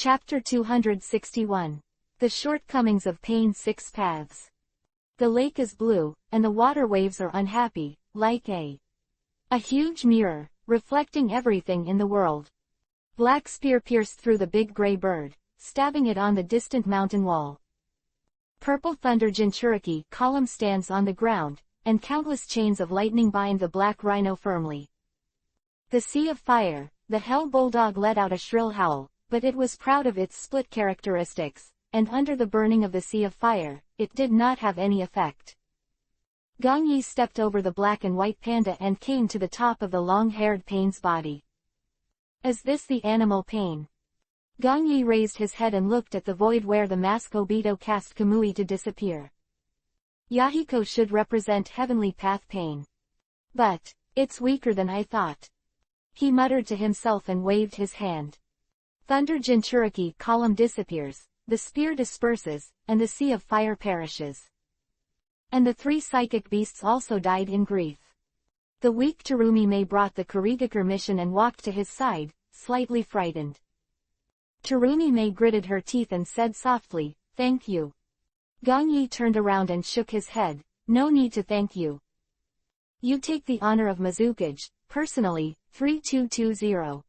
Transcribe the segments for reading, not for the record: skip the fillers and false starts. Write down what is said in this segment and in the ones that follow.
Chapter 261. The Shortcomings of Pain 6 Paths. The lake is blue, and the water waves are unhappy, like a huge mirror, reflecting everything in the world. Black spear pierced through the big gray bird, stabbing it on the distant mountain wall. Purple thunder Jinchuriki column stands on the ground, and countless chains of lightning bind the black rhino firmly. The sea of fire, the hell bulldog let out a shrill howl, but it was proud of its split characteristics, and under the burning of the sea of fire, it did not have any effect. Gong Yi stepped over the black and white panda and came to the top of the long-haired Pain's body. Is this the animal Pain? Gong Yi raised his head and looked at the void where the mask Obito cast Kamui to disappear. Yahiko should represent heavenly path Pain. But, it's weaker than I thought. He muttered to himself and waved his hand. Thunder Jinchuriki column disappears, the spear disperses, and the sea of fire perishes. And the three psychic beasts also died in grief. The weak Terumi brought the Kurigakure mission and walked to his side, slightly frightened. Terumi gritted her teeth and said softly, "Thank you." Gong Yi turned around and shook his head. "No need to thank you. You take the honor of Mizukage, personally, 3220.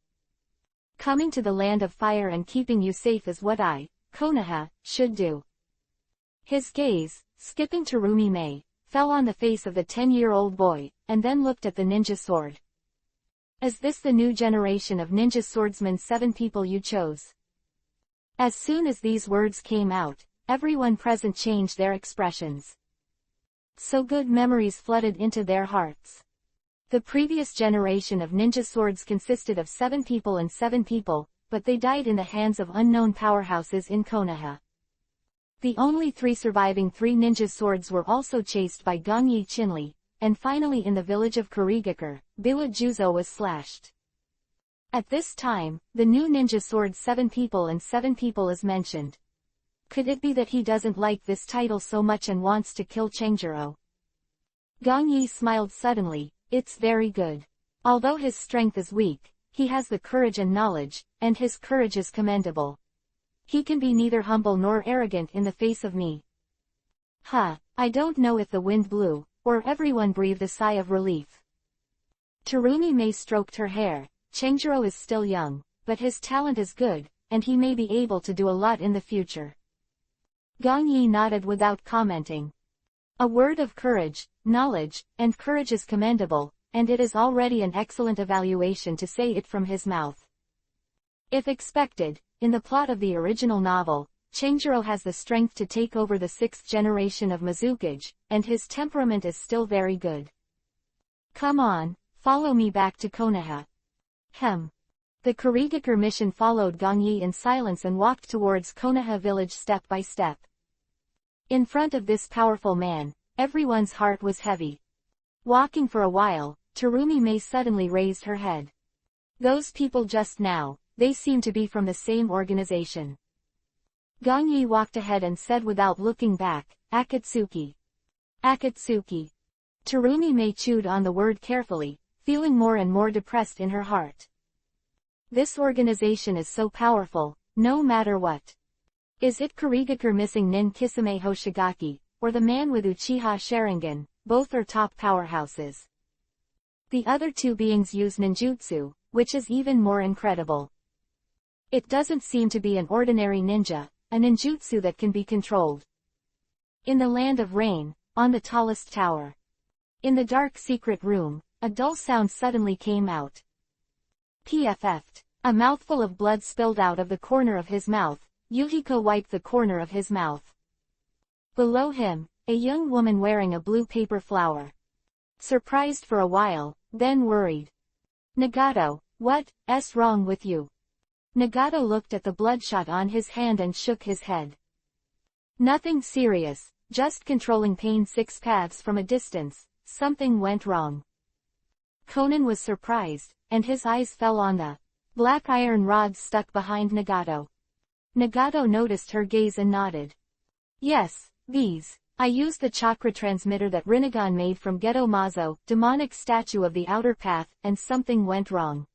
Coming to the land of fire and keeping you safe is what I, Konoha, should do." His gaze, skipping Terumi, fell on the face of the 10-year-old boy, and then looked at the ninja sword. Is this the new generation of ninja swordsmen 7 people you chose? As soon as these words came out, everyone present changed their expressions. So good memories flooded into their hearts. The previous generation of ninja swords consisted of 7 people and 7 people, but they died in the hands of unknown powerhouses in Konoha. The only 3 surviving 3 ninja swords were also chased by Gong Yi Chinli, and finally in the village of Kurigakure, Biwa Juzo was slashed. At this time, the new ninja sword 7 people and 7 people is mentioned. Could it be that he doesn't like this title so much and wants to kill Changjiro? Gong Yi smiled suddenly. It's very good. Although his strength is weak, he has the courage and knowledge, and his courage is commendable. He can be neither humble nor arrogant in the face of me. I don't know if the wind blew, or everyone breathed a sigh of relief. Terumi stroked her hair. Changjiro is still young, but his talent is good, and he may be able to do a lot in the future. Gong Yi nodded without commenting. A word of courage, knowledge, and courage is commendable, and it is already an excellent evaluation to say it from his mouth. If expected, in the plot of the original novel, Changjiro has the strength to take over the 6th generation of Mizukage, and his temperament is still very good. Come on, follow me back to Konoha. The Kurigakure mission followed Gong Yi in silence and walked towards Konoha village step by step. In front of this powerful man, everyone's heart was heavy. Walking for a while, Terumi suddenly raised her head. Those people just now, they seem to be from the same organization. Gong Yi walked ahead and said without looking back, Akatsuki. Akatsuki. Terumi chewed on the word carefully, feeling more and more depressed in her heart. This organization is so powerful, no matter what. Is it Kurigakure missing Nin Kisame Hoshigaki, or the man with Uchiha Sharingan? Both are top powerhouses. The other 2 beings use ninjutsu, which is even more incredible. It doesn't seem to be an ordinary ninja, a ninjutsu that can be controlled. In the land of rain, on the tallest tower. In the dark secret room, a dull sound suddenly came out. PFF'd. A mouthful of blood spilled out of the corner of his mouth. Yuhiko wiped the corner of his mouth. Below him, a young woman wearing a blue paper flower. Surprised for a while, then worried. Nagato, what's wrong with you? Nagato looked at the bloodshot on his hand and shook his head. Nothing serious, just controlling Pain 6 paths from a distance. Something went wrong. Conan was surprised, and his eyes fell on the black iron rods stuck behind Nagato. Nagato noticed her gaze and nodded. Yes, these. I used the chakra transmitter that Rinnegan made from Geto Mazo, demonic statue of the outer path, and something went wrong.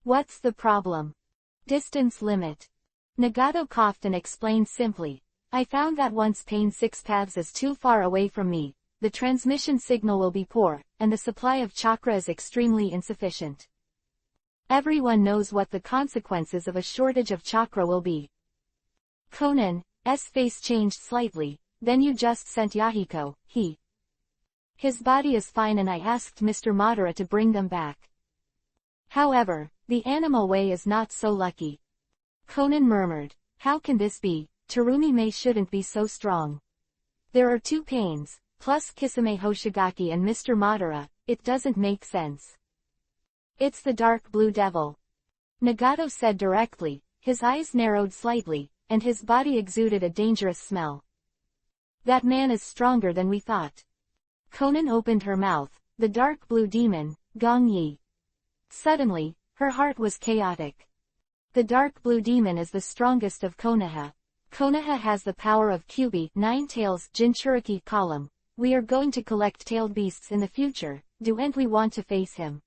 What's the problem? Distance limit. Nagato coughed and explained simply. I found that once Pain 6 paths is too far away from me, the transmission signal will be poor, and the supply of chakra is extremely insufficient. Everyone knows what the consequences of a shortage of chakra will be. Conan's face changed slightly. Then you just sent Yahiko, His body is fine and I asked Mr. Madara to bring them back. However, the animal way is not so lucky. Conan murmured. How can this be? Terumi-me shouldn't be so strong. There are 2 pains, plus Kisame Hoshigaki and Mr. Madara, it doesn't make sense. It's the dark blue devil. Nagato said directly, his eyes narrowed slightly, and his body exuded a dangerous smell. That man is stronger than we thought. Conan opened her mouth, the dark blue demon, Gong Yi. Suddenly, her heart was chaotic. The dark blue demon is the strongest of Konoha. Konoha has the power of Kyubi, 9 tails, Jinchuriki column. We are going to collect tailed beasts in the future, don't we want to face him?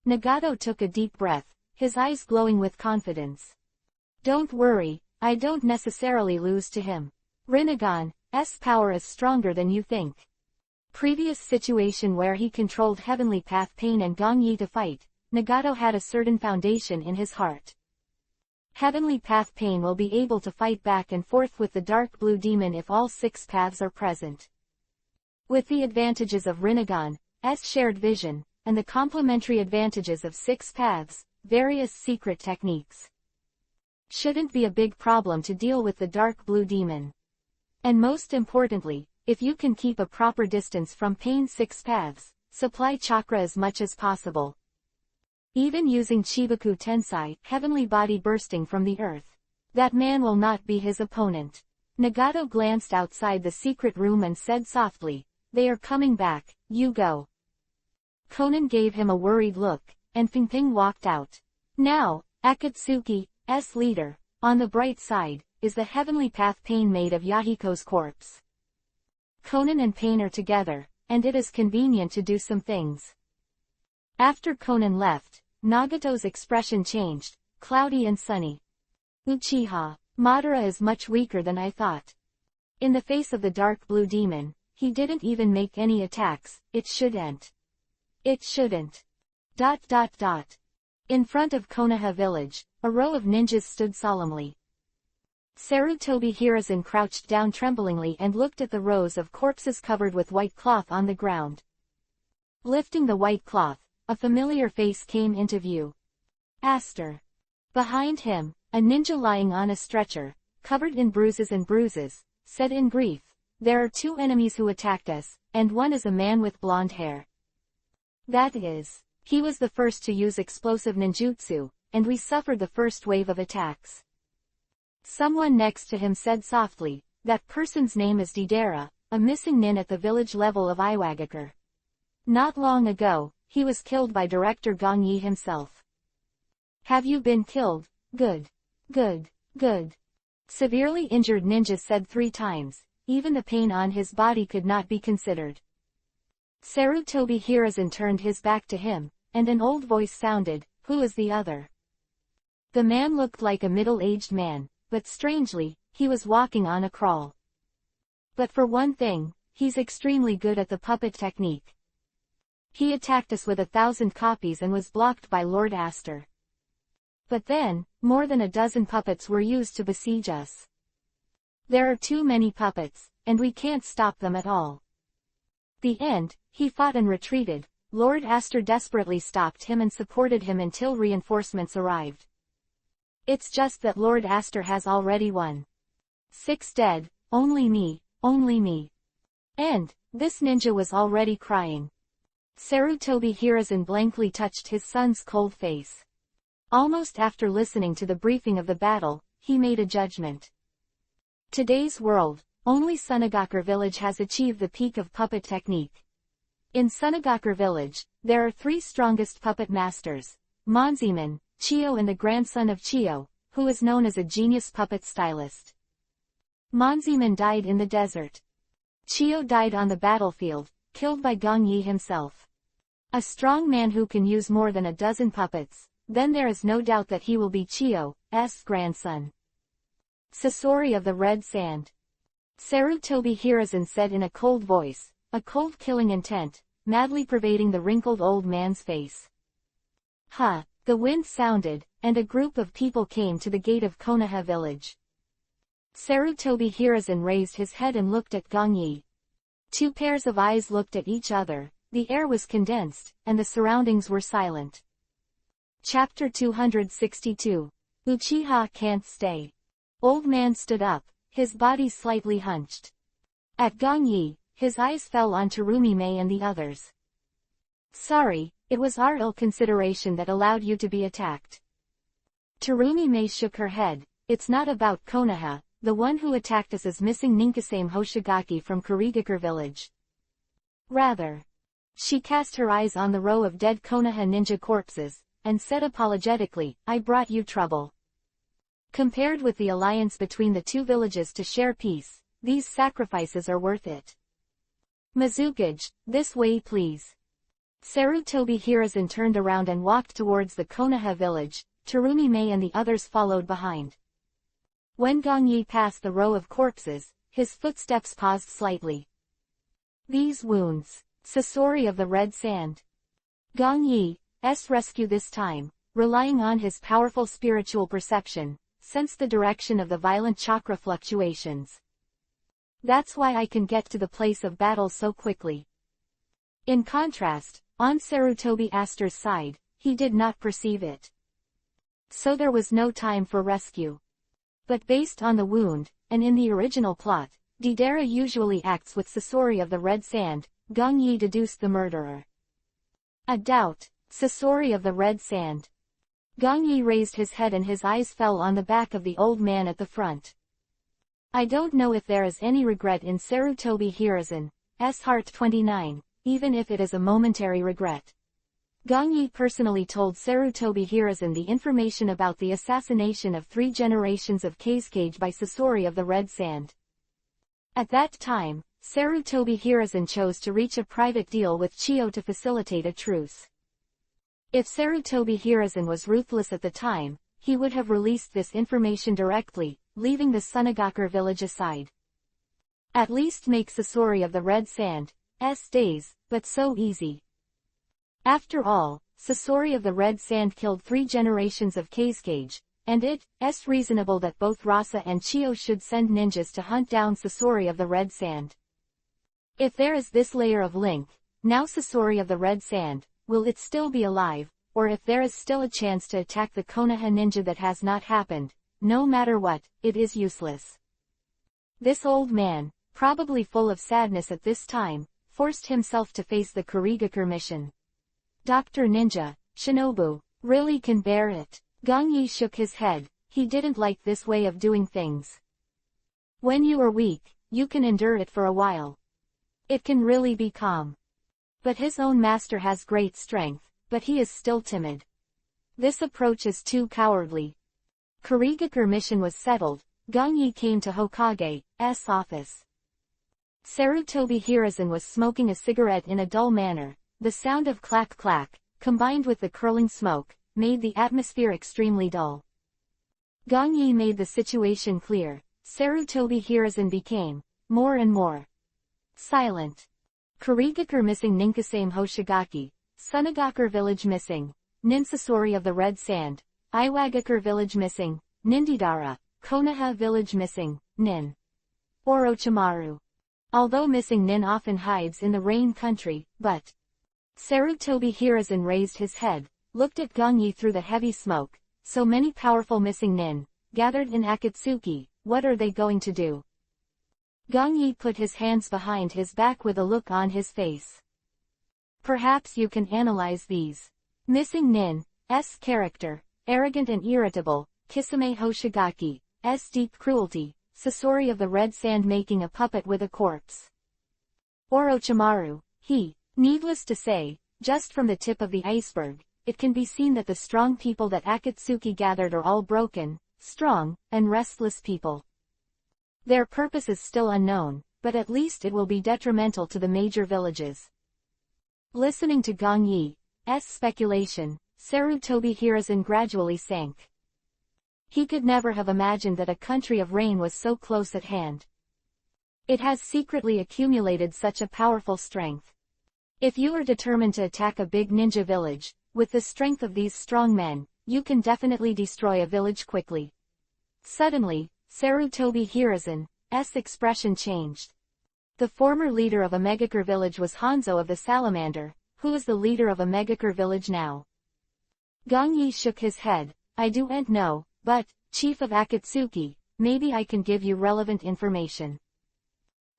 Nagato took a deep breath, his eyes glowing with confidence. Don't worry, I don't necessarily lose to him. Rinnegan's power is stronger than you think. Previous situation where he controlled Heavenly Path Pain and Gong Yi to fight, Nagato had a certain foundation in his heart. Heavenly Path Pain will be able to fight back and forth with the dark blue demon if all 6 paths are present. With the advantages of Rinnegan's shared vision, and the complementary advantages of 6 paths, various secret techniques shouldn't be a big problem to deal with the dark blue demon. And most importantly, if you can keep a proper distance from Pain 6 paths, supply chakra as much as possible. Even using Chibaku Tensai, heavenly body bursting from the earth, that man will not be his opponent. Nagato glanced outside the secret room and said softly, they are coming back, you go. Conan gave him a worried look, and Ping walked out. Now, Akatsuki's leader, on the bright side, is the Heavenly Path Pain made of Yahiko's corpse. Conan and Pain are together, and it is convenient to do some things. After Conan left, Nagato's expression changed, cloudy and sunny. Uchiha Madara is much weaker than I thought. In the face of the dark blue demon, he didn't even make any attacks. It shouldn't. In front of Konoha village, a row of ninjas stood solemnly. Sarutobi Hiruzen crouched down tremblingly and looked at the rows of corpses covered with white cloth on the ground. Lifting the white cloth, a familiar face came into view. Aster. Behind him, a ninja lying on a stretcher, covered in bruises, said in grief, there are 2 enemies who attacked us, and one is a man with blonde hair. That is, he was the first to use explosive ninjutsu, and we suffered the first wave of attacks. Someone next to him said softly, that person's name is Deidara, a missing nin at the village level of Iwagakure. Not long ago, he was killed by Director Gong Yi himself. Have you been killed? Good. Severely injured ninja said 3 times, even the pain on his body could not be considered. Sarutobi Hiruzen turned his back to him, and an old voice sounded, who is the other? The man looked like a middle-aged man, but strangely, he was walking on a crawl. But for one thing, he's extremely good at the puppet technique. He attacked us with 1,000 copies and was blocked by Lord Aster. But then, more than a dozen puppets were used to besiege us. There are too many puppets, and we can't stop them at all. The end, he fought and retreated. Lord Aster desperately stopped him and supported him until reinforcements arrived. It's just that Lord Aster has already won. 6 dead, only me. And, this ninja was already crying. Sarutobi Hiruzen blankly touched his son's cold face. Almost after listening to the briefing of the battle, he made a judgment. Today's world, only Sunagakure village has achieved the peak of puppet technique. In Sunagakure village, there are 3 strongest puppet masters, Monziman, Chiyo and the grandson of Chiyo, who is known as a genius puppet stylist. Monziman died in the desert. Chiyo died on the battlefield, killed by Gong Yi himself. A strong man who can use more than a dozen puppets, then there is no doubt that he will be Chiyo's grandson. Sasori of the Red Sand. Sarutobi Hiruzen said in a cold voice, a cold killing intent, madly pervading the wrinkled old man's face. Ha! The wind sounded, and a group of people came to the gate of Konoha village. Sarutobi Hiruzen raised his head and looked at Gongyi. Two pairs of eyes looked at each other, the air was condensed, and the surroundings were silent. Chapter 262. Uchiha Can't Stay. Old man stood up, his body slightly hunched. At Gongyi, his eyes fell on Terumi-Mei and the others. Sorry, it was our ill consideration that allowed you to be attacked. Terumi-Mei shook her head. It's not about Konoha, the one who attacked us is missing Ninkasame Hoshigaki from Kurigakure village. Rather. She cast her eyes on the row of dead Konoha ninja corpses, and said apologetically, I brought you trouble. Compared with the alliance between the two villages to share peace, these sacrifices are worth it. Mizukage, this way please. Sarutobi Hiruzen turned around and walked towards the Konoha village, Terumi-Mei and the others followed behind. When Gongyi passed the row of corpses, his footsteps paused slightly. These wounds. Sasori of the Red Sand. Gongyi's rescue this time, relying on his powerful spiritual perception, sensed the direction of the violent chakra fluctuations. That's why I can get to the place of battle so quickly. In contrast, on Sarutobi Aster's side, he did not perceive it. So there was no time for rescue. But based on the wound, and in the original plot, Deidara usually acts with Sasori of the Red Sand, Gongyi deduced the murderer. A doubt. Sasori of the Red Sand. Gongyi raised his head and his eyes fell on the back of the old man at the front. I don't know if there is any regret in Sarutobi Hiruzen's heart 29, even if it is a momentary regret. Gongyi personally told Sarutobi Hiruzen the information about the assassination of 3 generations of Kazekage by Sasori of the Red Sand. At that time, Sarutobi Hiruzen chose to reach a private deal with Chiyo to facilitate a truce. If Sarutobi Hiruzen was ruthless at the time, he would have released this information directly, leaving the Sunagakure village aside. At least make Sasori of the Red Sand's days, but so easy. After all, Sasori of the Red Sand killed 3 generations of Kazekage, and it's reasonable that both Rasa and Chiyo should send ninjas to hunt down Sasori of the Red Sand. If there is this layer of link, now Sasori of the Red Sand, will it still be alive, or if there is still a chance to attack the Konoha ninja that has not happened, no matter what, it is useless. This old man, probably full of sadness at this time, forced himself to face the Kurigakure mission. Dr. Ninja, Shinobu, really can bear it. Gongyi shook his head, he didn't like this way of doing things. When you are weak, you can endure it for a while. It can really be calm. But his own master has great strength, but he is still timid. This approach is too cowardly. Kurigakure mission was settled, Gongyi came to Hokage's office. Sarutobi Hiruzen was smoking a cigarette in a dull manner. The sound of clack-clack, combined with the curling smoke, made the atmosphere extremely dull. Gongyi made the situation clear. Sarutobi Hiruzen became, more and more, silent. Kurigakure missing Ninkasame Hoshigaki, Sunagakure village missing, Nin Sasori of the Red Sand, Iwagakure village missing, Nindidara, Konoha village missing, Nin Orochimaru. Although missing Nin often hides in the rain country, but Sarutobi Hiruzen raised his head, looked at Gongyi through the heavy smoke. So many powerful missing nin, gathered in Akatsuki, what are they going to do? Gongyi put his hands behind his back with a look on his face. Perhaps you can analyze these. Missing nin's character, arrogant and irritable, Kisame Hoshigaki's deep cruelty, Sasori of the Red Sand making a puppet with a corpse. Orochimaru, he. Needless to say, just from the tip of the iceberg, it can be seen that the strong people that Akatsuki gathered are all broken, strong, and restless people. Their purpose is still unknown, but at least it will be detrimental to the major villages. Listening to Gongyi's speculation, Sarutobi Hiruzen gradually sank. He could never have imagined that a country of rain was so close at hand. It has secretly accumulated such a powerful strength. If you are determined to attack a big ninja village, with the strength of these strong men, you can definitely destroy a village quickly. Suddenly, Sarutobi Hirazen's expression changed. The former leader of a Megakure village was Hanzo of the Salamander, who is the leader of a Megakure village now. Gong Yi shook his head. I don't know, but, Chief of Akatsuki, maybe I can give you relevant information.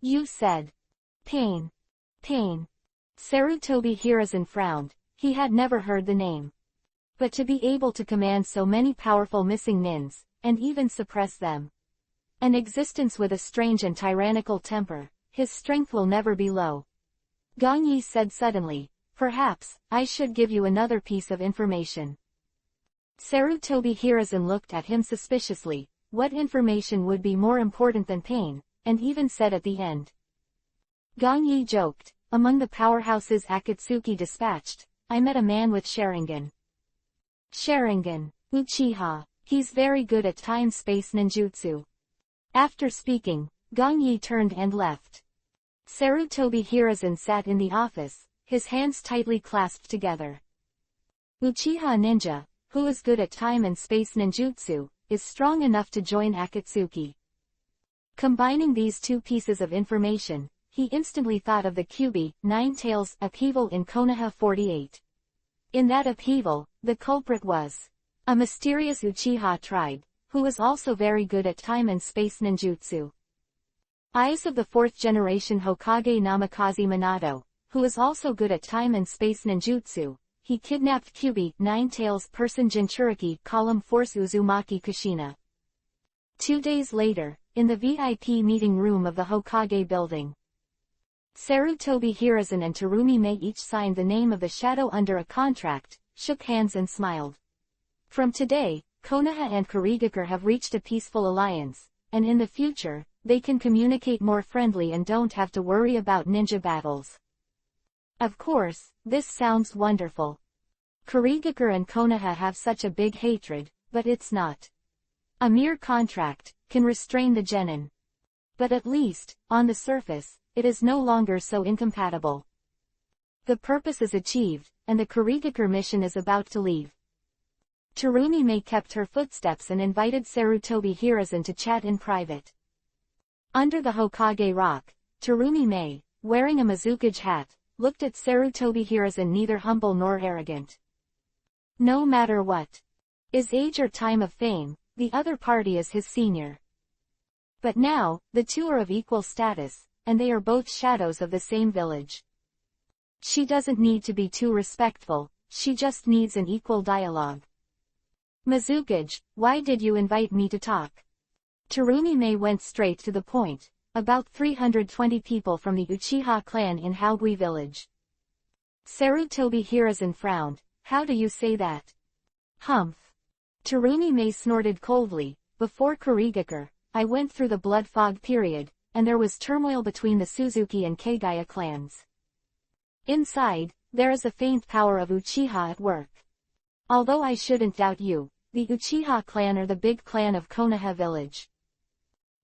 You said. Pain. Pain. Sarutobi Hirazen frowned. He had never heard the name. But to be able to command so many powerful missing nins, and even suppress them. An existence with a strange and tyrannical temper, his strength will never be low. Gong Yi said suddenly, perhaps, I should give you another piece of information. Sarutobi Hirazen looked at him suspiciously. What information would be more important than pain, and even said at the end. Gong Yi joked, among the powerhouses Akatsuki dispatched, I met a man with Sharingan. Sharingan, Uchiha, he's very good at time-space ninjutsu. After speaking, Gong Yi turned and left. Sarutobi Hirazen sat in the office, his hands tightly clasped together. Uchiha Ninja, who is good at time and space ninjutsu, is strong enough to join Akatsuki. Combining these two pieces of information, he instantly thought of the Kyubi, Nine Tails, upheaval in Konoha 48. In that upheaval, the culprit was a mysterious Uchiha tribe, who was also very good at time and space ninjutsu. Eyes of the fourth generation Hokage Namikaze Minato, who is also good at time and space ninjutsu. He kidnapped Kyubi, Nine Tails person Jinchuriki column force Uzumaki Kushina. 2 days later, in the VIP meeting room of the Hokage building. Sarutobi Hirazen and Terumi Mei each signed the name of the shadow under a contract, shook hands and smiled. From today, Konoha and Kurigakure have reached a peaceful alliance, and in the future, they can communicate more friendly and don't have to worry about ninja battles. Of course, this sounds wonderful. Kurigakure and Konoha have such a big hatred, but it's not. A mere contract can restrain the genin. But at least, on the surface, it is no longer so incompatible. The purpose is achieved, and the Kurigakure mission is about to leave. Terumi Mei kept her footsteps and invited Sarutobi Hirazen to chat in private. Under the Hokage rock, Terumi Mei, wearing a Mizukage hat, looked at Sarutobi Hirazen neither humble nor arrogant. No matter what is age or time of fame, the other party is his senior. But now, the two are of equal status, and they are both shadows of the same village. She doesn't need to be too respectful, she just needs an equal dialogue. Mizukage, why did you invite me to talk? Terumi Mei went straight to the point. About 320 people from the Uchiha clan in Haogui village. Sarutobi Hirazen frowned. How do you say that? Humph. Terumi Mei snorted coldly. Before Kurigakure, I went through the blood fog period, and there was turmoil between the Suzuki and Kagaya clans. Inside, there is a faint power of Uchiha at work. Although I shouldn't doubt you, the Uchiha clan are the big clan of Konoha village.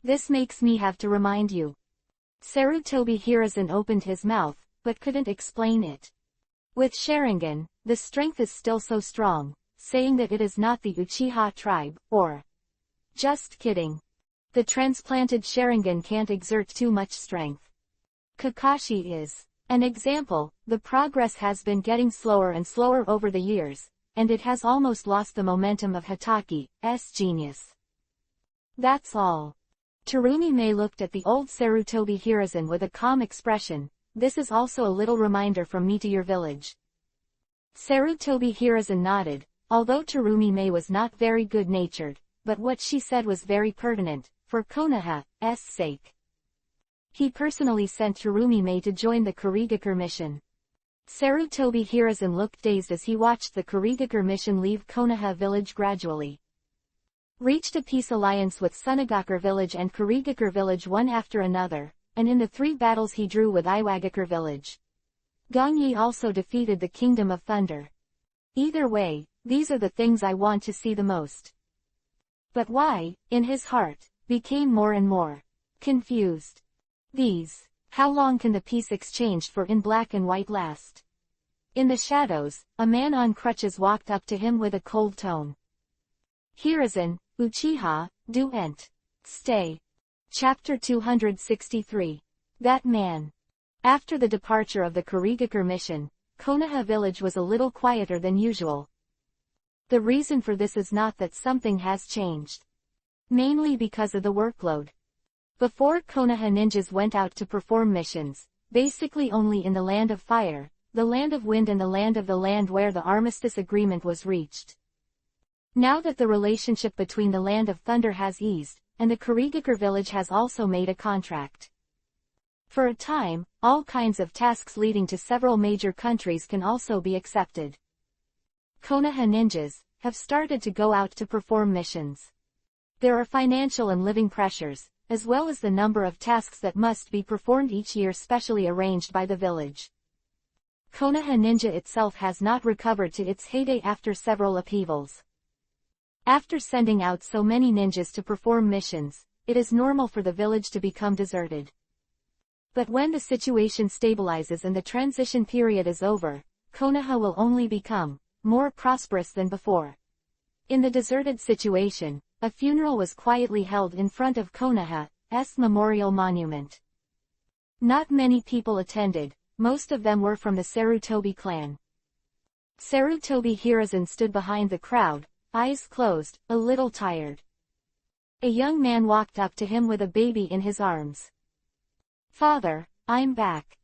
This makes me have to remind you. Sarutobi Hirazen opened his mouth, but couldn't explain it. With Sharingan, the strength is still so strong, saying that it is not the Uchiha tribe, or... Just kidding. The transplanted Sharingan can't exert too much strength. Kakashi is an example. The progress has been getting slower and slower over the years, and it has almost lost the momentum of Hitaki's genius. That's all. Terumi Mei looked at the old Sarutobi Hirazen with a calm expression. This is also a little reminder from me to your village. Sarutobi Hirazen nodded, although Terumi Mei was not very good-natured, but what she said was very pertinent, for Konoha's sake. He personally sent Terumi Mei to join the Kurigakure mission. Sarutobi Hirazen looked dazed as he watched the Kurigakure mission leave Konoha village gradually. Reached a peace alliance with Sunagakure village and Kurigakure village one after another, and in the 3 battles he drew with Iwagakure village. Gong Yi also defeated the Kingdom of Thunder. Either way, these are the things I want to see the most. But why, in his heart, became more and more confused. How long can the peace exchanged for in black and white last? In the shadows, a man on crutches walked up to him with a cold tone. Hiruzen, Uchiha, do ent. Stay. Chapter 263. That man. After the departure of the Kurigakure mission, Konoha village was a little quieter than usual. The reason for this is not that something has changed. Mainly because of the workload. Before Konoha ninjas went out to perform missions, basically only in the Land of Fire, the Land of Wind and the Land where the armistice agreement was reached. Now that the relationship between the Land of Thunder has eased, and the Kurigakure village has also made a contract. For a time, all kinds of tasks leading to several major countries can also be accepted. Konoha ninjas have started to go out to perform missions. There are financial and living pressures, as well as the number of tasks that must be performed each year specially arranged by the village. Konoha ninja itself has not recovered to its heyday after several upheavals. After sending out so many ninjas to perform missions, it is normal for the village to become deserted. But when the situation stabilizes and the transition period is over, Konoha will only become more prosperous than before. In the deserted situation, a funeral was quietly held in front of Konoha's memorial monument. Not many people attended, most of them were from the Sarutobi clan. Sarutobi Hiruzen stood behind the crowd, eyes closed, a little tired. A young man walked up to him with a baby in his arms. "Father, I'm back."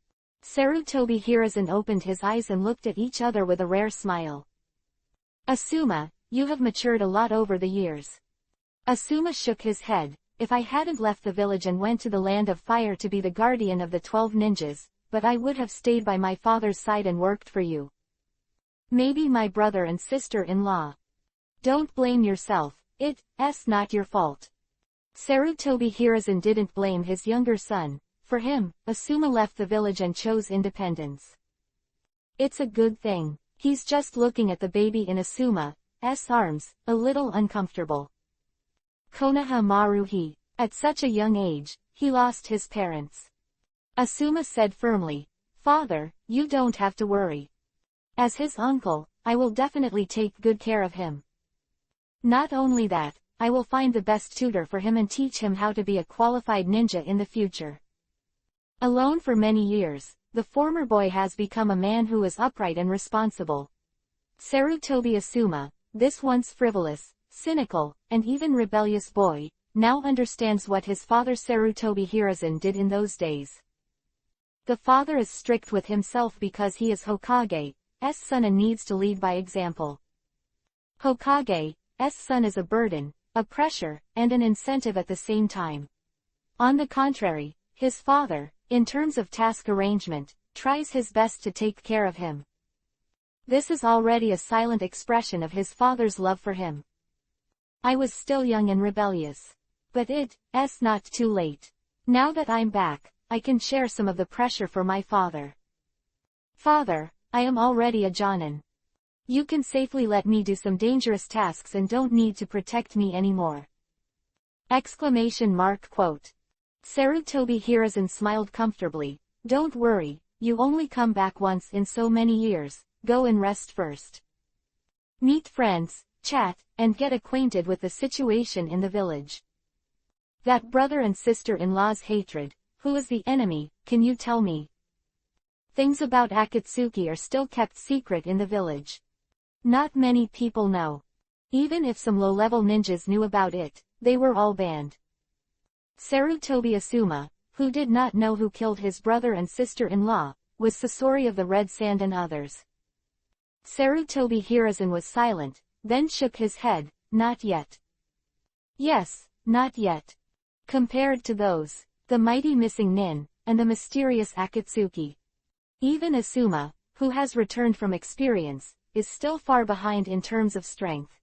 Sarutobi Hiruzen opened his eyes and looked at each other with a rare smile. "Asuma, you have matured a lot over the years." Asuma shook his head. "If I hadn't left the village and went to the Land of Fire to be the guardian of the 12 ninjas, but I would have stayed by my father's side and worked for you. Maybe my brother and sister-in-law. Don't blame yourself, it's not your fault." Sarutobi Hiruzen didn't blame his younger son. For him, Asuma left the village and chose independence. It's a good thing. He's just looking at the baby in Asuma's arms, a little uncomfortable. Konoha Maruhi. At such a young age, he lost his parents. Asuma said firmly, "Father, you don't have to worry. As his uncle, I will definitely take good care of him. Not only that, I will find the best tutor for him and teach him how to be a qualified ninja in the future." Alone for many years, the former boy has become a man who is upright and responsible. Sarutobi Asuma, this once frivolous, cynical, and even rebellious boy, now understands what his father Sarutobi Hiruzen did in those days. The father is strict with himself because he is Hokage's son and needs to lead by example. Hokage's son is a burden, a pressure, and an incentive at the same time. On the contrary, his father, in terms of task arrangement, tries his best to take care of him. This is already a silent expression of his father's love for him. I was still young and rebellious. But it's not too late. Now that I'm back, I can share some of the pressure for my father. Father, I am already a jonin. You can safely let me do some dangerous tasks and don't need to protect me anymore. Quote. Sarutobi Hiruzen smiled comfortably. Don't worry, you only come back once in so many years, go and rest first. Meet friends, chat, and get acquainted with the situation in the village. That brother and sister-in-law's hatred, who is the enemy, can you tell me? Things about Akatsuki are still kept secret in the village. Not many people know. Even if some low-level ninjas knew about it, they were all banned. Sarutobi Asuma, who did not know who killed his brother and sister-in-law, was Sasori of the Red Sand and others. Sarutobi Hiruzen was silent, then shook his head, not yet. Yes, not yet. Compared to those, the mighty missing Nin, and the mysterious Akatsuki. Even Asuma, who has returned from experience, is still far behind in terms of strength.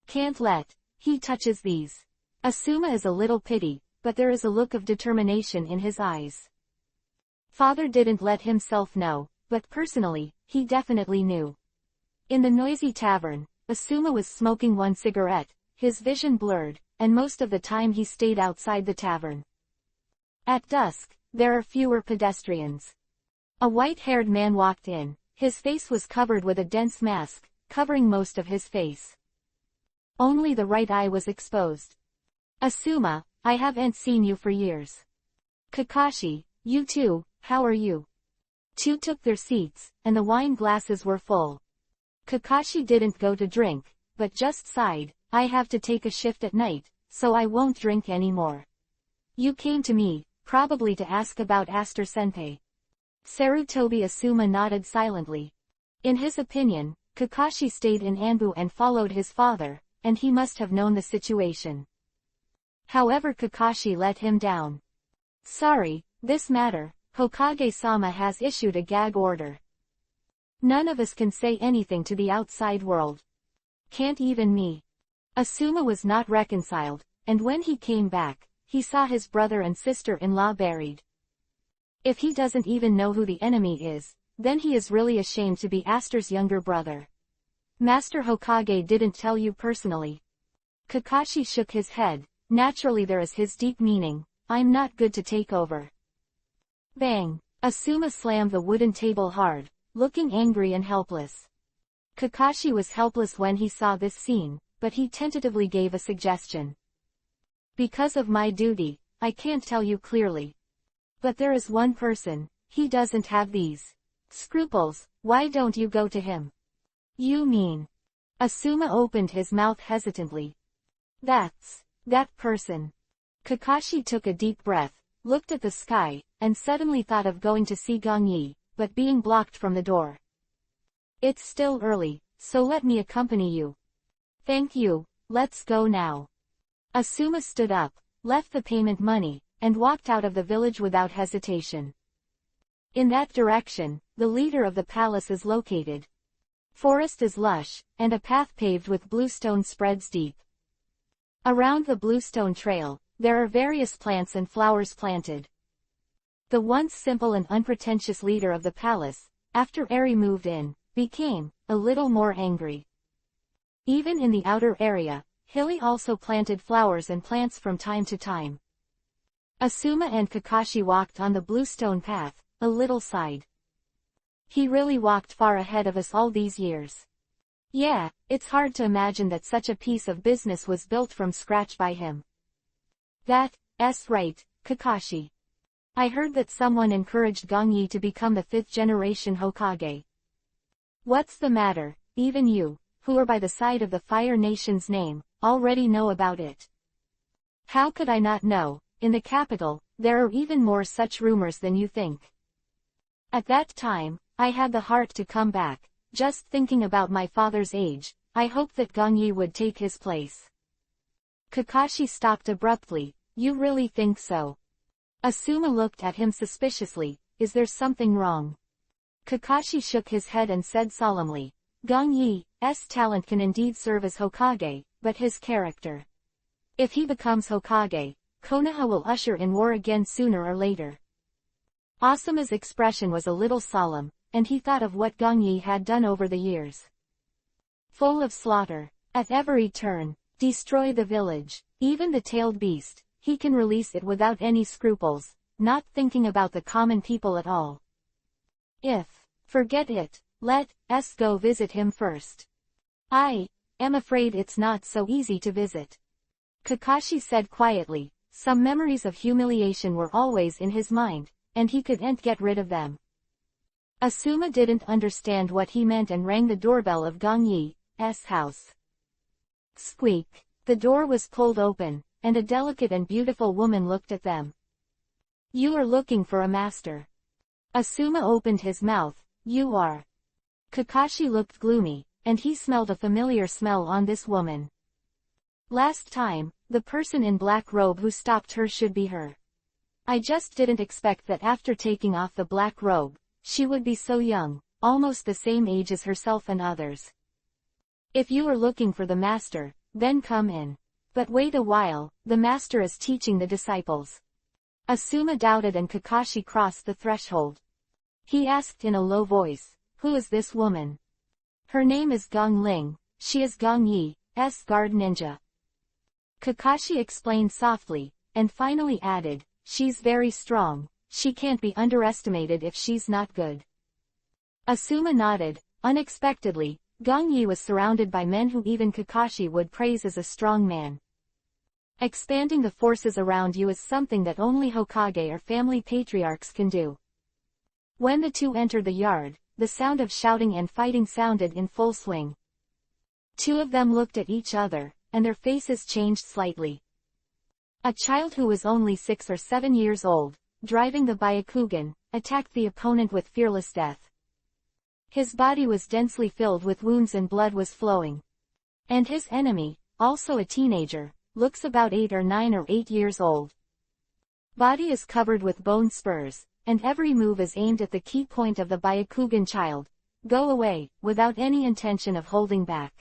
Can't let he touches these. Asuma is a little pity, but there is a look of determination in his eyes. Father didn't let himself know, but personally, he definitely knew. In the noisy tavern, Asuma was smoking one cigarette, his vision blurred, and most of the time he stayed outside the tavern. At dusk, there are fewer pedestrians. A white-haired man walked in. His face was covered with a dense mask, covering most of his face. Only the right eye was exposed. Asuma, I haven't seen you for years. Kakashi, you too, how are you? Two took their seats, and the wine glasses were full. Kakashi didn't go to drink, but just sighed, I have to take a shift at night, so I won't drink anymore. You came to me, probably to ask about Aster-senpai. Sarutobi Asuma nodded silently. In his opinion, Kakashi stayed in Anbu and followed his father, and he must have known the situation. However, Kakashi let him down. Sorry, this matter, Hokage-sama has issued a gag order. None of us can say anything to the outside world. Can't even me. Asuma was not reconciled, and when he came back, he saw his brother and sister-in-law buried. If he doesn't even know who the enemy is, then he is really ashamed to be Aster's younger brother. Master Hokage didn't tell you personally. Kakashi shook his head. Naturally there is his deep meaning, I'm not good to take over. Bang! Asuma slammed the wooden table hard, looking angry and helpless. Kakashi was helpless when he saw this scene, but he tentatively gave a suggestion. Because of my duty, I can't tell you clearly. But there is one person, he doesn't have these scruples, why don't you go to him? You mean? Asuma opened his mouth hesitantly. That's that person. Kakashi took a deep breath, looked at the sky, and suddenly thought of going to see Gong Yi, but being blocked from the door. It's still early, so let me accompany you. Thank you, let's go now. Asuma stood up, left the payment money, and walked out of the village without hesitation. In that direction, the leader of the palace is located. Forest is lush, and a path paved with bluestone spreads deep. Around the bluestone trail, there are various plants and flowers planted. The once simple and unpretentious leader of the palace, after Eri moved in, became a little more angry. Even in the outer area, Hilly also planted flowers and plants from time to time. Asuma and Kakashi walked on the bluestone path, a little sighed. He really walked far ahead of us all these years. Yeah, it's hard to imagine that such a piece of business was built from scratch by him. That's right, Kakashi. I heard that someone encouraged Gong Yi to become the 5th generation Hokage. What's the matter? Even you, who are by the side of the Fire Nation's name, already know about it. How could I not know? In the capital, there are even more such rumors than you think. At that time, I had the heart to come back. Just thinking about my father's age, I hoped that Gong Yi would take his place. Kakashi stopped abruptly. You really think so? Asuma looked at him suspiciously. Is there something wrong? Kakashi shook his head and said solemnly, Gong Yi's talent can indeed serve as Hokage, but his character. If he becomes Hokage, Konoha will usher in war again sooner or later. Asuma's expression was a little solemn, and he thought of what Gong Yi had done over the years. Full of slaughter. At every turn, destroy the village. Even the tailed beast, he can release it without any scruples, not thinking about the common people at all. Forget it, let's go visit him first. I am afraid it's not so easy to visit. Kakashi said quietly. Some memories of humiliation were always in his mind, and he couldn't get rid of them. Asuma didn't understand what he meant and rang the doorbell of Gong Yi's house. Squeak! The door was pulled open, and a delicate and beautiful woman looked at them. You are looking for a master. Asuma opened his mouth. You are. Kakashi looked gloomy, and he smelled a familiar smell on this woman. Last time, the person in black robe who stopped her should be her. I just didn't expect that after taking off the black robe, she would be so young, almost the same age as herself and others. If you are looking for the master, then come in. But wait a while, the master is teaching the disciples. Asuma doubted and Kakashi crossed the threshold. He asked in a low voice, who is this woman? Her name is Gong Ling, she is Gong Yi's guard ninja. Kakashi explained softly, and finally added, she's very strong, she can't be underestimated if she's not good. Asuma nodded. Unexpectedly, Gong Yi was surrounded by men who even Kakashi would praise as a strong man. Expanding the forces around you is something that only Hokage or family patriarchs can do. When the two entered the yard, the sound of shouting and fighting sounded in full swing. Two of them looked at each other, and their faces changed slightly. A child who was only 6 or 7 years old, driving the Byakugan, attacked the opponent with fearless death. His body was densely filled with wounds and blood was flowing. And his enemy, also a teenager, looks about 8 or 9 or 8 years old. Body is covered with bone spurs, and every move is aimed at the key point of the Byakugan child. Go away, without any intention of holding back.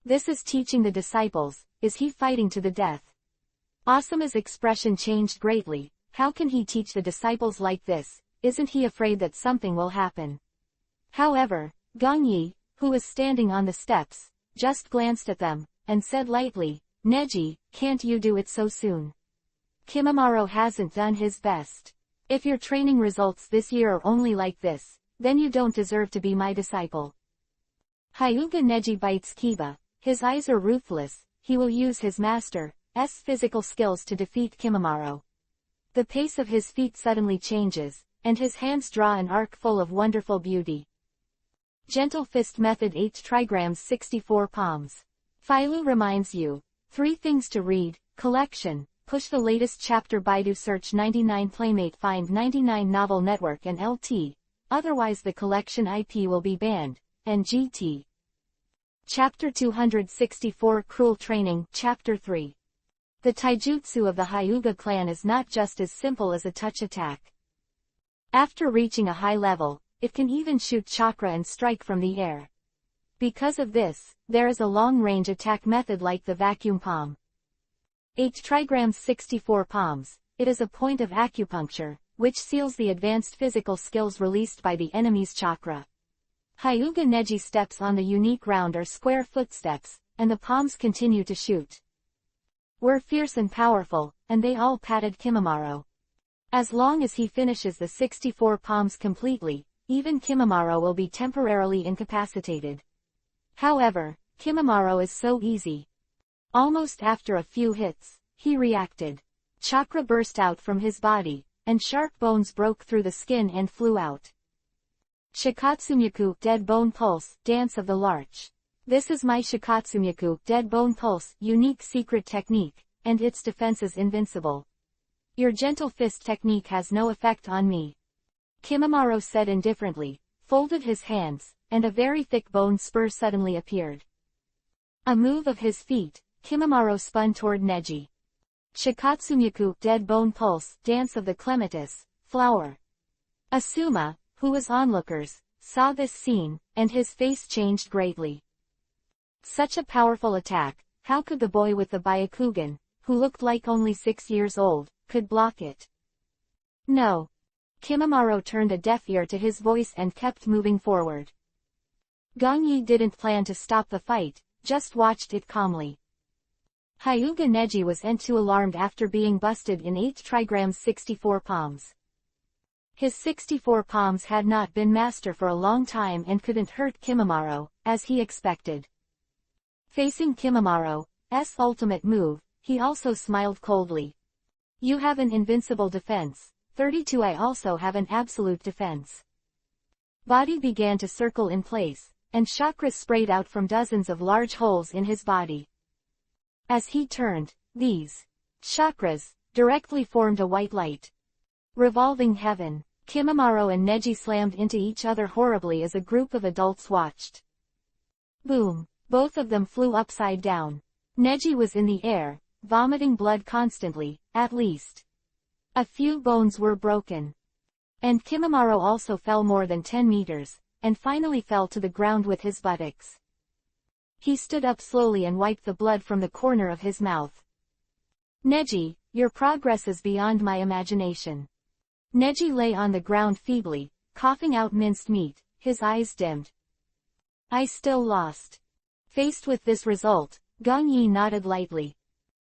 This is teaching the disciples, is he fighting to the death? Asuma's expression changed greatly. How can he teach the disciples like this? Isn't he afraid that something will happen? However, Gong Yi, who was standing on the steps, just glanced at them, and said lightly, Neji, can't you do it so soon? Kimimaro hasn't done his best. If your training results this year are only like this, then you don't deserve to be my disciple. Hyuga Neji bites Kiba. His eyes are ruthless. He will use his master's physical skills to defeat Kimimaro. The pace of his feet suddenly changes, and his hands draw an arc full of wonderful beauty. Gentle Fist Method 8 trigrams 64 palms. Philo reminds you. 3 things to read. Collection. Push the latest chapter. Baidu search 99 Playmate find 99 Novel Network and LT. Otherwise the collection IP will be banned. And GT. Chapter 264 Cruel Training. Chapter 3. The taijutsu of the Hyuga clan is not just as simple as a touch attack. After reaching a high level, it can even shoot chakra and strike from the air. Because of this, there is a long-range attack method like the vacuum palm. 8 trigrams 64 palms, it is a point of acupuncture, which seals the advanced physical skills released by the enemy's chakra. Hyuga Neji steps on the unique round or square footsteps, and the palms continue to shoot. Were fierce and powerful, and they all patted Kimimaro. As long as he finishes the 64 palms completely, even Kimimaro will be temporarily incapacitated. However, Kimimaro is so easy. Almost after a few hits, he reacted. Chakra burst out from his body, and sharp bones broke through the skin and flew out. Shikatsumyaku, Dead Bone Pulse, Dance of the Larch. This is my Shikatsumyaku, Dead Bone Pulse, unique secret technique, and its defense is invincible. Your gentle fist technique has no effect on me. Kimimaro said indifferently, folded his hands, and a very thick bone spur suddenly appeared. A move of his feet, Kimimaro spun toward Neji. Shikatsumyaku, Dead Bone Pulse, Dance of the Clematis, Flower. Asuma, who was onlookers, saw this scene, and his face changed greatly. Such a powerful attack, how could the boy with the Byakugan, who looked like only 6 years old, could block it? No. Kimimaro turned a deaf ear to his voice and kept moving forward. Gong Yi didn't plan to stop the fight, just watched it calmly. Hyuga Neji was too alarmed after being busted in 8 trigrams 64 palms. His 64 palms had not been master for a long time and couldn't hurt Kimimaro, as he expected. Facing Kimimaro's ultimate move, he also smiled coldly. You have an invincible defense. 32 I also have an absolute defense. Body began to circle in place, and chakras sprayed out from dozens of large holes in his body. As he turned, these chakras directly formed a white light. Revolving heaven, Kimimaro and Neji slammed into each other horribly as a group of adults watched. Boom! Both of them flew upside down. Neji was in the air, vomiting blood constantly, at least. A few bones were broken. And Kimimaro also fell more than 10 meters, and finally fell to the ground with his buttocks. He stood up slowly and wiped the blood from the corner of his mouth. Neji, your progress is beyond my imagination. Neji lay on the ground feebly, coughing out minced meat, his eyes dimmed. I still lost. Faced with this result, Gong Yi nodded lightly.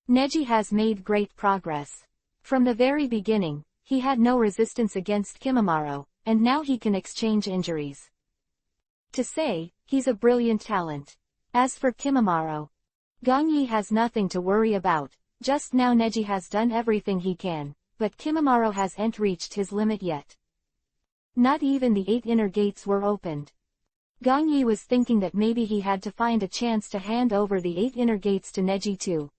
Neji has made great progress. From the very beginning, he had no resistance against Kimimaro, and now he can exchange injuries. To say, he's a brilliant talent. As for Kimimaro, Gongyi has nothing to worry about. Just now Neji has done everything he can, but Kimimaro hasn't reached his limit yet. Not even the 8 inner gates were opened. Gongyi was thinking that maybe he had to find a chance to hand over the 8 inner gates to Neji too.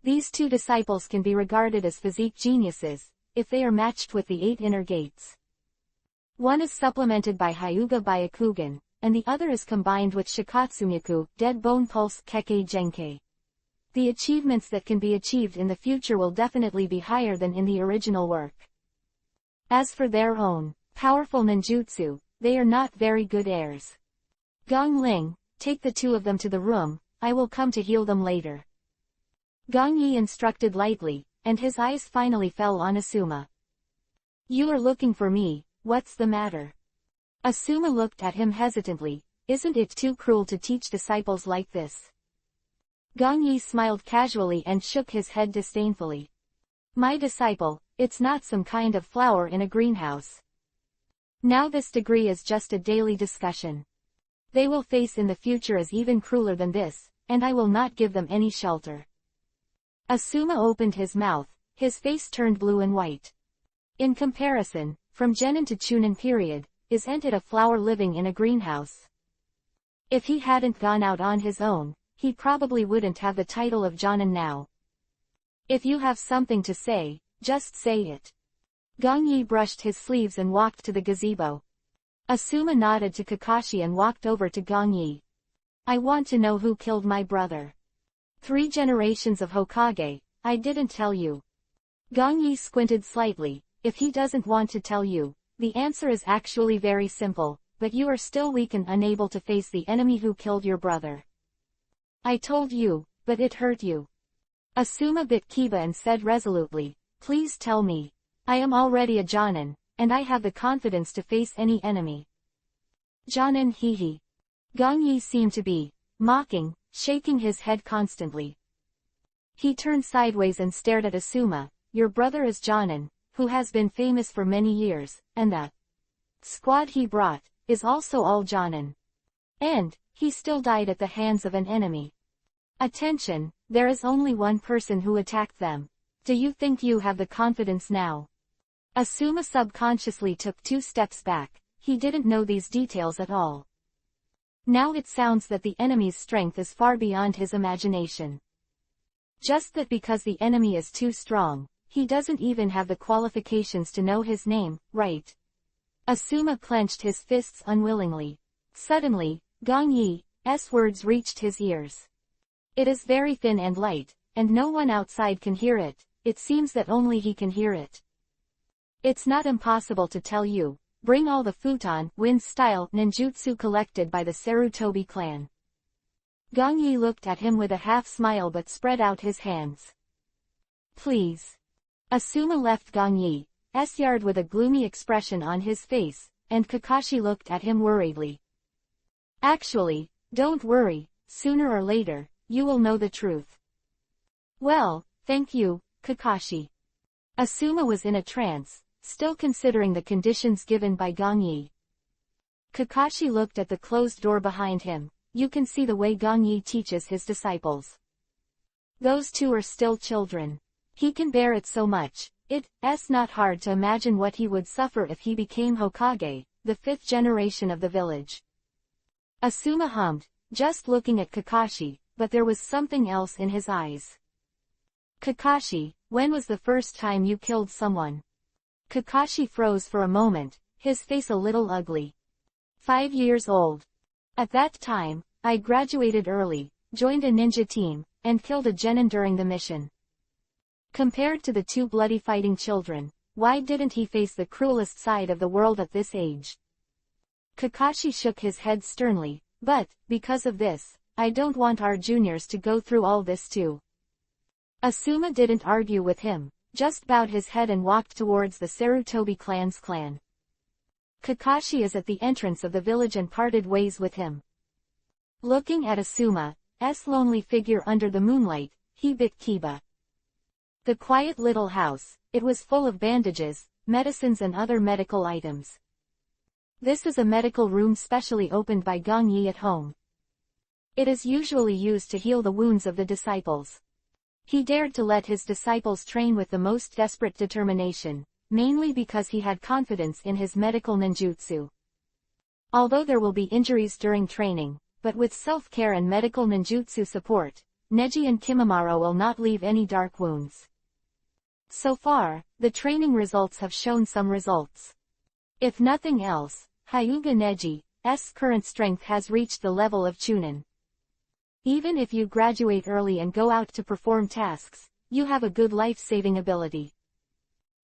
These 2 disciples can be regarded as physique geniuses, if they are matched with the 8 inner gates. One is supplemented by Hyuga Byakugan, and the other is combined with Shikatsumiku, Dead Bone Pulse Kekkei Genkei. The achievements that can be achieved in the future will definitely be higher than in the original work. As for their own powerful ninjutsu, they are not very good heirs. Gong Ling, take the 2 of them to the room, I will come to heal them later. Gong Yi instructed lightly, and his eyes finally fell on Asuma. You are looking for me, what's the matter? Asuma looked at him hesitantly. Isn't it too cruel to teach disciples like this? Gong Yi smiled casually and shook his head disdainfully. My disciple, it's not some kind of flower in a greenhouse. Now this degree is just a daily discussion. They will face in the future as even crueler than this, and I will not give them any shelter. Asuma opened his mouth, his face turned blue and white. In comparison, from Genin to Chunin period, isn't it a flower living in a greenhouse? If he hadn't gone out on his own, he probably wouldn't have the title of Jonin now. If you have something to say, just say it. Gong Yi brushed his sleeves and walked to the gazebo. Asuma nodded to Kakashi and walked over to Gong Yi. I want to know who killed my brother. 3 generations of Hokage, I didn't tell you. Gong Yi squinted slightly. If he doesn't want to tell you, the answer is actually very simple, but you are still weak and unable to face the enemy who killed your brother. I told you, but it hurt you. Asuma bit Kiba and said resolutely, please tell me. I am already a Jonin, and I have the confidence to face any enemy. Jonin hehe. Gong Yi seemed to be mocking, shaking his head constantly. He turned sideways and stared at Asuma. Your brother is Jonin, who has been famous for many years, and the squad he brought is also all Jonin. And he still died at the hands of an enemy. Attention, there is only one person who attacked them. Do you think you have the confidence now? Asuma subconsciously took 2 steps back. He didn't know these details at all. Now it sounds that the enemy's strength is far beyond his imagination. Just that because the enemy is too strong, he doesn't even have the qualifications to know his name, right? Asuma clenched his fists unwillingly. Suddenly, Gong Yi's words reached his ears. It is very thin and light, and no one outside can hear it. It seems that only he can hear it. It's not impossible to tell you. Bring all the futon, wind-style ninjutsu collected by the Sarutobi clan. Gong Yi looked at him with a half-smile but spread out his hands. Please. Asuma left Gong Yi's yard with a gloomy expression on his face, and Kakashi looked at him worriedly. Actually, don't worry, sooner or later, you will know the truth. Well, thank you, Kakashi. Asuma was in a trance, still considering the conditions given by Gong Yi. Kakashi looked at the closed door behind him. You can see the way Gong Yi teaches his disciples. Those 2 are still children. He can bear it so much. It's not hard to imagine what he would suffer if he became Hokage, the 5th generation of the village. Asuma hummed, just looking at Kakashi, but there was something else in his eyes. Kakashi, when was the first time you killed someone? Kakashi froze for a moment, his face a little ugly. 5 years old. At that time, I graduated early, joined a ninja team, and killed a genin during the mission. Compared to the 2 bloody fighting children, why didn't he face the cruelest side of the world at this age? Kakashi shook his head sternly, but, because of this, I don't want our juniors to go through all this too. Asuma didn't argue with him, just bowed his head and walked towards the Sarutobi clan's clan. Kakashi is at the entrance of the village and parted ways with him. Looking at Asuma's lonely figure under the moonlight, Hibit Kiba. The quiet little house, it was full of bandages, medicines and other medical items. This is a medical room specially opened by Gong Yi at home. It is usually used to heal the wounds of the disciples. He dared to let his disciples train with the most desperate determination, mainly because he had confidence in his medical ninjutsu. Although there will be injuries during training, but with self-care and medical ninjutsu support, Neji and Kimimaro will not leave any dark wounds. So far, the training results have shown some results. If nothing else, Hyuga Neji's current strength has reached the level of Chunin. Even if you graduate early and go out to perform tasks, you have a good life-saving ability.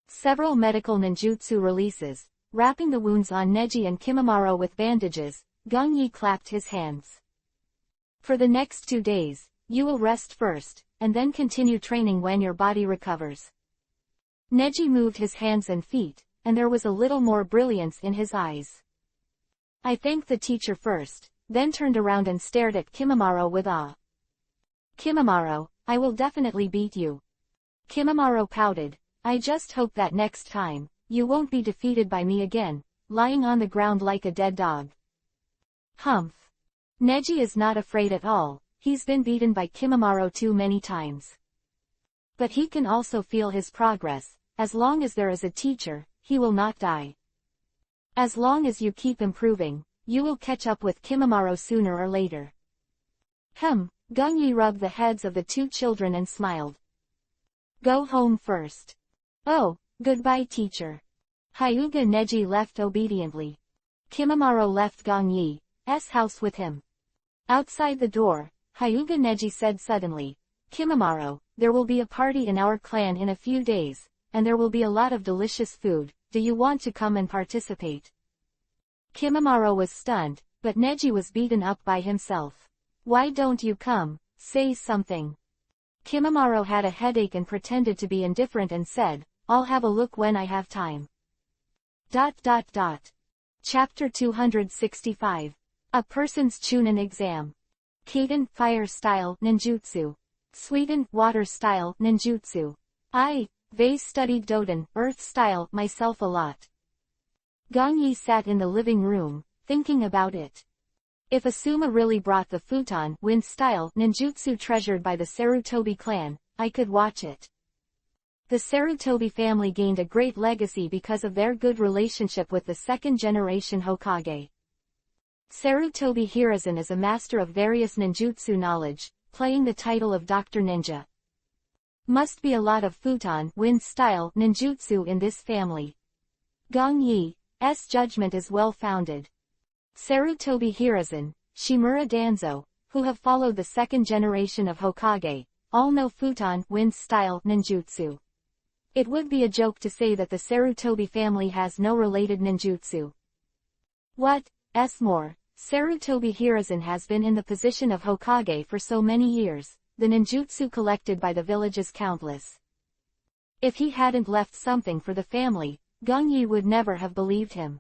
Several medical ninjutsu releases, wrapping the wounds on Neji and Kimimaro with bandages, Gong Yi clapped his hands. For the next 2 days, you will rest first, and then continue training when your body recovers. Neji moved his hands and feet, and there was a little more brilliance in his eyes. I thanked the teacher first, then turned around and stared at Kimimaro with awe. Kimimaro, I will definitely beat you. Kimimaro pouted, I just hope that next time, you won't be defeated by me again, lying on the ground like a dead dog. Humph. Neji is not afraid at all, he's been beaten by Kimimaro too many times. But he can also feel his progress, as long as there is a teacher, he will not die. As long as you keep improving, you will catch up with Kimimaro sooner or later. Gong Yi rubbed the heads of the 2 children and smiled. Go home first. Oh, goodbye teacher. Hyuga Neji left obediently. Kimimaro left Gong Yi's house with him. Outside the door, Hyuga Neji said suddenly, Kimimaro, there will be a party in our clan in a few days, and there will be a lot of delicious food, do you want to come and participate? Kimimaro was stunned, but Neji was beaten up by himself. Why don't you come, say something. Kimimaro had a headache and pretended to be indifferent and said, I'll have a look when I have time. Chapter 265. A person's Chunin exam. Kaden, fire style, ninjutsu. Sweden, water style, ninjutsu. They studied Doden, earth style, myself a lot. Gong Yi sat in the living room, thinking about it. If Asuma really brought the futon, wind style, ninjutsu treasured by the Sarutobi clan, I could watch it. The Sarutobi family gained a great legacy because of their good relationship with the second-generation Hokage. Sarutobi Hiruzen is a master of various ninjutsu knowledge, playing the title of Dr. Ninja. Must be a lot of futon, wind style, ninjutsu in this family. Gong Yi's judgment is well-founded. Sarutobi Hiruzen, Shimura Danzo, who have followed the second generation of Hokage, all know futon, wind style, ninjutsu. It would be a joke to say that the Sarutobi family has no related ninjutsu. What's more, Sarutobi Hiruzen has been in the position of Hokage for so many years, the ninjutsu collected by the village is countless. If he hadn't left something for the family, Gong Yi would never have believed him.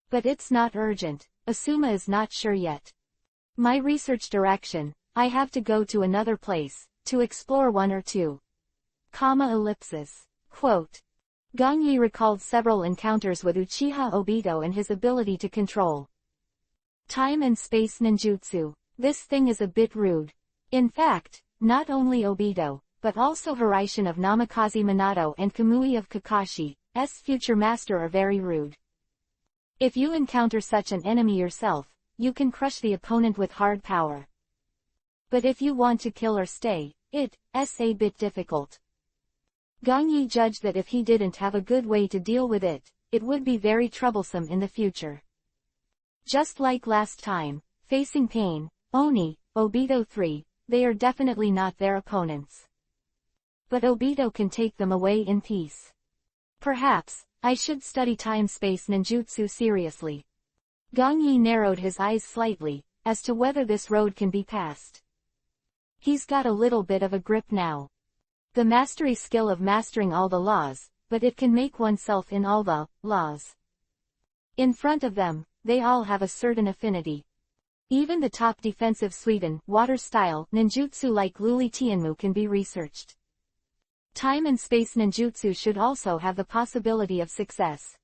But it's not urgent, Asuma is not sure yet. My research direction, I have to go to another place, to explore 1 or 2. Quote. Gong Yi recalled several encounters with Uchiha Obito and his ability to control time and space ninjutsu. This thing is a bit rude. In fact, not only Obito, but also Hiraishin of Namikaze Minato and Kamui of Kakashi's future master are very rude. If you encounter such an enemy yourself, you can crush the opponent with hard power. But if you want to kill or stay, it's a bit difficult. Gong Yi judged that if he didn't have a good way to deal with it, it would be very troublesome in the future. Just like last time, facing Pain, Oni, Obito 3, they are definitely not their opponents. But Obito can take them away in peace. Perhaps, I should study time-space ninjutsu seriously. Gong Yi narrowed his eyes slightly, as to whether this road can be passed. He's got a little bit of a grip now. The mastery skill of mastering all the laws, but it can make oneself in all the laws. In front of them, they all have a certain affinity. Even the top defensive Suiden, water-style, ninjutsu like Luli Tianmu can be researched. Time and space ninjutsu should also have the possibility of success.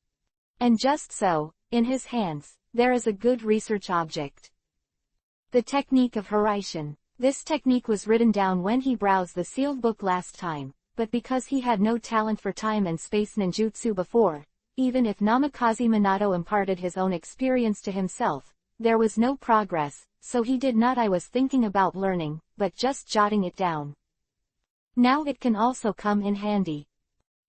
And just so, in his hands, there is a good research object. The technique of Horaitian. This technique was written down when he browsed the sealed book last time, but because he had no talent for time and space ninjutsu before, even if Namikaze Minato imparted his own experience to himself, there was no progress, so he did not. I was thinking about learning, but just jotting it down. Now it can also come in handy.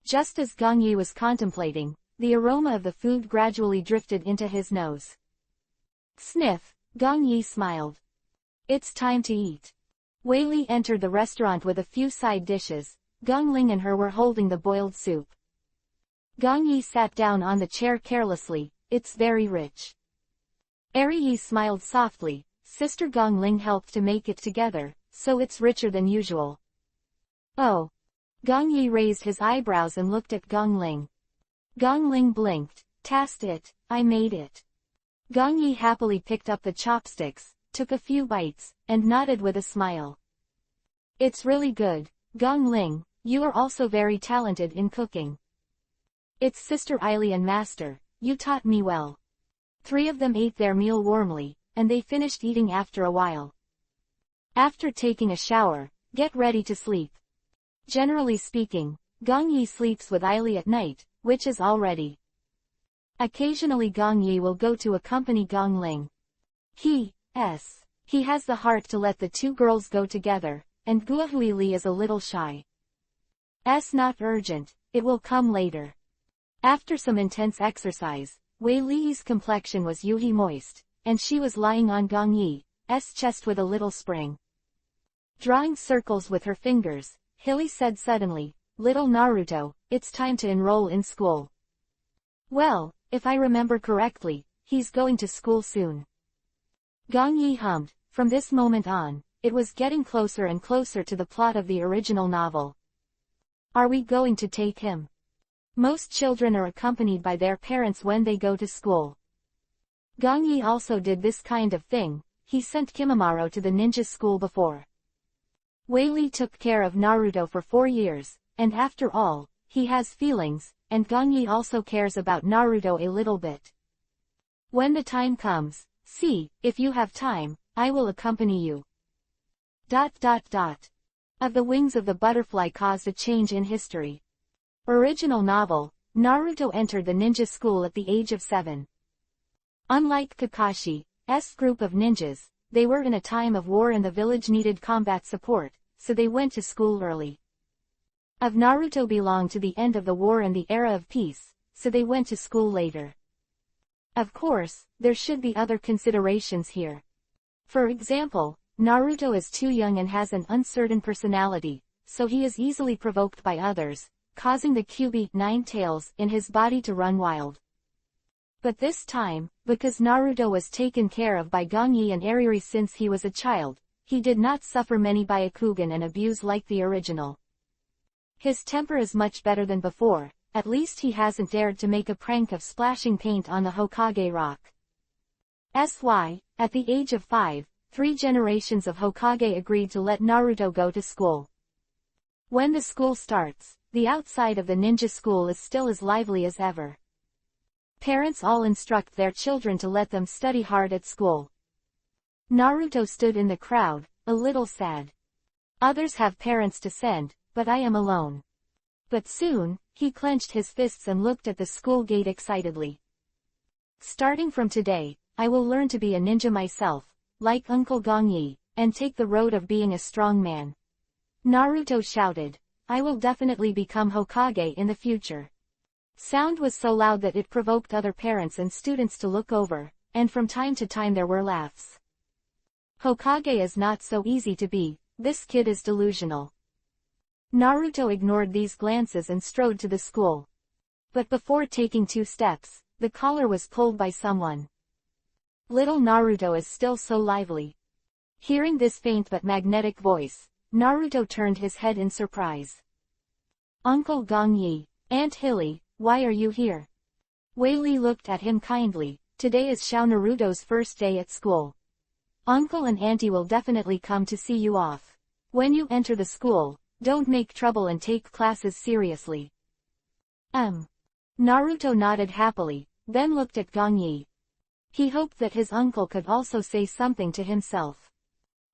Just as Gong Yi was contemplating, the aroma of the food gradually drifted into his nose. Sniff, Gong Yi smiled. It's time to eat. Wei Li entered the restaurant with a few side dishes. Gong Ling and her were holding the boiled soup. Gong Yi sat down on the chair carelessly. It's very rich. Eri Yi smiled softly. Sister Gong Ling helped to make it together, so it's richer than usual. Oh. Gong Yi raised his eyebrows and looked at Gong Ling. Gong Ling blinked. Taste it, I made it. Gong Yi happily picked up the chopsticks, took a few bites, and nodded with a smile. It's really good, Gong Ling, you are also very talented in cooking. It's Sister Eily and Master, you taught me well. Three of them ate their meal warmly, and they finished eating after a while. After taking a shower, get ready to sleep. Generally speaking, Gong Yi sleeps with Eily at night, which is all ready. Occasionally Gong Yi will go to accompany Gong Ling. He has the heart to let the two girls go together, and Guahui Li is a little shy. Not urgent, it will come later. After some intense exercise, Wei Li's complexion was Yuhi moist, and she was lying on Gong Yi's chest with a little spring. Drawing circles with her fingers, Hilly said suddenly, Little Naruto, it's time to enroll in school. Well, if I remember correctly, he's going to school soon. Gong Yi hummed. From this moment on, it was getting closer and closer to the plot of the original novel. Are we going to take him? Most children are accompanied by their parents when they go to school. Gong Yi also did this kind of thing. He sent Kimimaro to the ninja school before. Wei Li took care of Naruto for 4 years, and after all, he has feelings, and Gong Yi also cares about Naruto a little bit. When the time comes, see, if you have time, I will accompany you. ... Of the wings of the butterfly caused a change in history. Original novel, Naruto entered the ninja school at the age of 7. Unlike Kakashi's group of ninjas, they were in a time of war and the village needed combat support, so they went to school early. Of Naruto belonged to the end of the war and the era of peace, so they went to school later. Of course, there should be other considerations here. For example, Naruto is too young and has an uncertain personality, so he is easily provoked by others, causing the Kyuubi 9 tails in his body to run wild. But this time, because Naruto was taken care of by Gong Yi and Ariri since he was a child, he did not suffer many Byakugan and abuse like the original. His temper is much better than before, at least he hasn't dared to make a prank of splashing paint on the Hokage rock. At the age of 5, 3 generations of Hokage agreed to let Naruto go to school. When the school starts, the outside of the ninja school is still as lively as ever. Parents all instruct their children to let them study hard at school. Naruto stood in the crowd, a little sad. Others have parents to send, but I am alone. But soon, he clenched his fists and looked at the school gate excitedly. Starting from today, I will learn to be a ninja myself, like Uncle Gong Yi, and take the road of being a strong man. Naruto shouted, I will definitely become Hokage in the future. Sound was so loud that it provoked other parents and students to look over, and from time to time there were laughs. Hokage is not so easy to be, this kid is delusional. Naruto ignored these glances and strode to the school. But before taking 2 steps, the collar was pulled by someone. Little Naruto is still so lively. Hearing this faint but magnetic voice, Naruto turned his head in surprise. Uncle Gong Yi, Aunt Hilly, why are you here? Wei Li looked at him kindly. Today is Xiao Naruto's first day at school. Uncle and Auntie will definitely come to see you off. When you enter the school, don't make trouble and take classes seriously. Naruto nodded happily, then looked at Gong Yi. He hoped that his uncle could also say something to himself.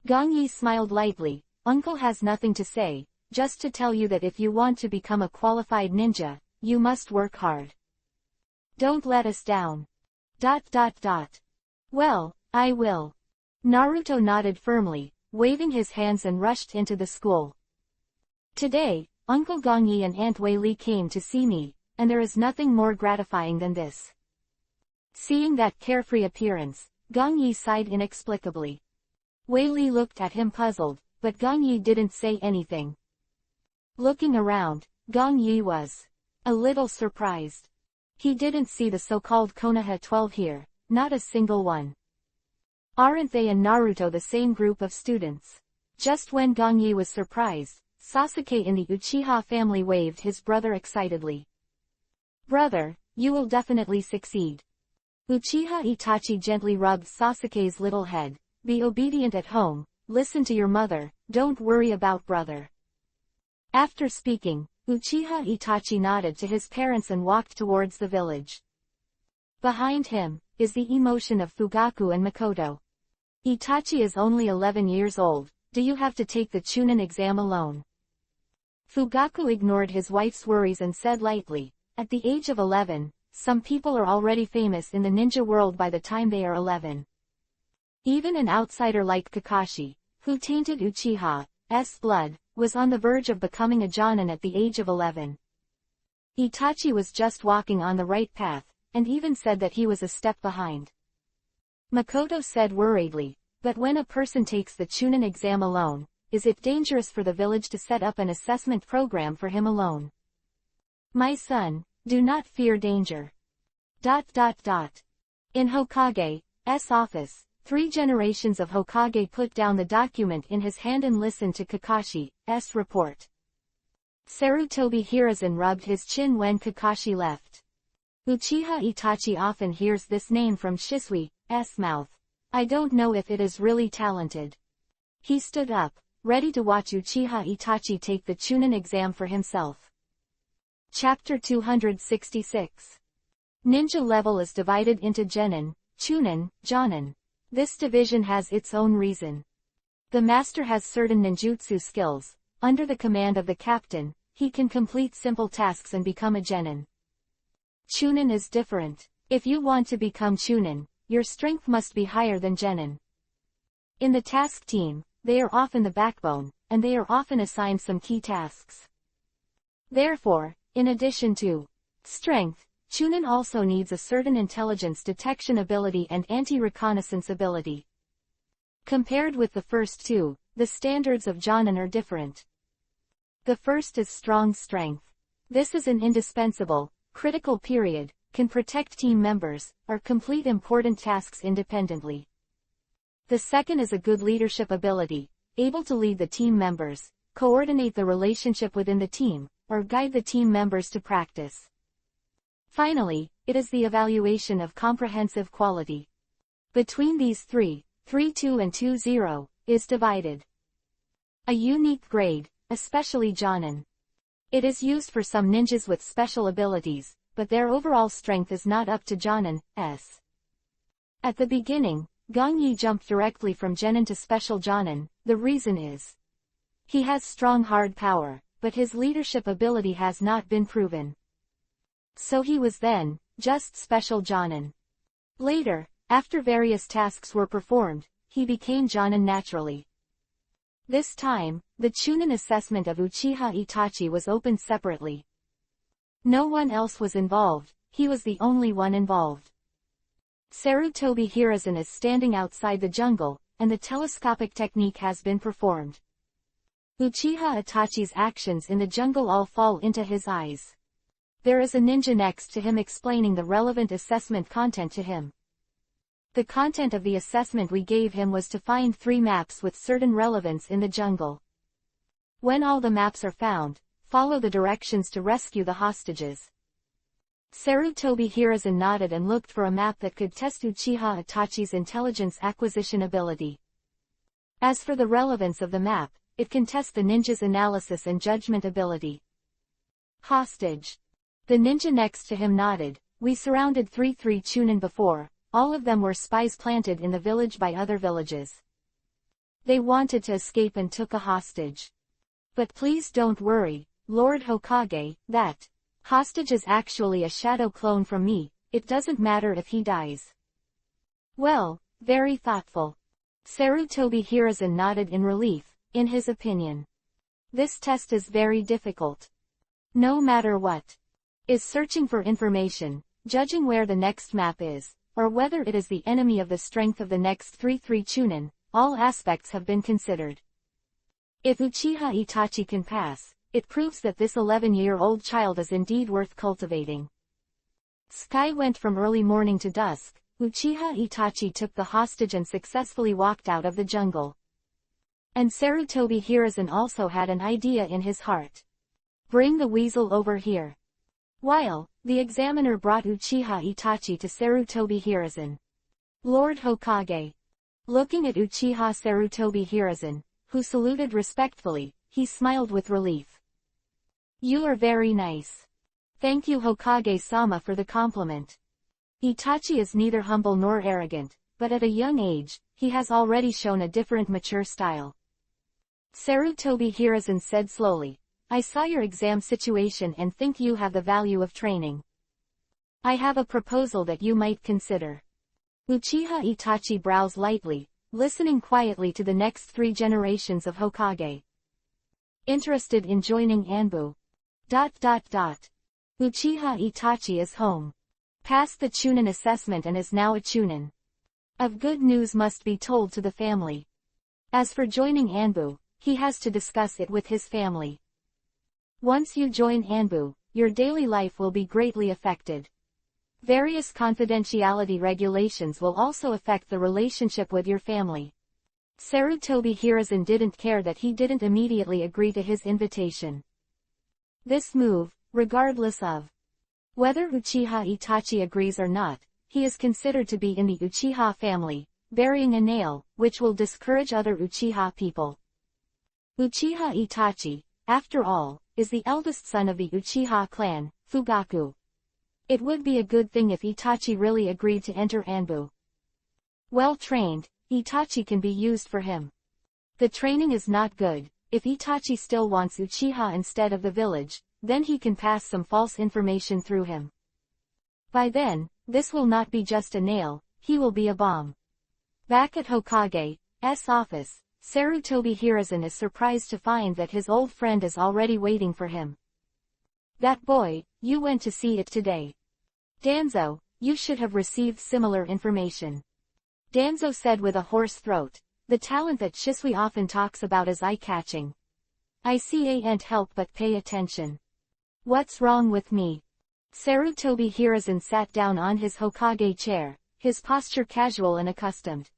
Gong Yi smiled lightly. Uncle has nothing to say, just to tell you that if you want to become a qualified ninja, you must work hard. Don't let us down. ... Well, I will. Naruto nodded firmly, waving his hands and rushed into the school. Today, Uncle Gong Yi and Aunt Wei Li came to see me, and there is nothing more gratifying than this. Seeing that carefree appearance, Gong Yi sighed inexplicably. Wei Li looked at him puzzled, but Gong Yi didn't say anything. Looking around, Gong Yi was a little surprised. He didn't see the so-called Konoha 12 here, not a single one. Aren't they and Naruto the same group of students? Just when Gong Yi was surprised, Sasuke in the Uchiha family waved his brother excitedly. Brother, you will definitely succeed. Uchiha Itachi gently rubbed Sasuke's little head. Be obedient at home, listen to your mother, don't worry about brother. After speaking, Uchiha Itachi nodded to his parents and walked towards the village. Behind him is the emotion of Fugaku and Makoto. Itachi is only 11 years old, do you have to take the Chunin exam alone? Fugaku ignored his wife's worries and said lightly, at the age of 11, some people are already famous in the ninja world by the time they are 11. Even an outsider like Kakashi, who tainted Uchiha's blood, was on the verge of becoming a Jonin at the age of 11. Itachi was just walking on the right path, and even said that he was a step behind. Makoto said worriedly, but when a person takes the Chunin exam alone, is it dangerous for the village to set up an assessment program for him alone? My son, do not fear danger. In Hokage's office, 3 generations of Hokage put down the document in his hand and listened to Kakashi's report. Sarutobi Hiruzen rubbed his chin when Kakashi left. Uchiha Itachi often hears this name from Shisui's mouth. I don't know if it is really talented. He stood up, ready to watch Uchiha Itachi take the Chunin exam for himself. Chapter 266. Ninja level is divided into Genin, Chunin, Jonin. This division has its own reason. The master has certain ninjutsu skills. Under the command of the captain, he can complete simple tasks and become a Genin. Chunin is different. If you want to become Chunin, your strength must be higher than Genin. In the task team, they are often the backbone, and they are often assigned some key tasks. Therefore, in addition to strength, Chunin also needs a certain intelligence detection ability and anti-reconnaissance ability. Compared with the first two, the standards of Jonin are different. The first is strong strength. This is an indispensable, critical period, can protect team members, or complete important tasks independently. The second is a good leadership ability, able to lead the team members, coordinate the relationship within the team, or guide the team members to practice. Finally, it is the evaluation of comprehensive quality. Between these three, 3-2 and 2-0, is divided. A unique grade, especially Jonin. It is used for some ninjas with special abilities, but their overall strength is not up to Jonin's. At the beginning, Gong Yi jumped directly from Genin to Special Jonin. The reason is he has strong hard power, but his leadership ability has not been proven. So he was then just Special Jonin. Later, after various tasks were performed, he became Jonin naturally. This time, the Chunin assessment of Uchiha Itachi was opened separately. No one else was involved, he was the only one involved. Sarutobi Hiruzen is standing outside the jungle, and the telescopic technique has been performed. Uchiha Itachi's actions in the jungle all fall into his eyes. There is a ninja next to him explaining the relevant assessment content to him. The content of the assessment we gave him was to find 3 maps with certain relevance in the jungle. When all the maps are found, follow the directions to rescue the hostages. Sarutobi Hiruzen nodded and looked for a map that could test Uchiha Itachi's intelligence acquisition ability. As for the relevance of the map, it can test the ninja's analysis and judgment ability. Hostage. The ninja next to him nodded. We surrounded 3 Chunin before, all of them were spies planted in the village by other villages. They wanted to escape and took a hostage. But please don't worry, Lord Hokage, that hostage is actually a shadow clone from me, it doesn't matter if he dies. Well, very thoughtful. Sarutobi Hiruzen nodded in relief. In his opinion, this test is very difficult. No matter what is searching for information, judging where the next map is, or whether it is the enemy of the strength of the next 3 Chunin, all aspects have been considered. If Uchiha Itachi can pass, it proves that this 11-year-old child is indeed worth cultivating. Sky went from early morning to dusk. Uchiha Itachi took the hostage and successfully walked out of the jungle. And Sarutobi Hiruzen also had an idea in his heart. Bring the weasel over here. While, the examiner brought Uchiha Itachi to Sarutobi Hiruzen. Lord Hokage. Looking at Uchiha Sarutobi Hiruzen, who saluted respectfully, he smiled with relief. You are very nice. Thank you Hokage-sama for the compliment. Itachi is neither humble nor arrogant, but at a young age, he has already shown a different mature style. Sarutobi Hiruzen said slowly, I saw your exam situation and think you have the value of training. I have a proposal that you might consider. Uchiha Itachi brows lightly, listening quietly to the next 3 generations of Hokage. Interested in joining Anbu. Uchiha Itachi is home. Passed the Chunin assessment and is now a Chunin. Of good news must be told to the family. As for joining Anbu, he has to discuss it with his family. Once you join Anbu, your daily life will be greatly affected. Various confidentiality regulations will also affect the relationship with your family. Sarutobi Hiruzen didn't care that he didn't immediately agree to his invitation. This move, regardless of whether Uchiha Itachi agrees or not, he is considered to be in the Uchiha family, burying a nail, which will discourage other Uchiha people. Uchiha Itachi, after all, is the eldest son of the Uchiha clan, Fugaku. It would be a good thing if Itachi really agreed to enter Anbu. Well trained, Itachi can be used for him. The training is not good. If Itachi still wants Uchiha instead of the village, then he can pass some false information through him. By then, this will not be just a nail, he will be a bomb. Back at Hokage's office, Sarutobi Hiruzen is surprised to find that his old friend is already waiting for him. That boy, you went to see it today. Danzo, you should have received similar information. Danzo said with a hoarse throat. The talent that Shisui often talks about is eye-catching. I can't help but pay attention. What's wrong with me? Sarutobi Hiruzen sat down on his Hokage chair, his posture casual and accustomed.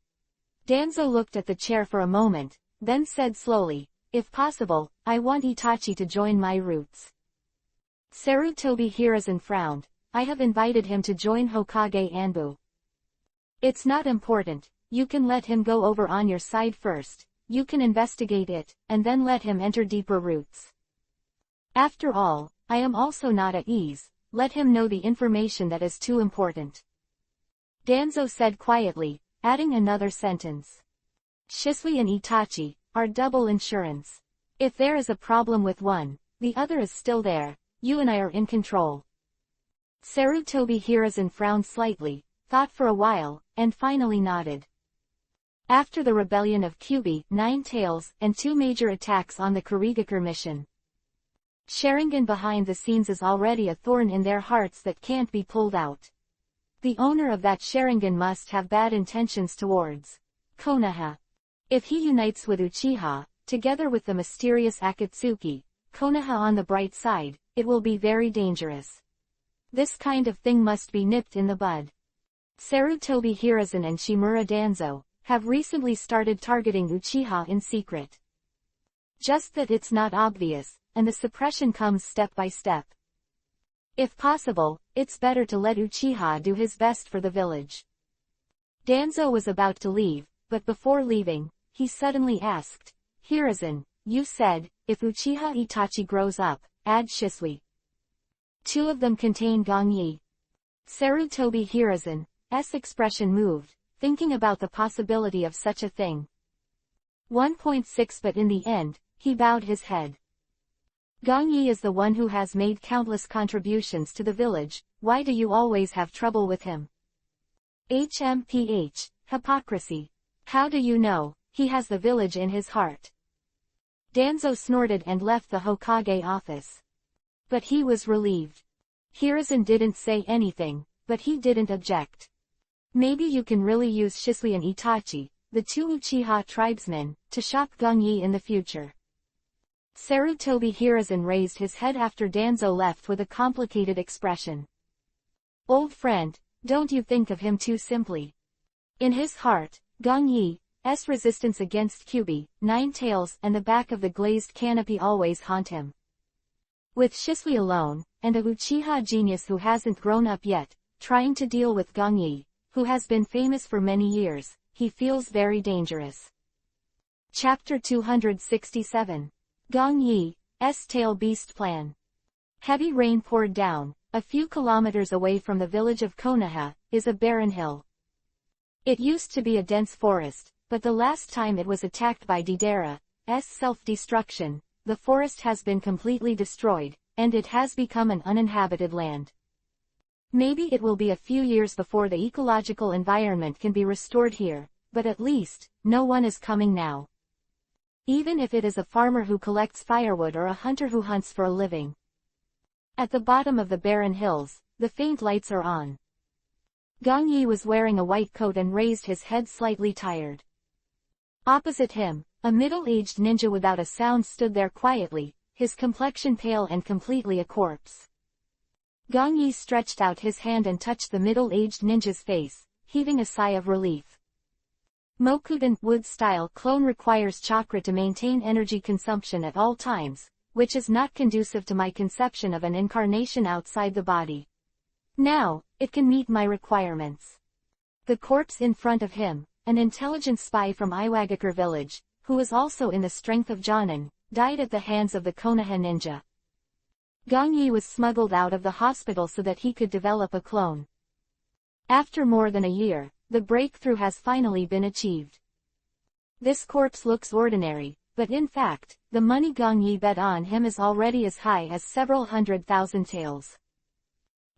Danzo looked at the chair for a moment, then said slowly, if possible, I want Itachi to join my roots. Sarutobi Hiruzen frowned. I have invited him to join Hokage Anbu. It's not important. You can let him go over on your side first, you can investigate it, and then let him enter deeper roots. After all, I am also not at ease, let him know the information that is too important. Danzo said quietly, adding another sentence. Shisui and Itachi are double insurance. If there is a problem with one, the other is still there, you and I are in control. Sarutobi Hiruzen frowned slightly, thought for a while, and finally nodded. After the rebellion of Kyubi, 9 Tails, and 2 major attacks on the Kurigakure mission, Sharingan behind the scenes is already a thorn in their hearts that can't be pulled out. The owner of that Sharingan must have bad intentions towards Konoha. If he unites with Uchiha, together with the mysterious Akatsuki, Konoha on the bright side, it will be very dangerous. This kind of thing must be nipped in the bud. Sarutobi Hiruzen and Shimura Danzo have recently started targeting Uchiha in secret. Just that it's not obvious, and the suppression comes step by step. If possible, it's better to let Uchiha do his best for the village. Danzo was about to leave, but before leaving, he suddenly asked, Hiruzen, you said, if Uchiha Itachi grows up, add Shisui. Two of them contain Gongyi. Sarutobi Hiruzen's expression moved, thinking about the possibility of such a thing. 1.6 But in the end, he bowed his head. Gongyi is the one who has made countless contributions to the village, why do you always have trouble with him? HMPH, hypocrisy. How do you know, he has the village in his heart? Danzo snorted and left the Hokage office. But he was relieved. Hiruzen didn't say anything, but he didn't object. Maybe you can really use Shisui and Itachi, the two Uchiha tribesmen, to shop Gongyi in the future. Sarutobi Hiruzen raised his head after Danzo left with a complicated expression. Old friend, don't you think of him too simply. In his heart, Gongyi's resistance against Kyuubi, Nine Tails and the back of the glazed canopy always haunt him. With Shisui alone, and a Uchiha genius who hasn't grown up yet, trying to deal with Gongyi, who has been famous for many years, he feels very dangerous. Chapter 267. Gongyi's Tail Beast Plan. Heavy rain poured down. A few kilometers away from the village of Konoha is a barren hill. It used to be a dense forest, but the last time it was attacked by Deidara's self-destruction, the forest has been completely destroyed, and it has become an uninhabited land. Maybe it will be a few years before the ecological environment can be restored here, but at least, no one is coming now. Even if it is a farmer who collects firewood or a hunter who hunts for a living. At the bottom of the barren hills, the faint lights are on. Gongyi was wearing a white coat and raised his head slightly tired. Opposite him, a middle-aged ninja without a sound stood there quietly, his complexion pale and completely a corpse. Gongyi stretched out his hand and touched the middle-aged ninja's face, heaving a sigh of relief. Mokuden wood-style clone requires chakra to maintain energy consumption at all times, which is not conducive to my conception of an incarnation outside the body. Now, it can meet my requirements. The corpse in front of him, an intelligence spy from Iwagakure village, who was also in the strength of Jonin, died at the hands of the Konoha ninja. Gongyi was smuggled out of the hospital so that he could develop a clone. After more than a year, the breakthrough has finally been achieved. This corpse looks ordinary, but in fact, the money Gongyi bet on him is already as high as several 100,000 taels.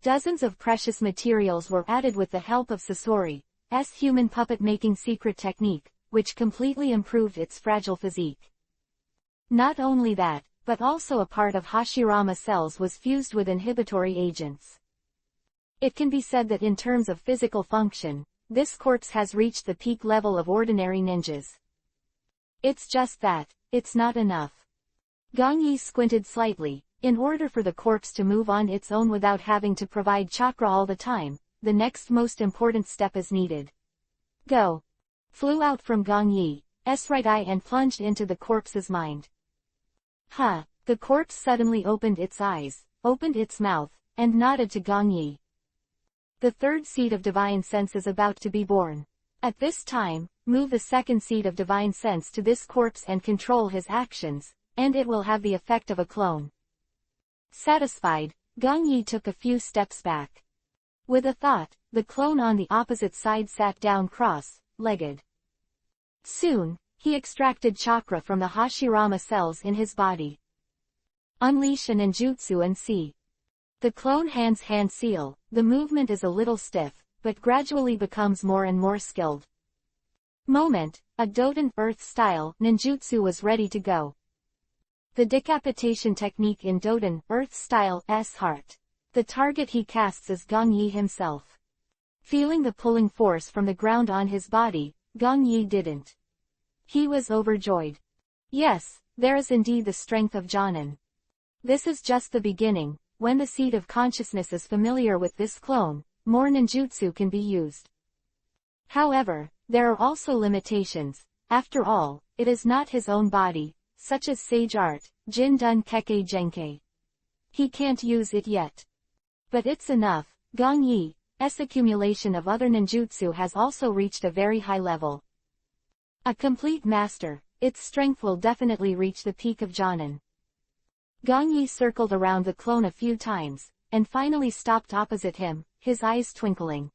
Dozens of precious materials were added with the help of Sasori's human puppet-making secret technique, which completely improved its fragile physique. Not only that, but also a part of Hashirama cells was fused with inhibitory agents. It can be said that in terms of physical function, this corpse has reached the peak level of ordinary ninjas. It's just that, it's not enough. Gongyi squinted slightly. In order for the corpse to move on its own without having to provide chakra all the time, the next most important step is needed. Go! Flew out from Gongyi's right eye and plunged into the corpse's mind. Huh! The corpse suddenly opened its eyes, opened its mouth, and nodded to Gongyi. The third seed of divine sense is about to be born. At this time, move the second seed of divine sense to this corpse and control his actions, and it will have the effect of a clone. Satisfied, Gongyi took a few steps back. With a thought, the clone on the opposite side sat down cross-legged. Soon, he extracted chakra from the Hashirama cells in his body. Unleash a ninjutsu and see. The clone hand's hand seal, the movement is a little stiff, but gradually becomes more and more skilled. Moment, a Doton Earth-style ninjutsu was ready to go. The decapitation technique in Doton Earth-style's heart. The target he casts is Gongyi himself. Feeling the pulling force from the ground on his body, Gongyi didn't. He was overjoyed. Yes, there is indeed the strength of Jonin. This is just the beginning. When the seed of consciousness is familiar with this clone, more ninjutsu can be used. However, there are also limitations. After all, it is not his own body, such as sage art, Jin-dun Kekkei Genkei. He can't use it yet. But it's enough. Gongyi's accumulation of other ninjutsu has also reached a very high level. A complete master, its strength will definitely reach the peak of Jonin. Gong Yi circled around the clone a few times, and finally stopped opposite him, his eyes twinkling.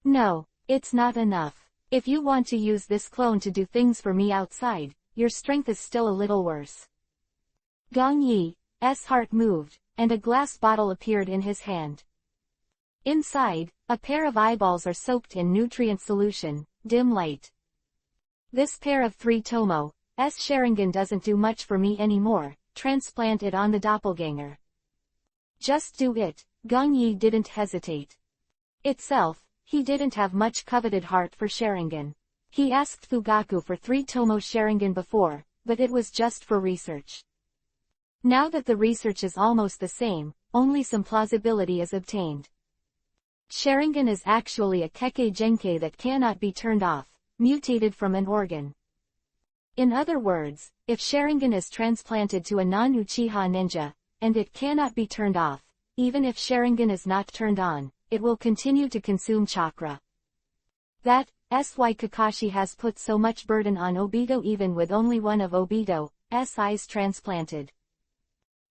No, it's not enough. If you want to use this clone to do things for me outside, your strength is still a little worse. Gong Yi's heart moved, and a glass bottle appeared in his hand. Inside, a pair of eyeballs are soaked in nutrient solution, dim light. This pair of 3 Tomo's Sharingan doesn't do much for me anymore, transplant it on the doppelganger. Just do it, Gong Yi didn't hesitate. Itself, he didn't have much coveted heart for Sharingan. He asked Fugaku for 3 Tomo's Sharingan before, but it was just for research. Now that the research is almost the same, only some plausibility is obtained. Sharingan is actually a Kekkei Genkei that cannot be turned off, mutated from an organ. In other words, if Sharingan is transplanted to a non-Uchiha ninja, and it cannot be turned off, even if Sharingan is not turned on, it will continue to consume chakra. That's why Kakashi has put so much burden on Obito even with only one of Obito's eyes transplanted.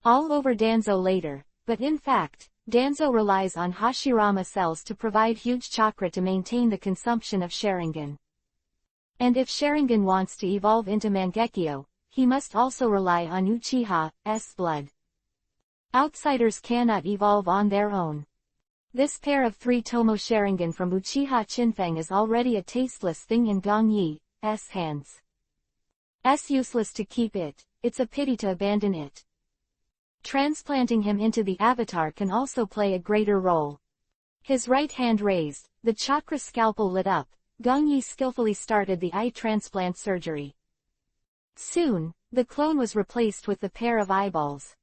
All over Danzo later, but in fact, Danzo relies on Hashirama cells to provide huge chakra to maintain the consumption of Sharingan. And if Sharingan wants to evolve into Mangekyo, he must also rely on Uchiha's blood. Outsiders cannot evolve on their own. This pair of 3 Tomo's Sharingan from Uchiha Chinfeng is already a tasteless thing in Gong Yi's hands. Useless to keep it, it's a pity to abandon it. Transplanting him into the avatar can also play a greater role. His right hand raised, the chakra scalpel lit up, Gong Yi skillfully started the eye transplant surgery. Soon, the clone was replaced with the pair of eyeballs.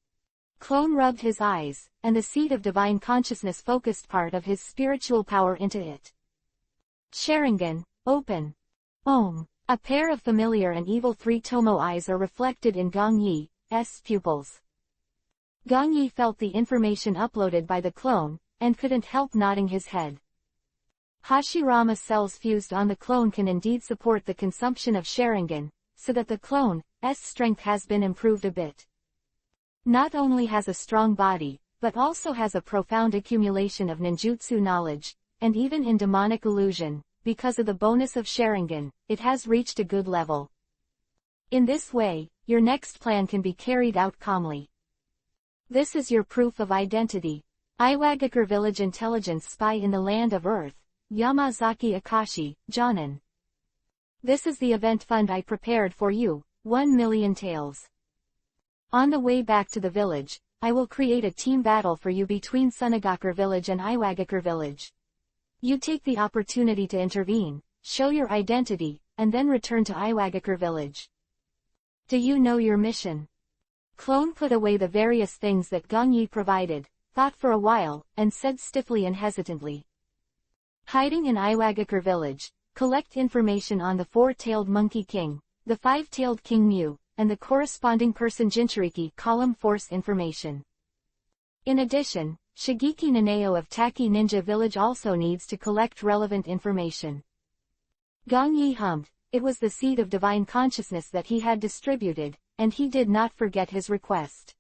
Clone rubbed his eyes, and the seed of divine consciousness focused part of his spiritual power into it. Sharingan, open. Om. A pair of familiar and evil 3 Tomo eyes are reflected in Gong Yi's pupils. Gong Yi felt the information uploaded by the clone, and couldn't help nodding his head. Hashirama cells fused on the clone can indeed support the consumption of Sharingan, so that the clone's strength has been improved a bit. Not only has a strong body, but also has a profound accumulation of ninjutsu knowledge, and even in demonic illusion, because of the bonus of Sharingan, it has reached a good level. In this way, your next plan can be carried out calmly. This is your proof of identity. Iwagakure Village Intelligence Spy in the Land of Earth, Yamazaki Akashi, Jonin. This is the event fund I prepared for you, 1 million taels. On the way back to the village, I will create a team battle for you between Sunagakure Village and Iwagakure Village. You take the opportunity to intervene, show your identity, and then return to Iwagakure Village. Do you know your mission? Clone put away the various things that Gong Yi provided, thought for a while, and said stiffly and hesitantly. Hiding in Iwagakure Village, collect information on the 4-tailed Monkey King, the 5-tailed King Mew, and the corresponding person Jinchuriki column force information. In addition, Shigeki Naneo of Taki Ninja Village also needs to collect relevant information. Gong Yi hummed. It was the seed of divine consciousness that he had distributed, and he did not forget his request.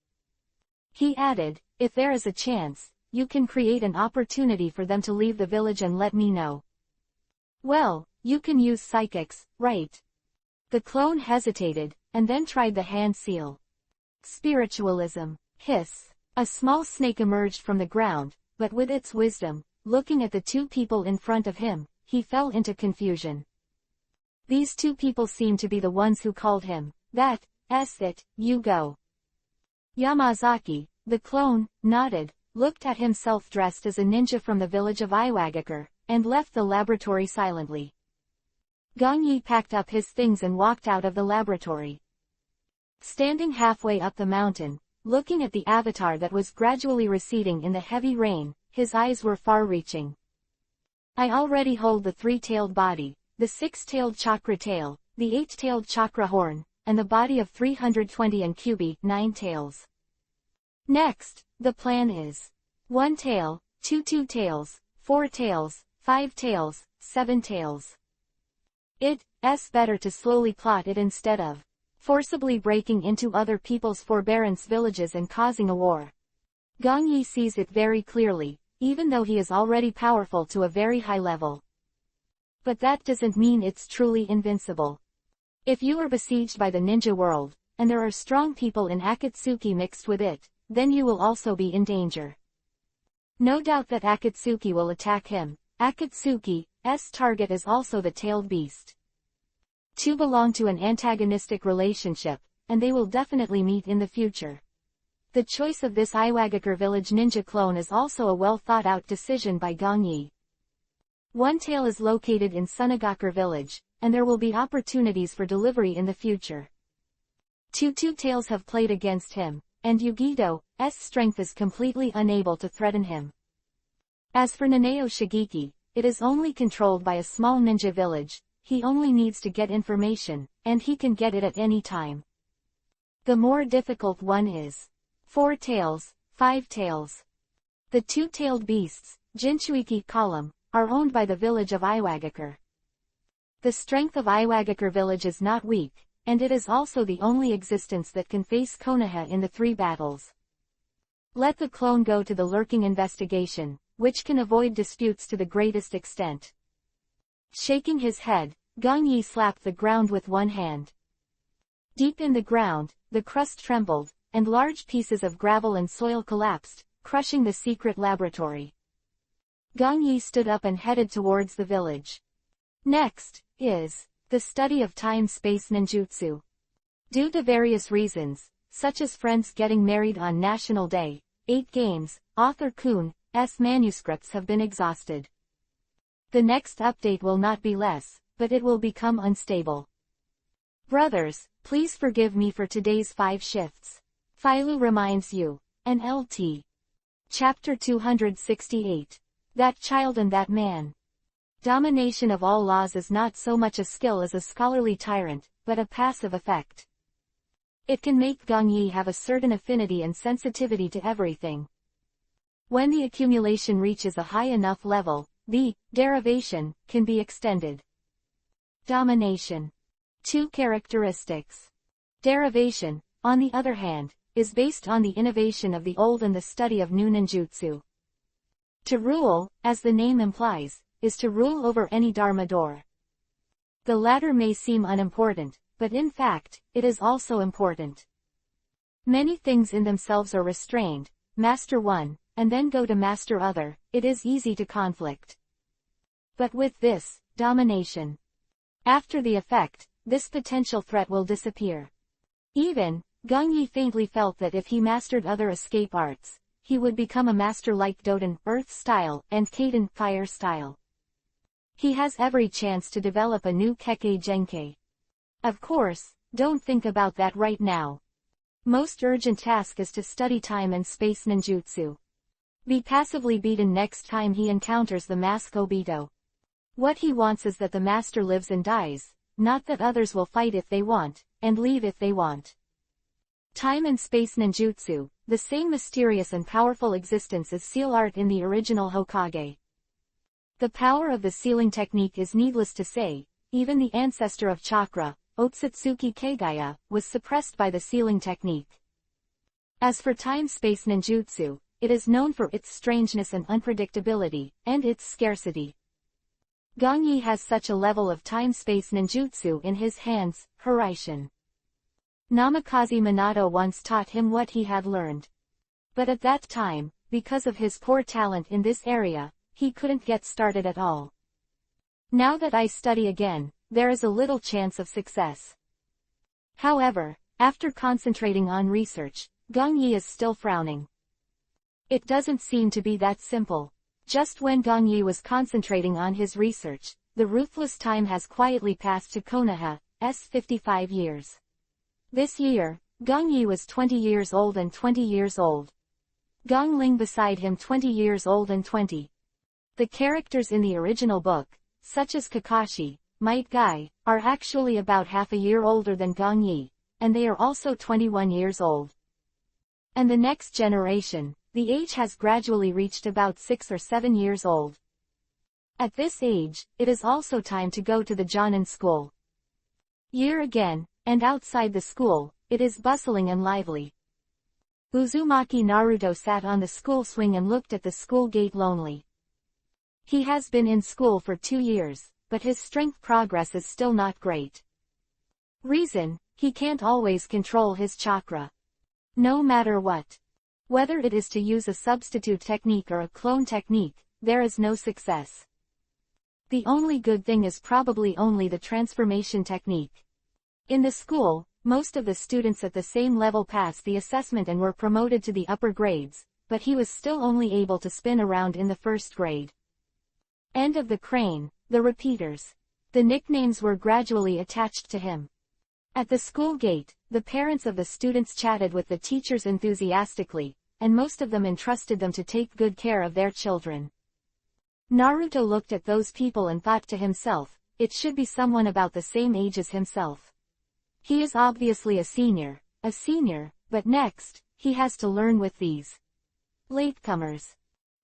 He added, if there is a chance, you can create an opportunity for them to leave the village and let me know. Well, you can use psychics, right? The clone hesitated, and then tried the hand seal. Spiritualism. Hiss. A small snake emerged from the ground, but with its wisdom, looking at the 2 people in front of him, he fell into confusion. These 2 people seemed to be the ones who called him. That's it, you go. Yamazaki, the clone, nodded, looked at himself dressed as a ninja from the village of Iwagakure, and left the laboratory silently. Gong Yi packed up his things and walked out of the laboratory. Standing halfway up the mountain, looking at the avatar that was gradually receding in the heavy rain, his eyes were far-reaching. I already hold the 3-tailed body, the 6-tailed chakra tail, the 8-tailed chakra horn, and the body of 320 and Kyubi, 9 tails. Next, the plan is 1 tail, 2 tails, 4 tails, 5 tails, 7 tails. It better to slowly plot it instead of forcibly breaking into other people's forbearance villages and causing a war. Gong Yi sees it very clearly, even though he is already powerful to a very high level. But that doesn't mean it's truly invincible. If you are besieged by the ninja world, and there are strong people in Akatsuki mixed with it, then you will also be in danger. No doubt that Akatsuki will attack him. Akatsuki's target is also the tailed beast. Two belong to an antagonistic relationship, and they will definitely meet in the future. The choice of this Iwagakure village ninja clone is also a well-thought-out decision by Gong Yi. One tail is located in Sunagakure village, and there will be opportunities for delivery in the future. Two tails have played against him, and Yugito's strength is completely unable to threaten him. As for Nanao Shigeki, it is only controlled by a small ninja village. He only needs to get information, and he can get it at any time. The more difficult one is 4 tails, 5 tails. The two-tailed beasts, Jinchuiki column, are owned by the village of Iwagakure. The strength of Iwagakure village is not weak, and it is also the only existence that can face Konoha in the 3 battles. Let the clone go to the lurking investigation, which can avoid disputes to the greatest extent. Shaking his head, Gong Yi slapped the ground with one hand. Deep in the ground, the crust trembled, and large pieces of gravel and soil collapsed, crushing the secret laboratory. Gong Yi stood up and headed towards the village. Next is the study of time-space ninjutsu. Due to various reasons, such as friends getting married on National Day, 8 games, author Kun's manuscripts have been exhausted. The next update will not be less, but it will become unstable. Brothers, please forgive me for today's 5 shifts. Philo reminds you. NLT. Chapter 268. That Child and That Man. Domination of all laws is not so much a skill as a scholarly tyrant, but a passive effect. It can make Gong Yi have a certain affinity and sensitivity to everything. When the accumulation reaches a high enough level, the derivation can be extended. Domination. 2 characteristics. Derivation, on the other hand, is based on the innovation of the old and the study of new ninjutsu. To rule, as the name implies, is to rule over any dharma door. The latter may seem unimportant, but in fact, it is also important. Many things in themselves are restrained, master one, and then go to master other, it is easy to conflict. But with this, domination. After the effect, this potential threat will disappear. Even, Gong Yi faintly felt that if he mastered other escape arts, he would become a master like Doden, Earth style, and Kaden, Fire style. He has every chance to develop a new Kekkei Genkei. Of course, don't think about that right now. Most urgent task is to study time and space ninjutsu. Be passively beaten next time he encounters the mask Obito. What he wants is that the master lives and dies, not that others will fight if they want, and leave if they want. Time and space ninjutsu, the same mysterious and powerful existence as seal art in the original Hokage. The power of the sealing technique is needless to say. Even the ancestor of chakra, Otsutsuki Kagaya, was suppressed by the sealing technique. As for time-space ninjutsu, it is known for its strangeness and unpredictability, and its scarcity. Gong Yi has such a level of time-space ninjutsu in his hands, Hiraishin. Namikaze Minato once taught him what he had learned. But at that time, because of his poor talent in this area, he couldn't get started at all. Now that I study again, there is a little chance of success. However, after concentrating on research, Gong Yi is still frowning. It doesn't seem to be that simple. Just when Gong Yi was concentrating on his research, the ruthless time has quietly passed to Konoha's 55 years. This year, Gong Yi was 20 years old and 20 years old. Gong Ling beside him 20 years old and 20. The characters in the original book, such as Kakashi, Might Guy, are actually about half a year older than Gong Yi, and they are also 21 years old. And the next generation, the age has gradually reached about 6 or 7 years old. At this age, it is also time to go to the Jonin school. Year again, and outside the school, it is bustling and lively. Uzumaki Naruto sat on the school swing and looked at the school gate lonely. He has been in school for 2 years, but his strength progress is still not great. Reason, he can't always control his chakra. No matter what. Whether it is to use a substitute technique or a clone technique, there is no success. The only good thing is probably only the transformation technique. In the school, most of the students at the same level passed the assessment and were promoted to the upper grades, but he was still only able to spin around in the first grade. End of the crane, the repeaters. The nicknames were gradually attached to him. At the school gate, the parents of the students chatted with the teachers enthusiastically, and most of them entrusted them to take good care of their children. Naruto looked at those people and thought to himself, it should be someone about the same age as himself. He is obviously a senior, but next, he has to learn with these latecomers.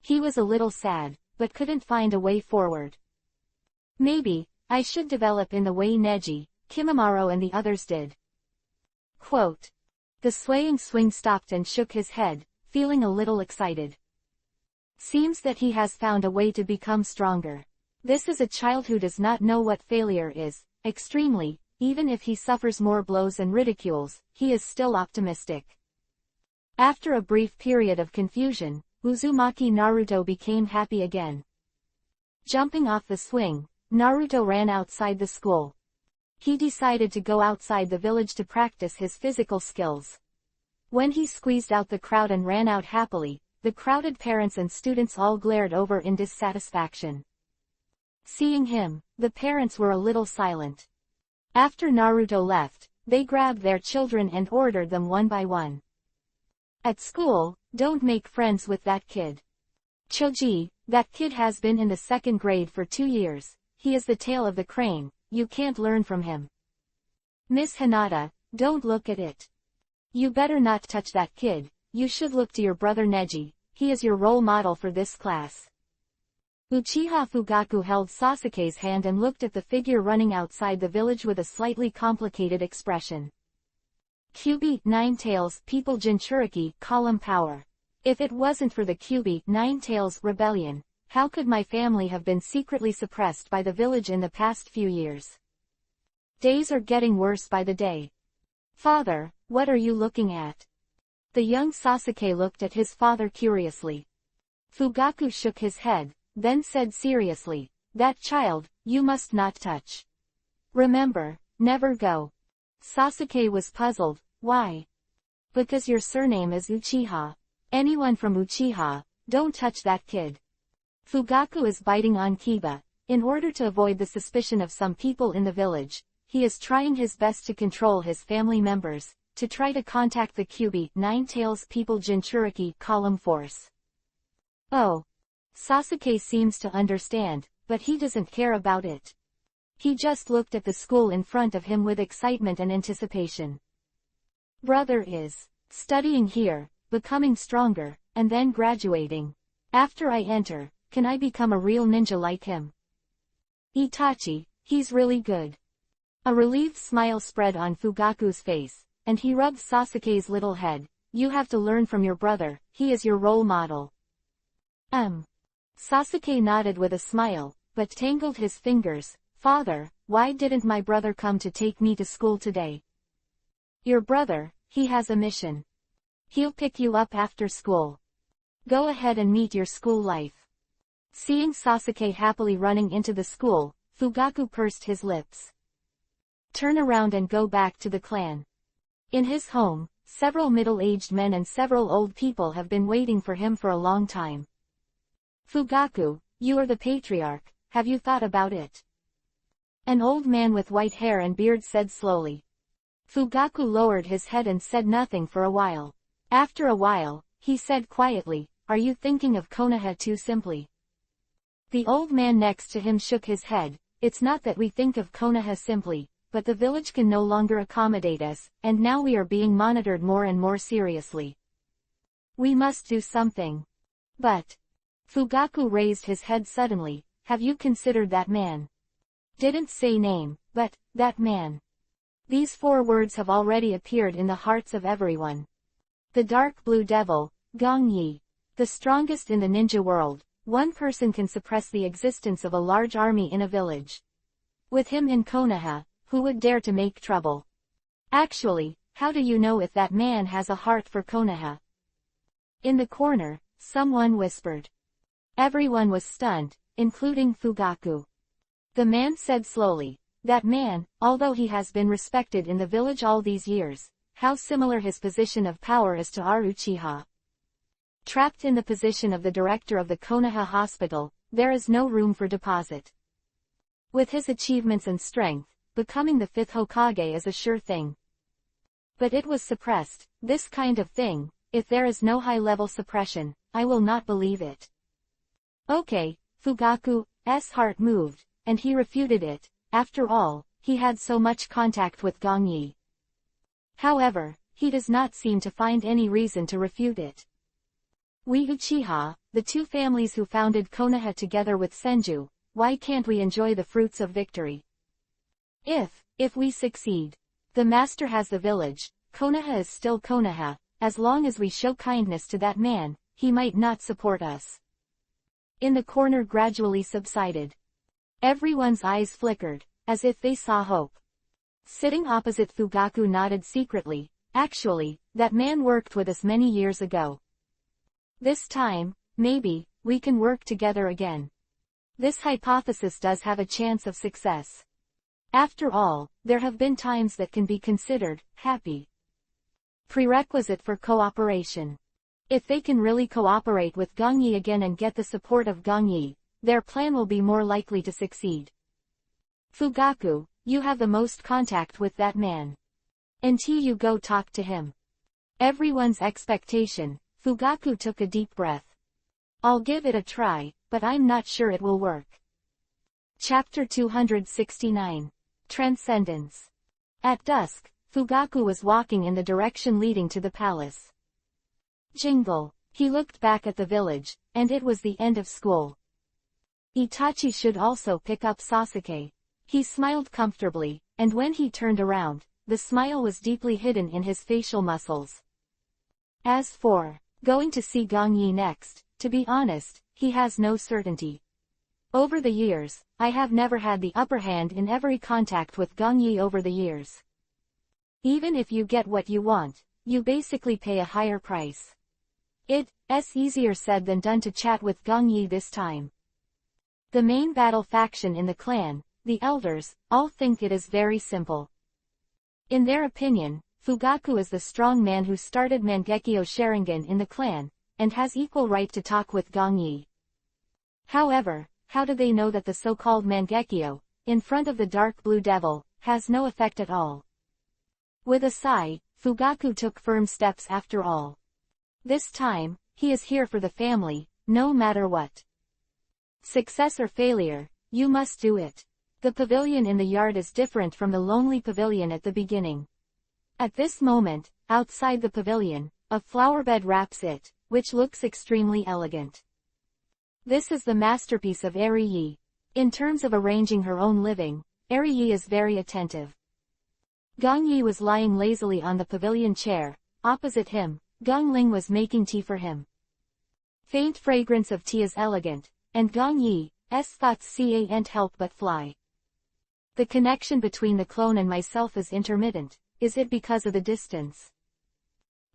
He was a little sad, but couldn't find a way forward. Maybe, I should develop in the way Neji, Kimimaro and the others did. Quote. The swaying swing stopped and shook his head, feeling a little excited. Seems that he has found a way to become stronger. This is a child who does not know what failure is, extremely. Even if he suffers more blows and ridicules, he is still optimistic. After a brief period of confusion, Uzumaki Naruto became happy again. Jumping off the swing, Naruto ran outside the school. He decided to go outside the village to practice his physical skills. When he squeezed out the crowd and ran out happily, the crowded parents and students all glared over in dissatisfaction. Seeing him, the parents were a little silent. After Naruto left, they grabbed their children and ordered them one by one. At school, don't make friends with that kid. Choji, that kid has been in the 2nd grade for 2 years, he is the tail of the crane, you can't learn from him. Miss Hinata, don't look at it. You better not touch that kid, you should look to your brother Neji, he is your role model for this class. Uchiha Fugaku held Sasuke's hand and looked at the figure running outside the village with a slightly complicated expression. Kyuubi, 9 Tails, People Jinchuriki, Column Power. If it wasn't for the Kyuubi, 9 Tails, rebellion, how could my family have been secretly suppressed by the village in the past few years? Days are getting worse by the day. Father, what are you looking at? The young Sasuke looked at his father curiously. Fugaku shook his head, then said seriously, that child, you must not touch. Remember, never go. Sasuke was puzzled, why? Because your surname is Uchiha. Anyone from Uchiha, don't touch that kid. Fugaku is biting on Kiba. In order to avoid the suspicion of some people in the village, he is trying his best to control his family members, to try to contact the Kyuubi, 9 Tails People Jinchuriki, Column Force. Oh. Sasuke seems to understand, but he doesn't care about it. He just looked at the school in front of him with excitement and anticipation. Brother is studying here, becoming stronger, and then graduating. After I enter, can I become a real ninja like him? Itachi, he's really good. A relieved smile spread on Fugaku's face, and he rubbed Sasuke's little head. You have to learn from your brother, he is your role model. Sasuke nodded with a smile, but tangled his fingers. Father, why didn't my brother come to take me to school today? Your brother, he has a mission. He'll pick you up after school. Go ahead and meet your school life. Seeing Sasuke happily running into the school, Fugaku pursed his lips. Turn around and go back to the clan. In his home, several middle-aged men and several old people have been waiting for him for a long time. Fugaku, you are the patriarch, have you thought about it? An old man with white hair and beard said slowly. Fugaku lowered his head and said nothing for a while. After a while, he said quietly, are you thinking of Konoha too simply? The old man next to him shook his head. It's not that we think of Konoha simply, but the village can no longer accommodate us, and now we are being monitored more and more seriously. We must do something. But... Fugaku raised his head suddenly, have you considered that man? Didn't say name, but, that man. These 4 words have already appeared in the hearts of everyone. The Dark Blue Devil, Gong Yi. The strongest in the ninja world, one person can suppress the existence of a large army in a village. With him in Konoha, who would dare to make trouble? Actually, how do you know if that man has a heart for Konoha? In the corner, someone whispered. Everyone was stunned, including Fugaku. The man said slowly, that man, although he has been respected in the village all these years, how similar his position of power is to our Uchiha. Trapped in the position of the director of the Konoha hospital, there is no room for deposit. With his achievements and strength, becoming the 5th Hokage is a sure thing. But it was suppressed, this kind of thing. If there is no high-level suppression, I will not believe it. Okay, Fugaku's heart moved, and he refuted it. After all, he had so much contact with Gong Yi. However, he does not seem to find any reason to refute it. We Uchiha, the 2 families who founded Konoha together with Senju, why can't we enjoy the fruits of victory? If we succeed, the master has the village, Konoha is still Konoha. As long as we show kindness to that man, he might not support us. In the corner gradually subsided. Everyone's eyes flickered, as if they saw hope. Sitting opposite Fugaku nodded secretly. Actually, that man worked with us many years ago. This time, maybe, we can work together again. This hypothesis does have a chance of success. After all, there have been times that can be considered happy. Prerequisite for cooperation. If they can really cooperate with Gong Yi again and get the support of Gong Yi, their plan will be more likely to succeed. Fugaku, you have the most contact with that man. Until you go talk to him. Everyone's expectation, Fugaku took a deep breath. I'll give it a try, but I'm not sure it will work. Chapter 269. Transcendence. At dusk, Fugaku was walking in the direction leading to the palace. Jingle. He looked back at the village, and it was the end of school. Itachi should also pick up Sasuke. He smiled comfortably, and when he turned around, the smile was deeply hidden in his facial muscles. As for going to see Gong Yi next, to be honest, he has no certainty. Over the years, I have never had the upper hand in every contact with Gong Yi over the years. Even if you get what you want, you basically pay a higher price. It's easier said than done to chat with Gong Yi this time. The main battle faction in the clan, the elders, all think it is very simple. In their opinion, Fugaku is the strong man who started Mangekyo Sharingan in the clan, and has equal right to talk with Gong Yi. However, how do they know that the so-called Mangekyo, in front of the Dark Blue Devil, has no effect at all? With a sigh, Fugaku took firm steps after all. This time, he is here for the family, no matter what. Success or failure, you must do it. The pavilion in the yard is different from the lonely pavilion at the beginning. At this moment, outside the pavilion, a flowerbed wraps it, which looks extremely elegant. This is the masterpiece of Eri Yi. In terms of arranging her own living, Eri Yi is very attentive. Gong Yi was lying lazily on the pavilion chair. Opposite him, Gong Ling was making tea for him. Faint fragrance of tea is elegant, and Gong Yi's thoughts can't help but fly. The connection between the clone and myself is intermittent. Is it because of the distance?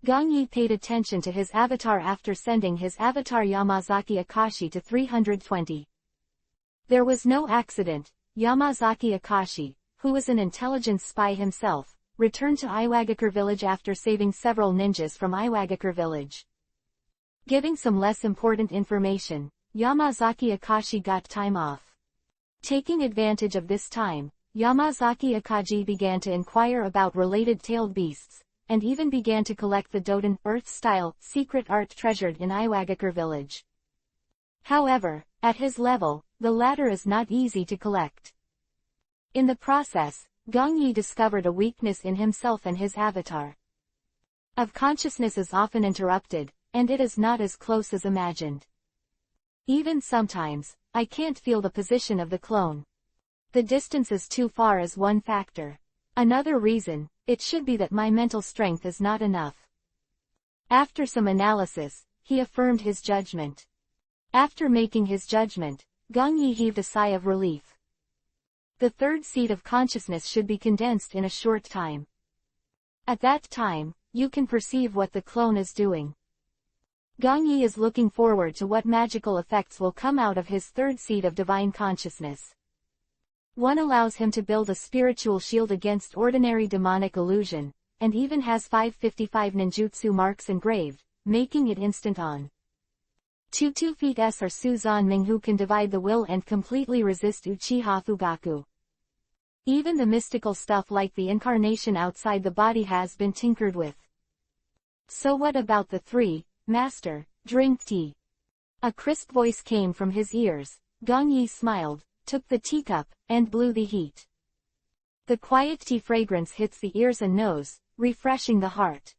Gong Yi paid attention to his avatar after sending his avatar Yamazaki Akashi to 320. There was no accident. Yamazaki Akashi, who was an intelligence spy himself, returned to Iwagakure village after saving several ninjas from Iwagakure village. Giving some less important information, Yamazaki Akashi got time off. Taking advantage of this time, Yamazaki Akaji began to inquire about related tailed beasts, and even began to collect the Doden Earth-style secret art treasured in Iwagakure village. However, at his level, the latter is not easy to collect. In the process, Gong Yi discovered a weakness in himself and his avatar. Of consciousness is often interrupted, and it is not as close as imagined. Even sometimes, I can't feel the position of the clone. The distance is too far as one factor. Another reason, it should be that my mental strength is not enough. After some analysis, he affirmed his judgment. After making his judgment, Gong Yi heaved a sigh of relief. The third seed of consciousness should be condensed in a short time. At that time, you can perceive what the clone is doing. Gong Yi is looking forward to what magical effects will come out of his third seed of divine consciousness. One allows him to build a spiritual shield against ordinary demonic illusion, and even has 555 ninjutsu marks engraved, making it instant on. 2 feet S or Suzan Ming who can divide the will and completely resist Uchiha Fugaku. Even the mystical stuff like the incarnation outside the body has been tinkered with. So what about the 3, Master? Drink tea. A crisp voice came from his ears. Gong Yi smiled, took the teacup, and blew the heat. The quiet tea fragrance hits the ears and nose, refreshing the heart.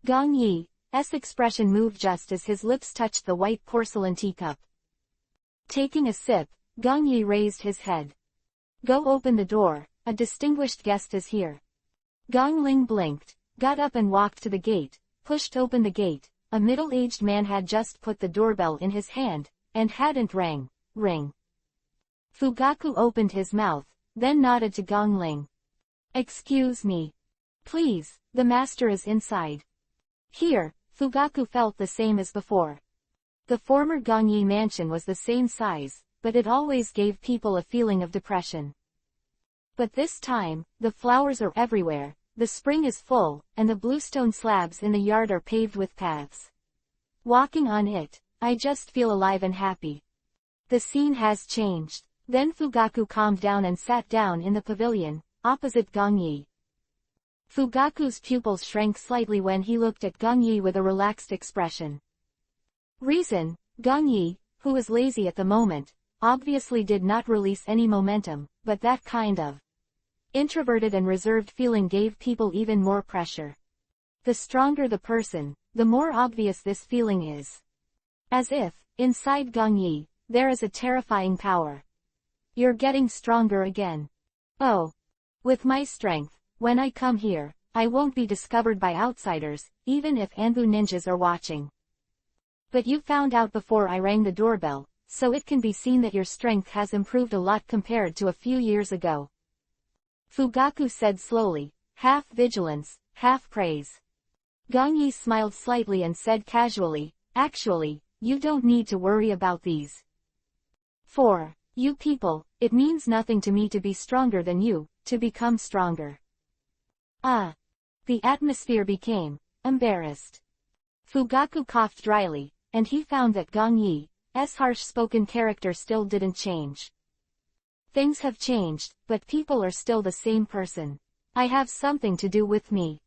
Gong Yi's expression moved just as his lips touched the white porcelain teacup. Taking a sip, Gong Yi raised his head. Go open the door, a distinguished guest is here. Gong Ling blinked, got up and walked to the gate, pushed open the gate. A middle-aged man had just put the doorbell in his hand, and hadn't rang. Ring. Fugaku opened his mouth, then nodded to Gong Ling. Excuse me. Please, the master is inside. Here, Fugaku felt the same as before. The former Gong Yi mansion was the same size, but it always gave people a feeling of depression. But this time, the flowers are everywhere, the spring is full, and the bluestone slabs in the yard are paved with paths. Walking on it, I just feel alive and happy. The scene has changed. Then Fugaku calmed down and sat down in the pavilion, opposite Gong Yi. Fugaku's pupils shrank slightly when he looked at Gong Yi with a relaxed expression. Reason, Gong Yi, who was lazy at the moment, obviously did not release any momentum, but that kind of introverted and reserved feeling gave people even more pressure. The stronger the person, the more obvious this feeling is. As if, inside Gong Yi, there is a terrifying power. You're getting stronger again. Oh. With my strength, when I come here, I won't be discovered by outsiders, even if Anbu ninjas are watching. But you found out before I rang the doorbell, so it can be seen that your strength has improved a lot compared to a few years ago. Fugaku said slowly, half vigilance, half praise. Gong Yi smiled slightly and said casually, actually, you don't need to worry about these. For you people, it means nothing to me to be stronger than you, to become stronger. Ah. The atmosphere became embarrassed. Fugaku coughed dryly, and he found that Gong Yi's harsh-spoken character still didn't change. Things have changed, but people are still the same person. I have something to do with me.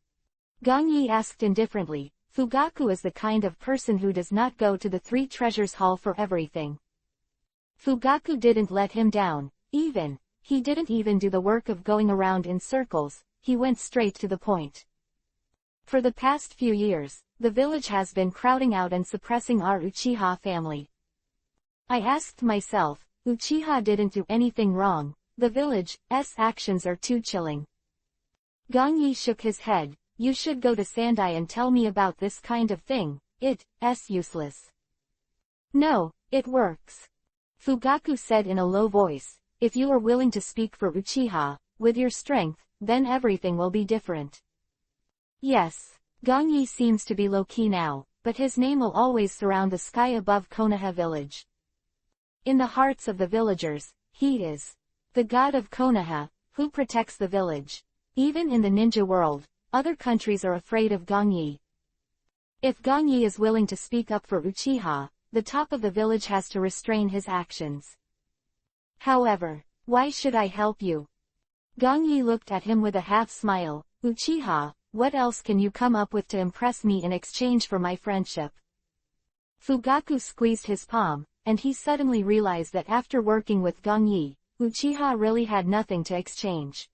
Gong Yi asked indifferently. Fugaku is the kind of person who does not go to the Three Treasures Hall for everything. Fugaku didn't let him down, he didn't even do the work of going around in circles, he went straight to the point. For the past few years, the village has been crowding out and suppressing our Uchiha family. I asked myself, Uchiha didn't do anything wrong, the village's actions are too chilling. Gong Yi shook his head. You should go to Sandai and tell me about this kind of thing, it's useless. No, it works. Fugaku said in a low voice, if you are willing to speak for Uchiha, with your strength, then everything will be different. Yes, Gong Yi seems to be low-key now, but his name will always surround the sky above Konoha village. In the hearts of the villagers, he is the god of Konoha, who protects the village. Even in the ninja world, other countries are afraid of Gong Yi. If Gong Yi is willing to speak up for Uchiha, the top of the village has to restrain his actions. However, why should I help you? Gong Yi looked at him with a half-smile. Uchiha, what else can you come up with to impress me in exchange for my friendship? Fugaku squeezed his palm, and he suddenly realized that after working with Gong Yi, Uchiha really had nothing to exchange.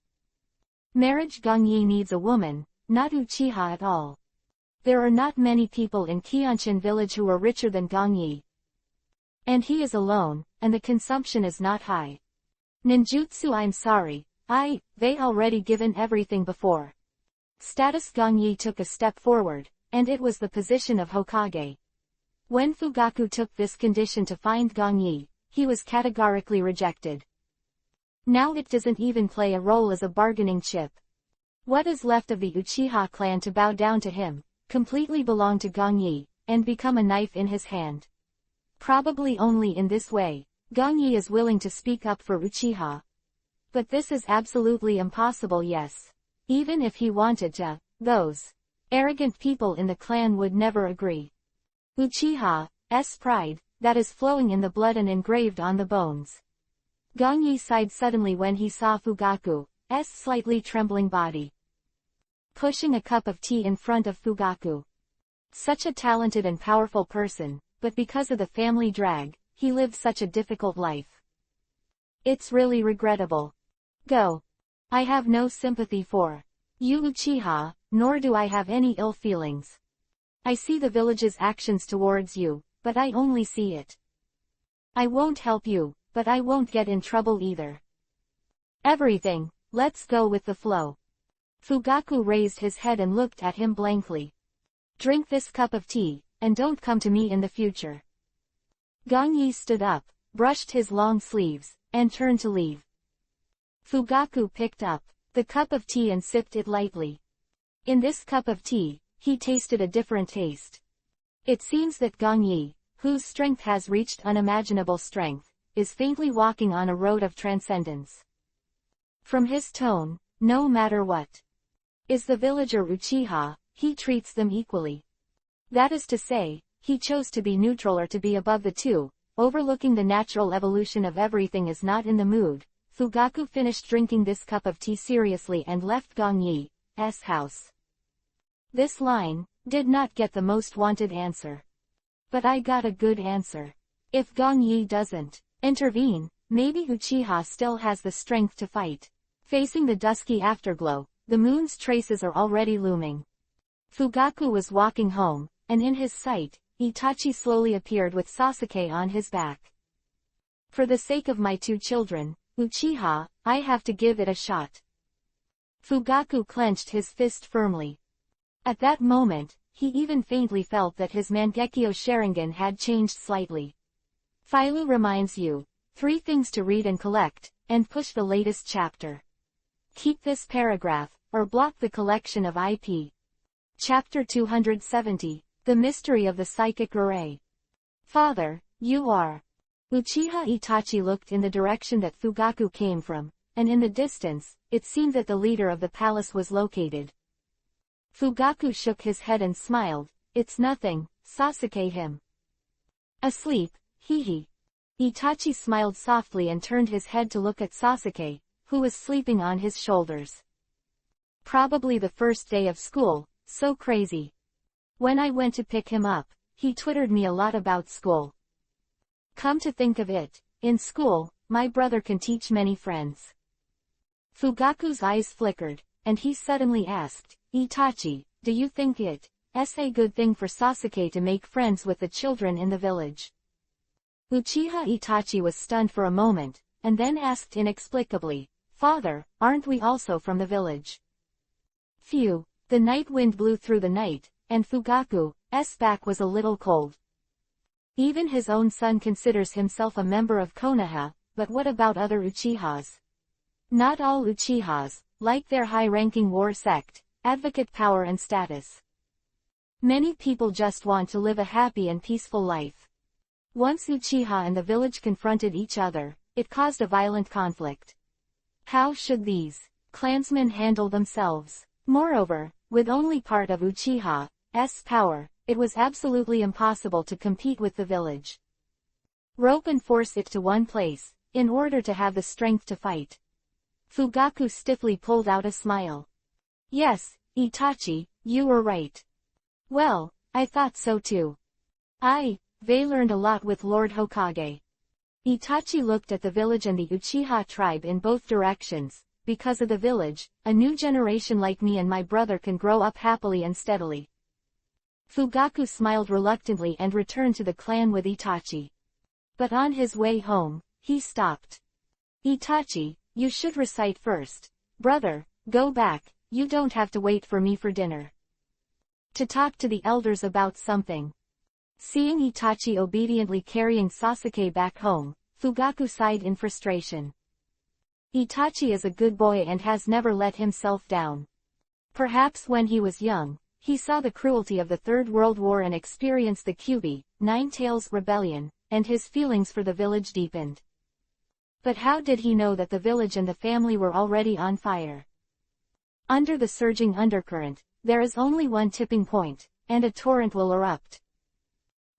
Marriage. Gong Yi needs a woman, not Uchiha at all. There are not many people in Kyonshin village who are richer than Gong Yi. And he is alone, and the consumption is not high. Ninjutsu. I'm sorry, They already given everything before. Status Gongyi took a step forward, and it was the position of Hokage. When Fugaku took this condition to find Gongyi, he was categorically rejected. Now it doesn't even play a role as a bargaining chip. What is left of the Uchiha clan to bow down to him, completely belong to Gongyi, and become a knife in his hand. Probably only in this way, Gongyi is willing to speak up for Uchiha. But this is absolutely impossible, yes. Even if he wanted to, those arrogant people in the clan would never agree. Uchiha's pride, that is flowing in the blood and engraved on the bones. Gongyi sighed suddenly when he saw Fugaku's slightly trembling body. Pushing a cup of tea in front of Fugaku. Such a talented and powerful person, but because of the family drag, he lived such a difficult life. It's really regrettable. Go. I have no sympathy for you Uchiha, nor do I have any ill feelings. I see the village's actions towards you, but I only see it. I won't help you, but I won't get in trouble either. Everything, let's go with the flow. Fugaku raised his head and looked at him blankly. Drink this cup of tea, and don't come to me in the future. Gongyi stood up, brushed his long sleeves, and turned to leave. Fugaku picked up the cup of tea and sipped it lightly. In this cup of tea, he tasted a different taste. It seems that Gongyi, whose strength has reached unimaginable strength, is faintly walking on a road of transcendence. From his tone, no matter what is the villager Uchiha, he treats them equally. That is to say, he chose to be neutral or to be above the two, overlooking the natural evolution of everything is not in the mood. Fugaku finished drinking this cup of tea seriously and left Gongyi's house. This line did not get the most wanted answer. But I got a good answer. If Gongyi doesn't intervene, maybe Uchiha still has the strength to fight. Facing the dusky afterglow, the moon's traces are already looming. Fugaku was walking home, and in his sight, Itachi slowly appeared with Sasuke on his back. For the sake of my two children, Uchiha, I have to give it a shot. Fugaku clenched his fist firmly. At that moment, he even faintly felt that his Mangekyo Sharingan had changed slightly. Phyllu reminds you, 3 things to read and collect, and push the latest chapter. Keep this paragraph, or block the collection of IP. Chapter 270, The Mystery of the Psychic Array. Father, you are. Uchiha Itachi looked in the direction that Fugaku came from, and in the distance, it seemed that the leader of the palace was located. Fugaku shook his head and smiled. It's nothing, Sasuke him. Asleep, hee. Itachi smiled softly and turned his head to look at Sasuke, who was sleeping on his shoulders. Probably the first day of school, so crazy. When I went to pick him up, he twittered me a lot about school. Come to think of it, in school, my brother can teach many friends. Fugaku's eyes flickered, and he suddenly asked, Itachi, do you think it's a good thing for Sasuke to make friends with the children in the village? Uchiha Itachi was stunned for a moment, and then asked inexplicably, Father, aren't we also from the village? Phew, the night wind blew through the night, and Fugaku's back was a little cold. Even his own son considers himself a member of Konoha, but what about other Uchihas? Not all Uchihas, like their high-ranking war sect, advocate power and status. Many people just want to live a happy and peaceful life. Once Uchiha and the village confronted each other, it caused a violent conflict. How should these clansmen handle themselves? Moreover, with only part of Uchiha's power, it was absolutely impossible to compete with the village. Rope and force it to one place, in order to have the strength to fight. Fugaku stiffly pulled out a smile. Yes, Itachi, you were right. Well, I thought so too. They learned a lot with Lord Hokage. Itachi looked at the village and the Uchiha tribe in both directions. Because of the village, a new generation like me and my brother can grow up happily and steadily. Fugaku smiled reluctantly and returned to the clan with Itachi. But on his way home, he stopped. Itachi, you should recite first. Brother, go back, you don't have to wait for me for dinner. To talk to the elders about something. Seeing Itachi obediently carrying Sasuke back home, Fugaku sighed in frustration. Itachi is a good boy and has never let himself down. Perhaps when he was young, he saw the cruelty of the Third World War and experienced the Kyuubi, Nine-Tails rebellion, and his feelings for the village deepened. But how did he know that the village and the family were already on fire? Under the surging undercurrent, there is only one tipping point, and a torrent will erupt.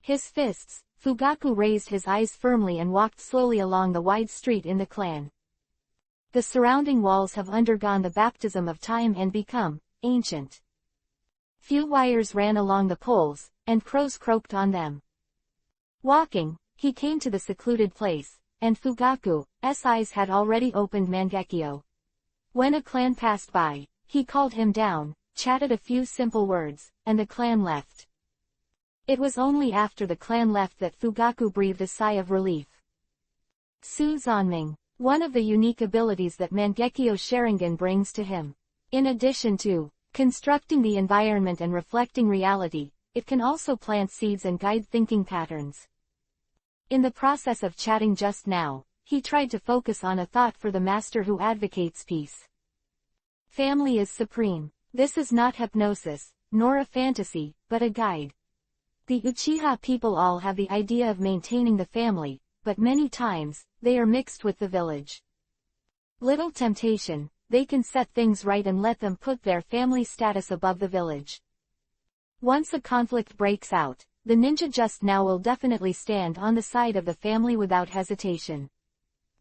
His fists, Fugaku raised his eyes firmly and walked slowly along the wide street in the clan. The surrounding walls have undergone the baptism of time and become ancient. Few wires ran along the poles, and crows croaked on them. Walking, he came to the secluded place, and Fugaku's eyes had already opened Mangekyo. When a clan passed by, he called him down, chatted a few simple words, and the clan left. It was only after the clan left that Fugaku breathed a sigh of relief. Suzanming, one of the unique abilities that Mangekyo Sharingan brings to him. In addition to constructing the environment and reflecting reality, it can also plant seeds and guide thinking patterns. In the process of chatting just now, he tried to focus on a thought for the master who advocates peace. Family is supreme. This is not hypnosis, nor a fantasy, but a guide. The Uchiha people all have the idea of maintaining the family, but many times, they are mixed with the village. Little temptation, they can set things right and let them put their family status above the village. Once a conflict breaks out, the ninja just now will definitely stand on the side of the family without hesitation.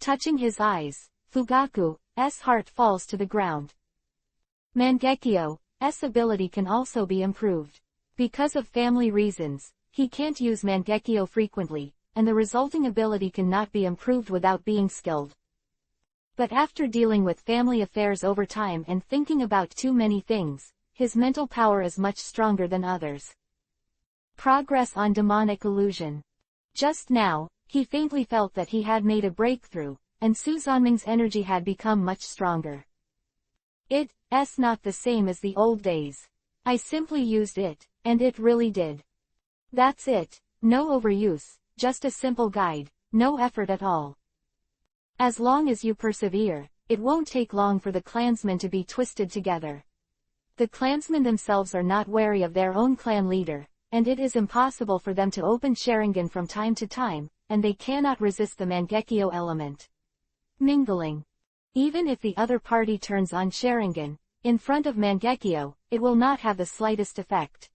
Touching his eyes, Fugaku's heart falls to the ground. Mangekyo's ability can also be improved. Because of family reasons, he can't use Mangekyo frequently, and the resulting ability cannot be improved without being skilled. But after dealing with family affairs over time and thinking about too many things, his mental power is much stronger than others. Progress on demonic illusion. Just now, he faintly felt that he had made a breakthrough, and Suzanming's energy had become much stronger. It's not the same as the old days. I simply used it, and it really did. That's it, no overuse, just a simple guide, no effort at all. As long as you persevere, it won't take long for the clansmen to be twisted together. The clansmen themselves are not wary of their own clan leader, and it is impossible for them to open Sharingan from time to time, and they cannot resist the Mangekyo element. Mingling. Even if the other party turns on Sharingan, in front of Mangekyo, it will not have the slightest effect.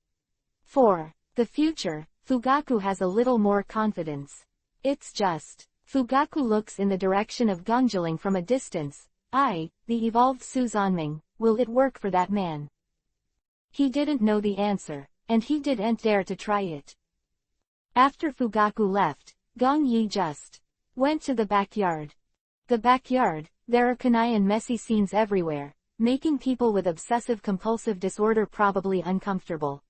For the future, Fugaku has a little more confidence. It's just, Fugaku looks in the direction of Gongjiling from a distance. The evolved Suzanming, will it work for that man? He didn't know the answer, and he didn't dare to try it. After Fugaku left, Gong Yi just went to the backyard. The backyard, there are kunai and messy scenes everywhere, making people with obsessive-compulsive disorder probably uncomfortable.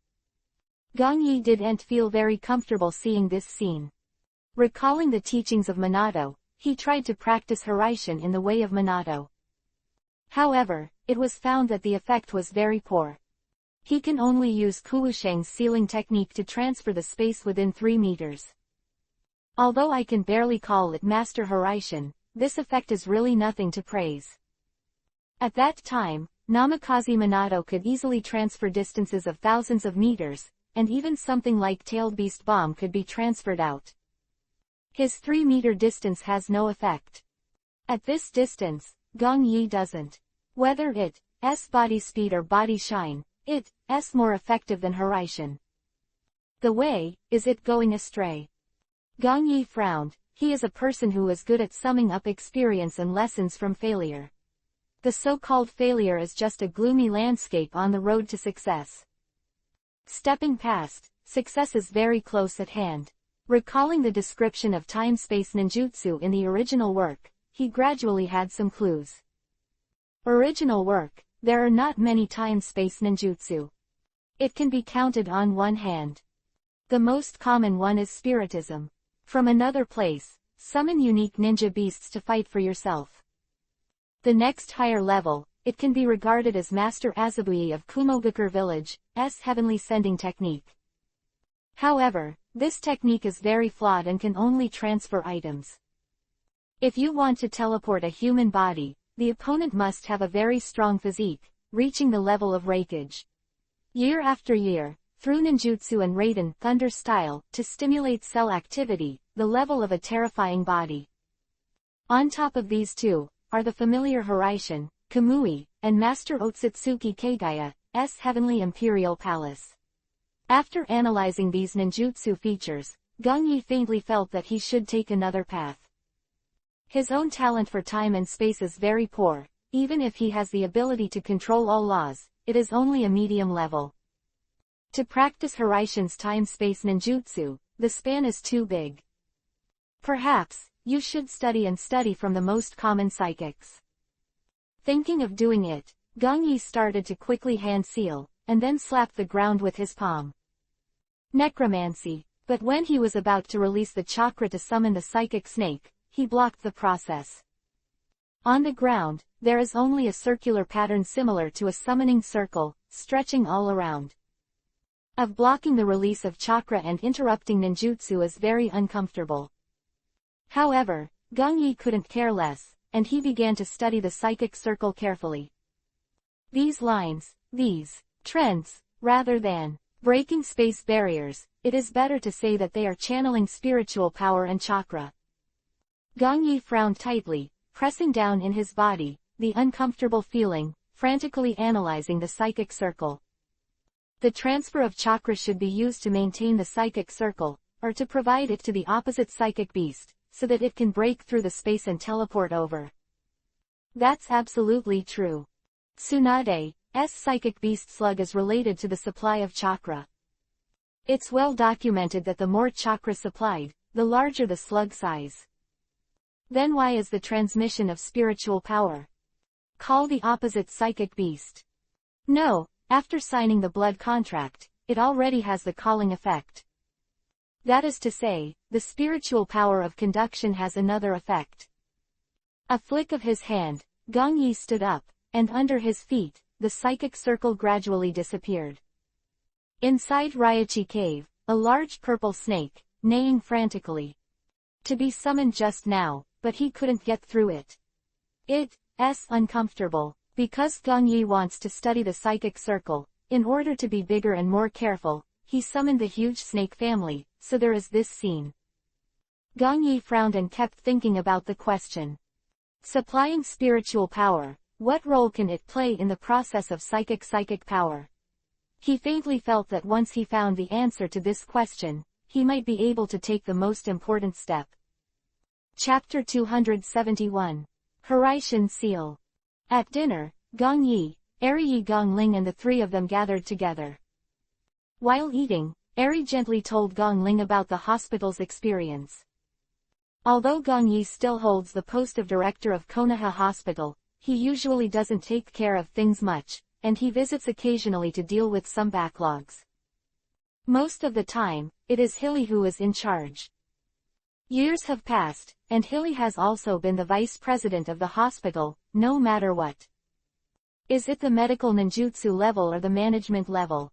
Gong Yi didn't feel very comfortable seeing this scene. Recalling the teachings of Minato, he tried to practice Hiraishin in the way of Minato. However, it was found that the effect was very poor. He can only use Kuusheng's sealing technique to transfer the space within 3 meters. Although I can barely call it Master Hiraishin, this effect is really nothing to praise. At that time, Namikaze Minato could easily transfer distances of thousands of meters, and even something like Tailed Beast Bomb could be transferred out. His 3-meter distance has no effect. At this distance, Gong Yi doesn't. Whether it's body speed or body shine, it's more effective than Hiraishin. The way, is it going astray? Gong Yi frowned. He is a person who is good at summing up experience and lessons from failure. The so-called failure is just a gloomy landscape on the road to success. Stepping past, success is very close at hand. Recalling the description of time-space ninjutsu in the original work, he gradually had some clues. Original work, there are not many time-space ninjutsu. It can be counted on one hand. The most common one is spiritism. From another place, summon unique ninja beasts to fight for yourself. The next higher level, it can be regarded as Master Azabui of Kumogakure Village's heavenly sending technique. However, this technique is very flawed and can only transfer items. If you want to teleport a human body, the opponent must have a very strong physique, reaching the level of Raikage. Year after year, through ninjutsu and Raiden Thunder style, to stimulate cell activity, the level of a terrifying body. On top of these two, are the familiar Hiraishin, Kamui, and Master Otsutsuki Kagaya's Heavenly Imperial Palace. After analyzing these ninjutsu features, Gongyi faintly felt that he should take another path. His own talent for time and space is very poor, even if he has the ability to control all laws, it is only a medium level. To practice Hiraishin's time-space ninjutsu, the span is too big. Perhaps, you should study from the most common psychics. Thinking of doing it, Gongyi started to quickly hand seal, and then slap the ground with his palm. Necromancy, but when he was about to release the chakra to summon the psychic snake, he blocked the process. On the ground, there is only a circular pattern similar to a summoning circle, stretching all around. Of blocking the release of chakra and interrupting ninjutsu is very uncomfortable. However, Gongyi couldn't care less, and he began to study the psychic circle carefully. These lines, these trends, rather than breaking space barriers, it is better to say that they are channeling spiritual power and chakra. Gongyi frowned tightly, pressing down in his body, the uncomfortable feeling, frantically analyzing the psychic circle. The transfer of chakra should be used to maintain the psychic circle, or to provide it to the opposite psychic beast, so that it can break through the space and teleport over. That's absolutely true. Tsunade's psychic beast slug is related to the supply of chakra. It's well documented that the more chakra supplied, the larger the slug size. Then why is the transmission of spiritual power? Call the opposite psychic beast. No, after signing the blood contract, it already has the calling effect. That is to say, the spiritual power of conduction has another effect. A flick of his hand, Gongyi stood up, and under his feet, the psychic circle gradually disappeared. Inside Raichi Cave, a large purple snake, neighing frantically. To be summoned just now, but he couldn't get through it. It's uncomfortable, because Gongyi wants to study the psychic circle. In order to be bigger and more careful, he summoned the huge snake family, so there is this scene. Gongyi frowned and kept thinking about the question. Supplying spiritual power, what role can it play in the process of psychic power? He faintly felt that once he found the answer to this question, he might be able to take the most important step. Chapter 271. Hiraishin Seal. At dinner, Gongyi, Eri Gongling and the three of them gathered together. While eating, Eri gently told Gongling about the hospital's experience. Although Gongyi still holds the post of director of Konoha Hospital, he usually doesn't take care of things much, and he visits occasionally to deal with some backlogs. Most of the time, it is Hilly who is in charge. Years have passed, and Hilly has also been the vice president of the hospital, no matter what. Is it the medical ninjutsu level or the management level?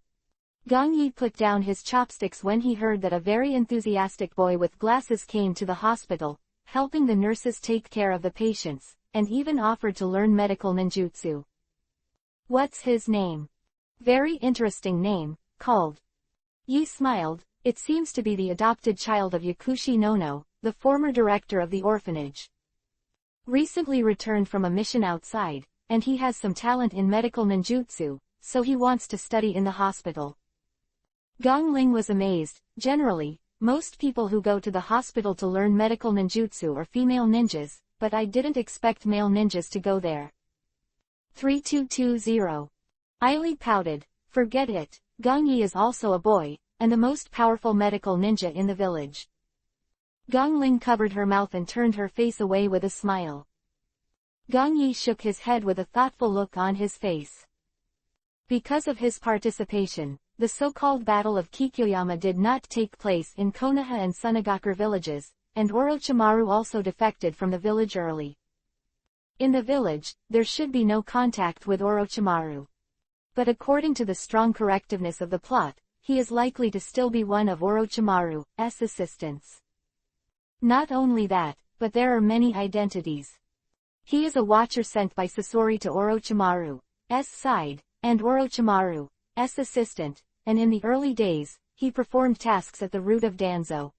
Gongyi put down his chopsticks when he heard that a very enthusiastic boy with glasses came to the hospital, helping the nurses take care of the patients, and even offered to learn medical ninjutsu. What's his name? Very interesting name, called. Yi smiled. It seems to be the adopted child of Yakushi Nono, the former director of the orphanage. Recently returned from a mission outside, and he has some talent in medical ninjutsu, so he wants to study in the hospital. Gongling was amazed. Generally, most people who go to the hospital to learn medical ninjutsu are female ninjas, but I didn't expect male ninjas to go there. 3220. Aili pouted. Forget it, Gongyi is also a boy, and the most powerful medical ninja in the village. Gongling covered her mouth and turned her face away with a smile. Gongyi shook his head with a thoughtful look on his face. Because of his participation, the so-called Battle of Kikyoyama did not take place in Konoha and Sunagakure villages, and Orochimaru also defected from the village early. In the village, there should be no contact with Orochimaru. But according to the strong correctiveness of the plot, he is likely to still be one of Orochimaru's assistants. Not only that, but there are many identities. He is a watcher sent by Sasori to Orochimaru's side, and Orochimaru's assistant, and in the early days, he performed tasks at the root of Danzo.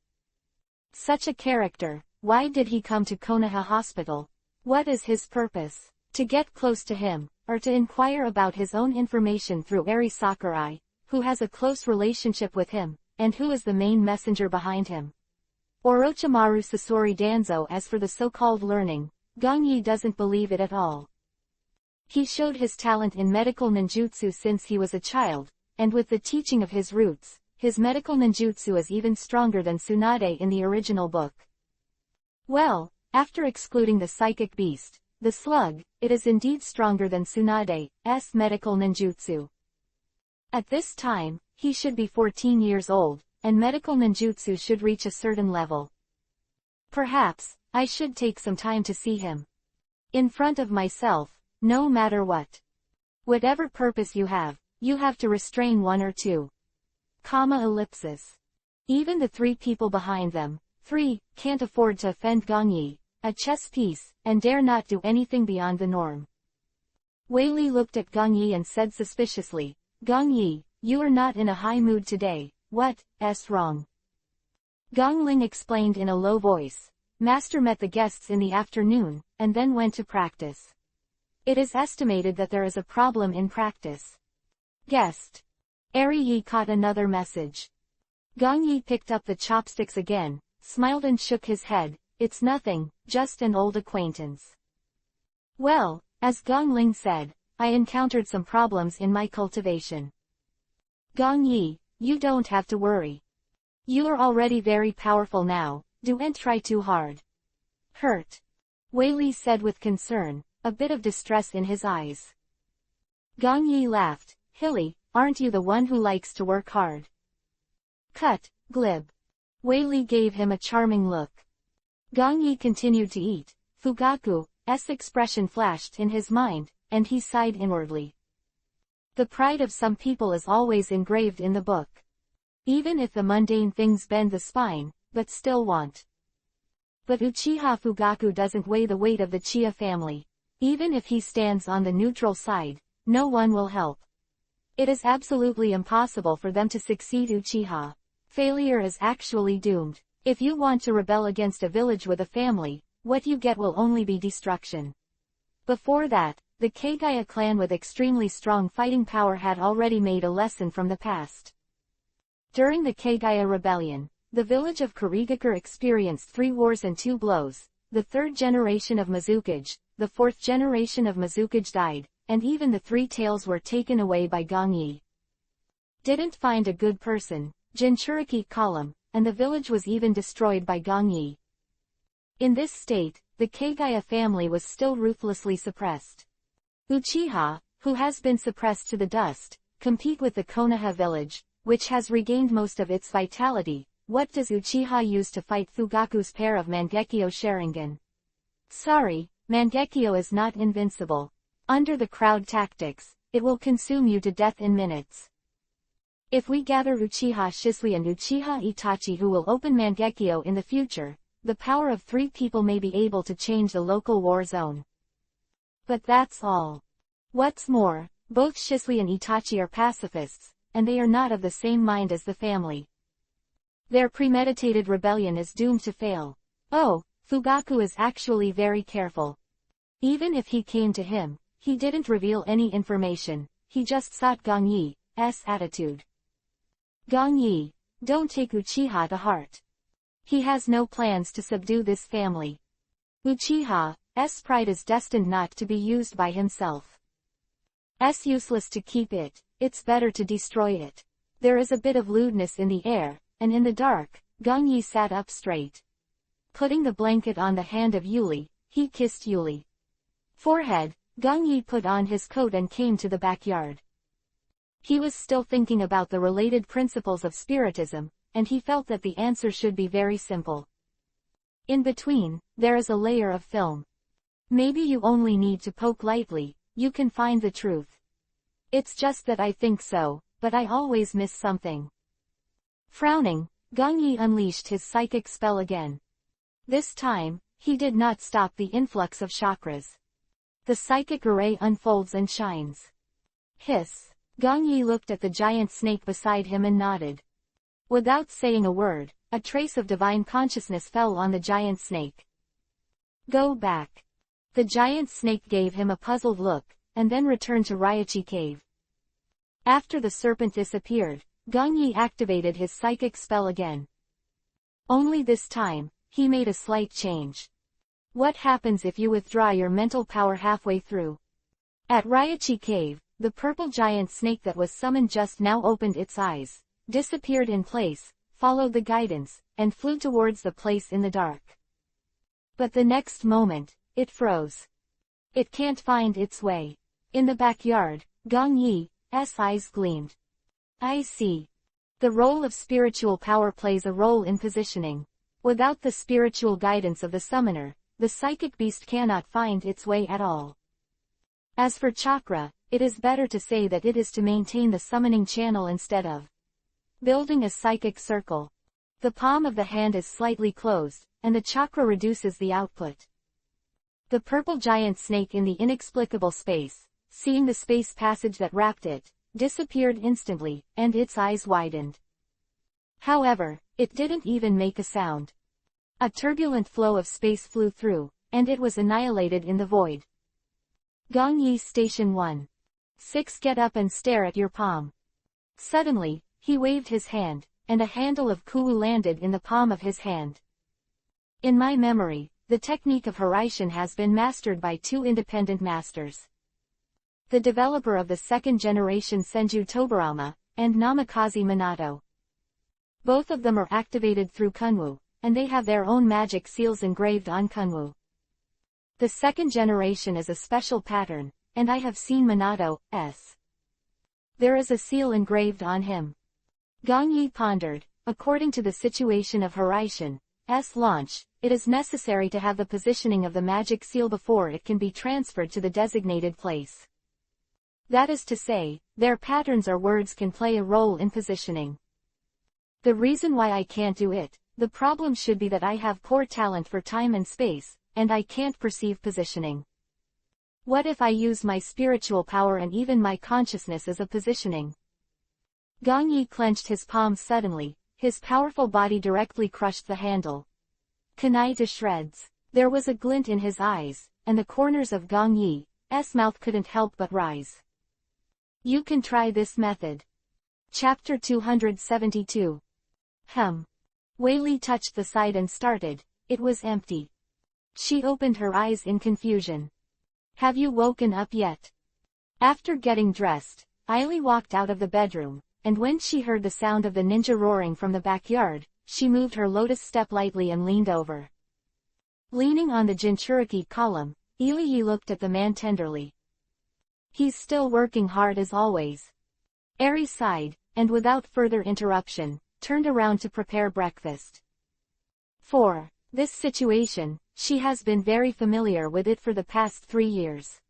Such a character, why did he come to Konoha Hospital? What is his purpose? To get close to him, or to inquire about his own information through Eri Sakurai, who has a close relationship with him, and who is the main messenger behind him? Orochimaru Sasori Danzo. As for the so-called learning, Gongyi doesn't believe it at all. He showed his talent in medical ninjutsu since he was a child, and with the teaching of his roots, his medical ninjutsu is even stronger than Tsunade in the original book. Well, after excluding the psychic beast, the slug, it is indeed stronger than Tsunade's medical ninjutsu. At this time, he should be 14 years old, and medical ninjutsu should reach a certain level. Perhaps, I should take some time to see him. In front of myself, no matter what. Whatever purpose you have to restrain one or two. Ellipsis. Even the three people behind them, can't afford to offend Gongyi, a chess piece, and dare not do anything beyond the norm. Wei looked at Gongyi and said suspiciously, Gongyi, you are not in a high mood today, what's wrong? Gongling explained in a low voice. Master met the guests in the afternoon, and then went to practice. It is estimated that there is a problem in practice. Guest. Eri Yi caught another message. Gongyi picked up the chopsticks again, smiled and shook his head. It's nothing, just an old acquaintance. Well, as Gongling said, I encountered some problems in my cultivation. Gongyi, you don't have to worry. You are already very powerful now, don't try too hard. Hurt? Wei said with concern, a bit of distress in his eyes. Gongyi laughed. Hilly, aren't you the one who likes to work hard? Cut, glib. Wei gave him a charming look. Gongyi continued to eat. Fugaku's expression flashed in his mind, and he sighed inwardly. The pride of some people is always engraved in the book. Even if the mundane things bend the spine, but still want. But Uchiha Fugaku doesn't weigh the weight of the Chiya family. Even if he stands on the neutral side, no one will help. It is absolutely impossible for them to succeed. Uchiha. Failure is actually doomed. If you want to rebel against a village with a family, what you get will only be destruction. Before that, the Kagaya clan with extremely strong fighting power had already made a lesson from the past. During the Kagaya rebellion, the village of Kurigakure experienced 3 wars and 2 blows. The 3rd generation of Mizukage, the 4th generation of Mizukage died, and even the 3 tails were taken away by Gongyi. Didn't find a good person, Jinchuriki column, and the village was even destroyed by Gongyi. In this state, the Kagaya family was still ruthlessly suppressed. Uchiha, who has been suppressed to the dust, compete with the Konoha village, which has regained most of its vitality. What does Uchiha use to fight Fugaku's pair of Mangekyo Sharingan? Sorry, Mangekyo is not invincible. Under the crowd tactics, it will consume you to death in minutes. If we gather Uchiha Shisui and Uchiha Itachi who will open Mangekyo in the future, the power of 3 people may be able to change the local war zone. But that's all. What's more, both Shisui and Itachi are pacifists, and they are not of the same mind as the family. Their premeditated rebellion is doomed to fail. Oh, Fugaku is actually very careful. Even if he came to him, he didn't reveal any information, he just sought Gongyi's attitude. Gongyi, don't take Uchiha to heart. He has no plans to subdue this family. Uchiha's pride is destined not to be used by himself. It's useless to keep it, it's better to destroy it. There is a bit of lewdness in the air, and in the dark, Gongyi sat up straight. Putting the blanket on the hand of Yuli, he kissed Yuli. Forehead, Gongyi put on his coat and came to the backyard. He was still thinking about the related principles of Spiritism, and he felt that the answer should be very simple. In between, there is a layer of film. Maybe you only need to poke lightly, you can find the truth. It's just that I think so, but I always miss something. Frowning, Gongyi unleashed his psychic spell again. This time, he did not stop the influx of chakras. The psychic array unfolds and shines. Hiss. Gongyi looked at the giant snake beside him and nodded. Without saying a word, a trace of divine consciousness fell on the giant snake. Go back. The giant snake gave him a puzzled look, and then returned to Raichi Cave. After the serpent disappeared, Gongyi activated his psychic spell again. Only this time, he made a slight change. What happens if you withdraw your mental power halfway through? At Raichi Cave, the purple giant snake that was summoned just now opened its eyes, disappeared in place, followed the guidance, and flew towards the place in the dark. But the next moment, it froze. It can't find its way. In the backyard, Gongyi's eyes gleamed. I see. The role of spiritual power plays a role in positioning. Without the spiritual guidance of the summoner, the psychic beast cannot find its way at all. As for chakra, it is better to say that it is to maintain the summoning channel instead of building a psychic circle. The palm of the hand is slightly closed, and the chakra reduces the output. The purple giant snake in the inexplicable space, seeing the space passage that wrapped it, disappeared instantly, and its eyes widened. However, it didn't even make a sound. A turbulent flow of space flew through, and it was annihilated in the void. Gongyi Station 1. 6. Get up and stare at your palm. Suddenly, he waved his hand, and a handle of Kuwu landed in the palm of his hand. In my memory, the technique of Hiraishin has been mastered by two independent masters. The developer of the second generation Senju Tobarama, and Namikaze Minato. Both of them are activated through Kunwu, and they have their own magic seals engraved on Kunwu. The second generation is a special pattern, and I have seen Minato's. There is a seal engraved on him. Gongyi pondered. According to the situation of Hiraishin's launch, it is necessary to have the positioning of the magic seal before it can be transferred to the designated place. That is to say, their patterns or words can play a role in positioning. The reason why I can't do it, the problem should be that I have poor talent for time and space, and I can't perceive positioning. What if I use my spiritual power and even my consciousness as a positioning? Gongyi clenched his palms suddenly, his powerful body directly crushed the handle. Kunai to shreds. There was a glint in his eyes, and the corners of Gongyi's mouth couldn't help but rise. You can try this method. Chapter 272. Weili touched the side and started. It was empty. She opened her eyes in confusion. Have you woken up yet? After getting dressed, Aili walked out of the bedroom, and when she heard the sound of the ninja roaring from the backyard, she moved her lotus step lightly and leaned over. Leaning on the Jinchuriki column, Iiyi looked at the man tenderly. He's still working hard as always. Eri sighed, and without further interruption, turned around to prepare breakfast. For this situation, she has been very familiar with it for the past 3 years.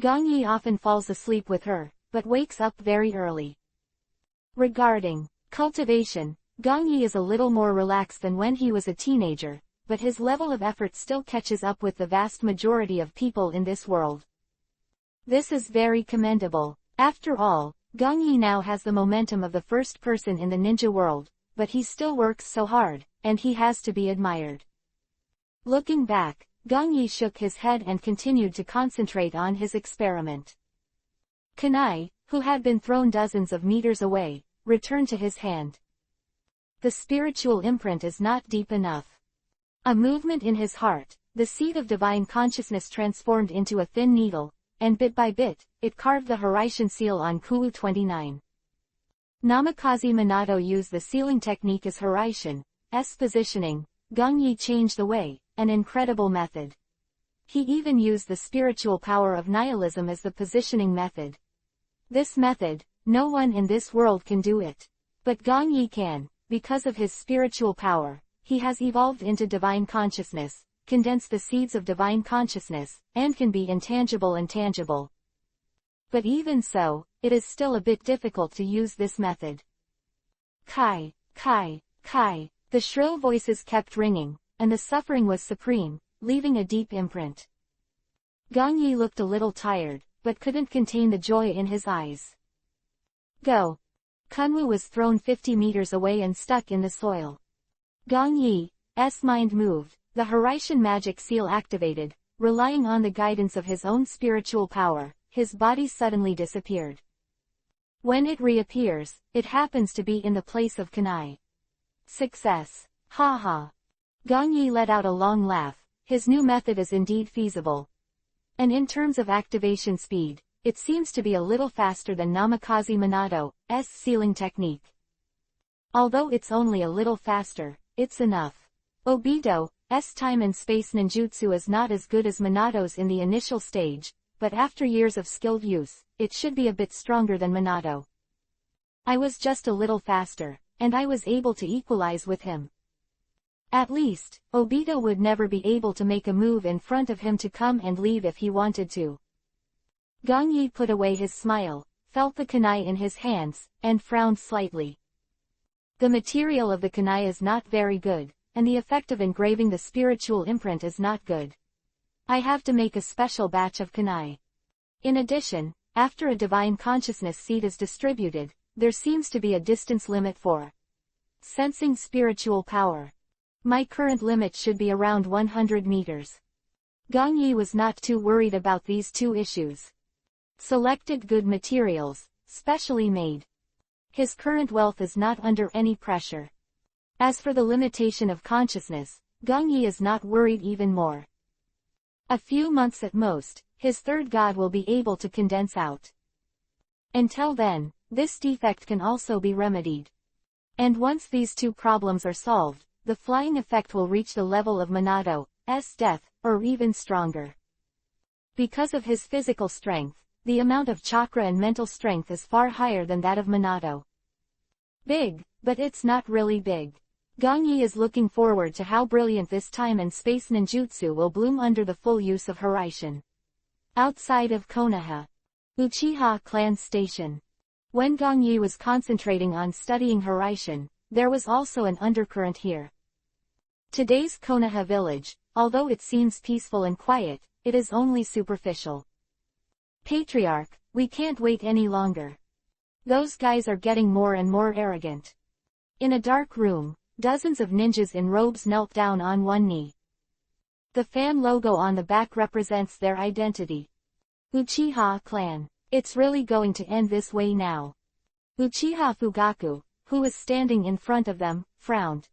Gongyi often falls asleep with her, but wakes up very early. Regarding cultivation, Gongyi is a little more relaxed than when he was a teenager, but his level of effort still catches up with the vast majority of people in this world. This is very commendable. After all, Gongyi now has the momentum of the first person in the ninja world, but he still works so hard, and he has to be admired. Looking back, Gongyi shook his head and continued to concentrate on his experiment. Kunai, who had been thrown dozens of meters away, returned to his hand. The spiritual imprint is not deep enough. A movement in his heart, the seed of divine consciousness transformed into a thin needle, and bit by bit, it carved the Hiraishin seal on Kuwu 29. Namikaze Minato used the sealing technique as Hiraishin's positioning. Gongyi changed the way, an incredible method. He even used the spiritual power of nihilism as the positioning method. This method, no one in this world can do it. But Gongyi can, because of his spiritual power. He has evolved into divine consciousness, condense the seeds of divine consciousness, and can be intangible and tangible. But even so, it is still a bit difficult to use this method. Kai, Kai, Kai, the shrill voices kept ringing, and the suffering was supreme, leaving a deep imprint. Gong Yi looked a little tired, but couldn't contain the joy in his eyes. Go! Kunwu was thrown 50 meters away and stuck in the soil. Gong Yi's mind moved, the Horaitian magic seal activated, relying on the guidance of his own spiritual power, his body suddenly disappeared. When it reappears, it happens to be in the place of kunai. Success! Ha ha! Gong Yi let out a long laugh, his new method is indeed feasible. And in terms of activation speed, it seems to be a little faster than Namikaze Minado's sealing technique. Although it's only a little faster, it's enough. Obido's time and space ninjutsu is not as good as Minado's in the initial stage, but after years of skilled use, it should be a bit stronger than Minato. I was just a little faster, and I was able to equalize with him. At least, Obito would never be able to make a move in front of him to come and leave if he wanted to. Gong Yi put away his smile, felt the kunai in his hands, and frowned slightly. The material of the kunai is not very good, and the effect of engraving the spiritual imprint is not good. I have to make a special batch of kunai. In addition, after a divine consciousness seed is distributed, there seems to be a distance limit for sensing spiritual power. My current limit should be around 100 meters. Gong Yi was not too worried about these two issues. Selected good materials, specially made. His current wealth is not under any pressure. As for the limitation of consciousness, Gong Yi is not worried even more. A few months at most, his third god will be able to condense out. Until then, this defect can also be remedied. And once these two problems are solved, the flying effect will reach the level of Minato's death, or even stronger. Because of his physical strength, the amount of chakra and mental strength is far higher than that of Minato. Big, but it's not really big. Gong Yi is looking forward to how brilliant this time and space ninjutsu will bloom under the full use of Horaitian. Outside of Konoha Uchiha Clan Station. When Gong Yi was concentrating on studying Horaitian, there was also an undercurrent here. Today's Konoha village, although it seems peaceful and quiet, it is only superficial. Patriarch, we can't wait any longer. Those guys are getting more and more arrogant. In a dark room, dozens of ninjas in robes knelt down on one knee. The fan logo on the back represents their identity. Uchiha Clan. It's really going to end this way now. Uchiha Fugaku, who was standing in front of them, frowned.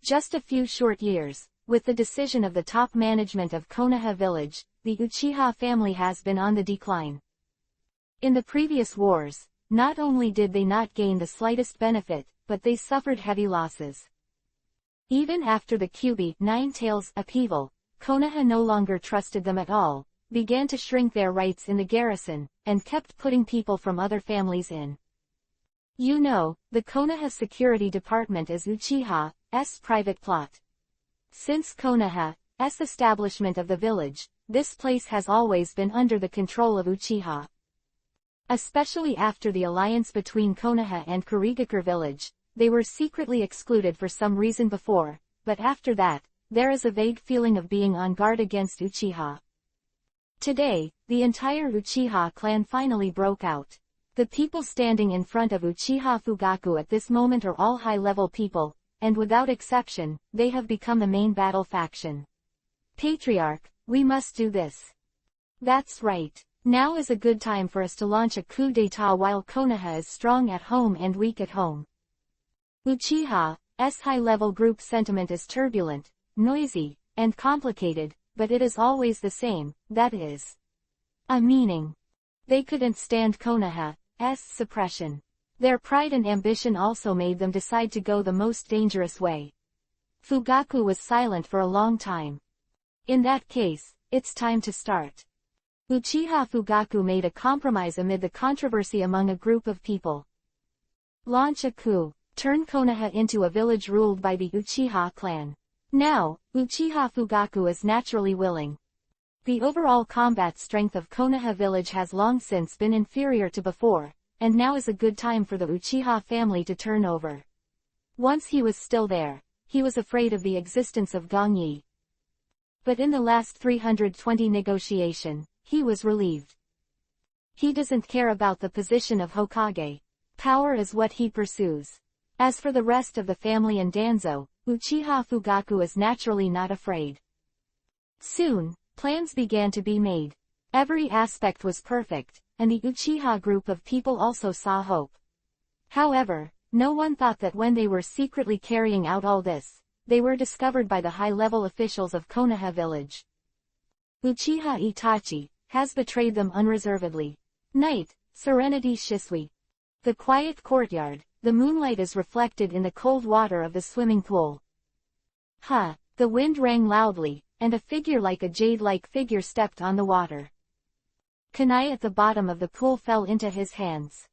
Just a few short years, with the decision of the top management of Konoha village, the Uchiha family has been on the decline. In the previous wars, not only did they not gain the slightest benefit, but they suffered heavy losses. Even after the Kyubi Nine-Tails upheaval, Konoha no longer trusted them at all, began to shrink their rights in the garrison, and kept putting people from other families in. You know, the Konoha Security Department is Uchiha's private plot. Since Konoha's establishment of the village, this place has always been under the control of Uchiha. Especially after the alliance between Konoha and Kurigakure village, they were secretly excluded for some reason before, but after that, there is a vague feeling of being on guard against Uchiha. Today, the entire Uchiha clan finally broke out. The people standing in front of Uchiha Fugaku at this moment are all high-level people, and without exception, they have become the main battle faction. Patriarch, we must do this. That's right. Now is a good time for us to launch a coup d'état while Konoha is strong at home and weak at home. Uchiha's high-level group sentiment is turbulent, noisy, and complicated, but it is always the same, that is. A meaning. They couldn't stand Konoha's suppression. Their pride and ambition also made them decide to go the most dangerous way. Fugaku was silent for a long time. In that case, it's time to start. Uchiha Fugaku made a compromise amid the controversy among a group of people. Launch a coup. Turn Konoha into a village ruled by the Uchiha clan. Now, Uchiha Fugaku is naturally willing. The overall combat strength of Konoha village has long since been inferior to before, and now is a good time for the Uchiha family to turn over. Once he was still there, he was afraid of the existence of Gongyi. But in the last 320 negotiation, he was relieved. He doesn't care about the position of Hokage. Power is what he pursues. As for the rest of the family and Danzo, Uchiha Fugaku is naturally not afraid. Soon, plans began to be made. Every aspect was perfect, and the Uchiha group of people also saw hope. However, no one thought that when they were secretly carrying out all this, they were discovered by the high-level officials of Konoha village. Uchiha Itachi has betrayed them unreservedly. Night, Serenity Shisui. The quiet courtyard, the moonlight is reflected in the cold water of the swimming pool. The wind rang loudly, and a figure like a jade-like figure stepped on the water. Kunai at the bottom of the pool fell into his hands.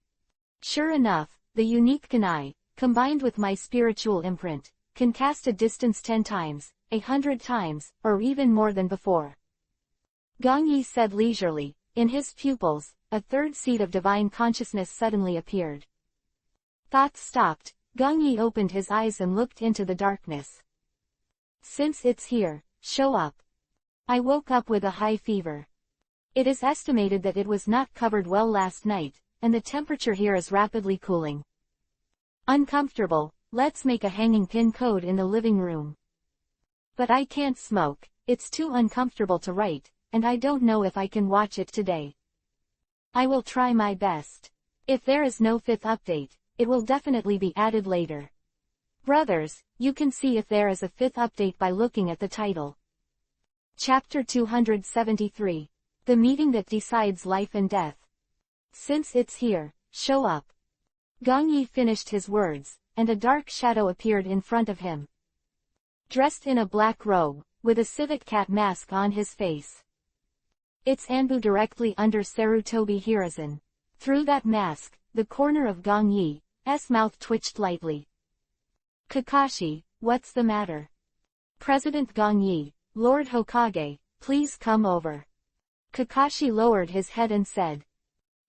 Sure enough, the unique kunai, combined with my spiritual imprint, can cast a distance 10 times, 100 times, or even more than before. Gongyi said leisurely. In his pupils, a third seed of divine consciousness suddenly appeared. Thoughts stopped. Gongyi opened his eyes and looked into the darkness. Since it's here, show up. I woke up with a high fever. It is estimated that it was not covered well last night, and the temperature here is rapidly cooling. Uncomfortable. Let's make a hanging pin code in the living room. But I can't smoke, it's too uncomfortable to write, and I don't know if I can watch it today. I will try my best. If there is no 5th update, it will definitely be added later. Brothers, you can see if there is a 5th update by looking at the title. Chapter 273. The Meeting That Decides Life and Death. Since it's here, show up. Gongyi finished his words, and a dark shadow appeared in front of him. Dressed in a black robe, with a civet cat mask on his face. It's Anbu directly under Sarutobi Hiruzen. Through that mask, the corner of Gongyi's mouth twitched lightly. Kakashi, what's the matter? President Gongyi, Lord Hokage, please come over. Kakashi lowered his head and said.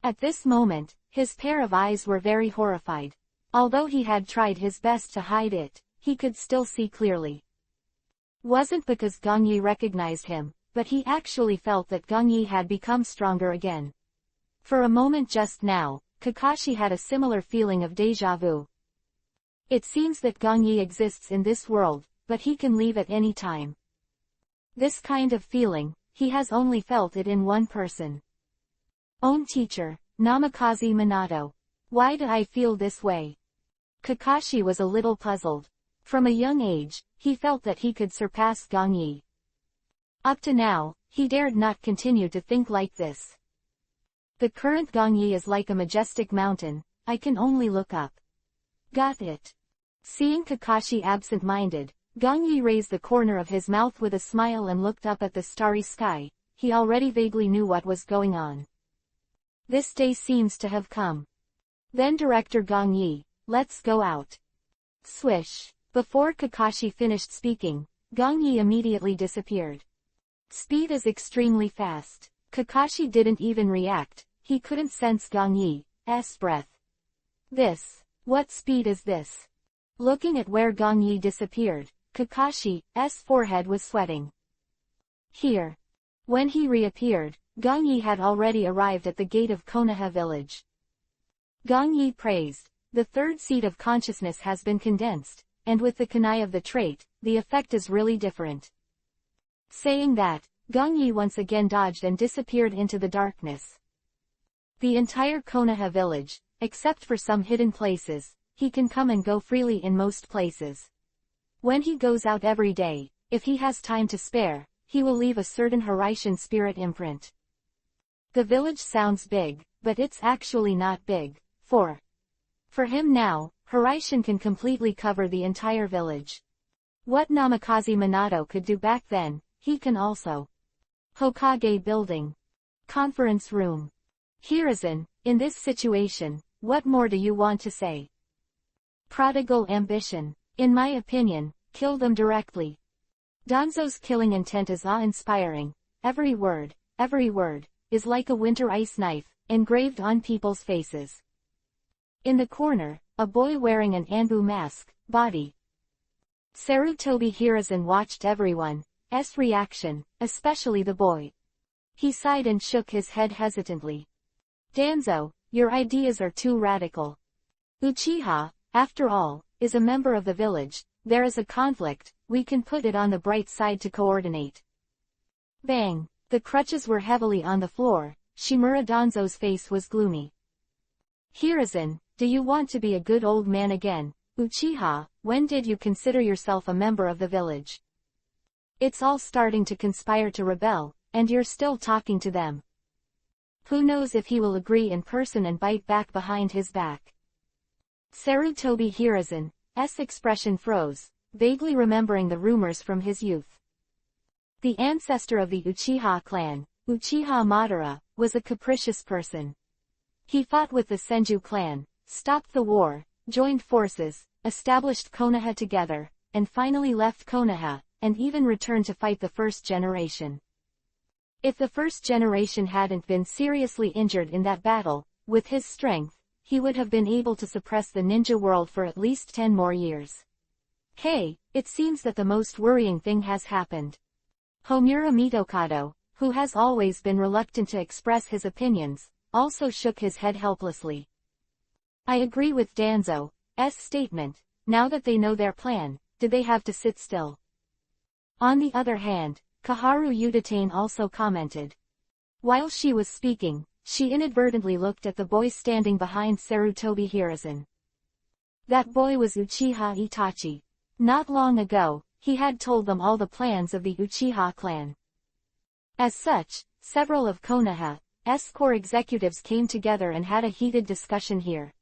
At this moment, his pair of eyes were very horrified. Although he had tried his best to hide it, he could still see clearly. Wasn't because Gongyi recognized him, but he actually felt that Gongyi had become stronger again. For a moment just now, Kakashi had a similar feeling of déjà vu. It seems that Gongyi exists in this world, but he can leave at any time. This kind of feeling, he has only felt it in one person. Own teacher, Namikaze Minato. Why do I feel this way? Kakashi was a little puzzled. From a young age, he felt that he could surpass Gongyi. Up to now, he dared not continue to think like this. The current Gongyi is like a majestic mountain, I can only look up. Got it. Seeing Kakashi absent-minded, Gongyi raised the corner of his mouth with a smile and looked up at the starry sky. He already vaguely knew what was going on. This day seems to have come. Then Director Gongyi, let's go out. Swish. Before Kakashi finished speaking, Gongyi immediately disappeared. Speed is extremely fast. Kakashi didn't even react, he couldn't sense Gongyi's breath. What speed is this? Looking at where Gongyi disappeared, Kakashi's forehead was sweating. Here. When he reappeared, Gongyi had already arrived at the gate of Konoha village. Gongyi praised, the third seed of consciousness has been condensed, and with the kunai of the trait, the effect is really different. Saying that, Gongyi once again dodged and disappeared into the darkness. The entire Konoha village, except for some hidden places, he can come and go freely in most places. When he goes out every day, if he has time to spare, he will leave a certain Hiraishin spirit imprint. The village sounds big, but it's actually not big. For him now, Hiraishin can completely cover the entire village. What Namikaze Minato could do back then, he can also. Hokage Building. Conference Room. Hiruzen, in this situation, what more do you want to say? Prodigal ambition. In my opinion, kill them directly. Danzo's killing intent is awe-inspiring. Every word, is like a winter ice knife, engraved on people's faces. In the corner, a boy wearing an Anbu mask, body. Sarutobi Hiruzen watched everyone's reaction, especially the boy. He sighed and shook his head hesitantly. Danzo, your ideas are too radical. Uchiha, after all, is a member of the village. There is a conflict, we can put it on the bright side to coordinate. Bang! The crutches were heavily on the floor. Shimura Danzo's face was gloomy. Hiruzen, do you want to be a good old man again? Uchiha, when did you consider yourself a member of the village? It's all starting to conspire to rebel, and you're still talking to them. Who knows if he will agree in person and bite back behind his back. Sarutobi Hiruzen's expression froze, vaguely remembering the rumors from his youth. The ancestor of the Uchiha clan, Uchiha Madara, was a capricious person. He fought with the Senju clan, stopped the war, joined forces, established Konoha together, and finally left Konoha, and even returned to fight the first generation. If the first generation hadn't been seriously injured in that battle, with his strength, he would have been able to suppress the ninja world for at least 10 more years. Hey, it seems that the most worrying thing has happened. Homura Mitokado, who has always been reluctant to express his opinions, also shook his head helplessly. I agree with Danzo's statement. Now that they know their plan, did they have to sit still? On the other hand, Kaharu Udatane also commented. While she was speaking, she inadvertently looked at the boy standing behind Sarutobi Hiruzen. That boy was Uchiha Itachi. Not long ago, he had told them all the plans of the Uchiha clan. As such, several of Konoha's core executives came together and had a heated discussion here.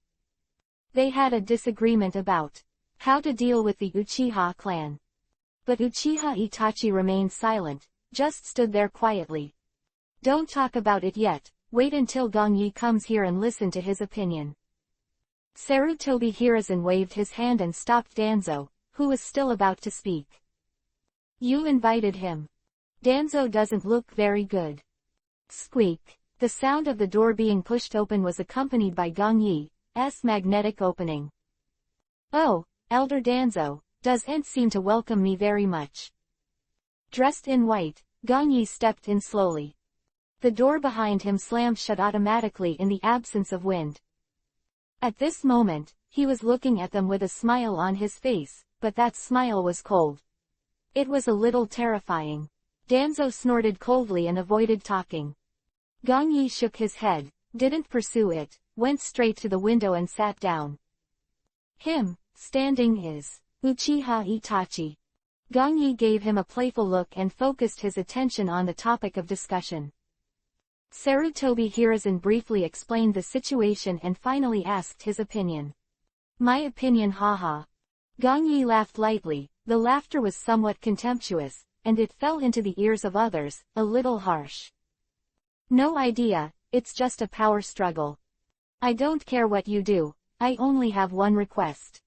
They had a disagreement about how to deal with the Uchiha clan. But Uchiha Itachi remained silent, just stood there quietly. Don't talk about it yet, wait until Gongyi comes here and listen to his opinion. Sarutobi Hiruzen waved his hand and stopped Danzo, who was still about to speak. You invited him. Danzo doesn't look very good. Squeak. The sound of the door being pushed open was accompanied by Gongyi's magnetic opening. Oh, Elder Danzo, doesn't seem to welcome me very much. Dressed in white, Gongyi stepped in slowly. The door behind him slammed shut automatically in the absence of wind. At this moment, he was looking at them with a smile on his face, but that smile was cold. It was a little terrifying. Danzo snorted coldly and avoided talking. Gongyi shook his head, didn't pursue it, went straight to the window and sat down. Standing is Uchiha Itachi. Gongyi gave him a playful look and focused his attention on the topic of discussion. Sarutobi Hiruzen briefly explained the situation and finally asked his opinion. My opinion, haha. Gongyi laughed lightly. The laughter was somewhat contemptuous, and it fell into the ears of others, a little harsh. No idea, it's just a power struggle. I don't care what you do, I only have one request.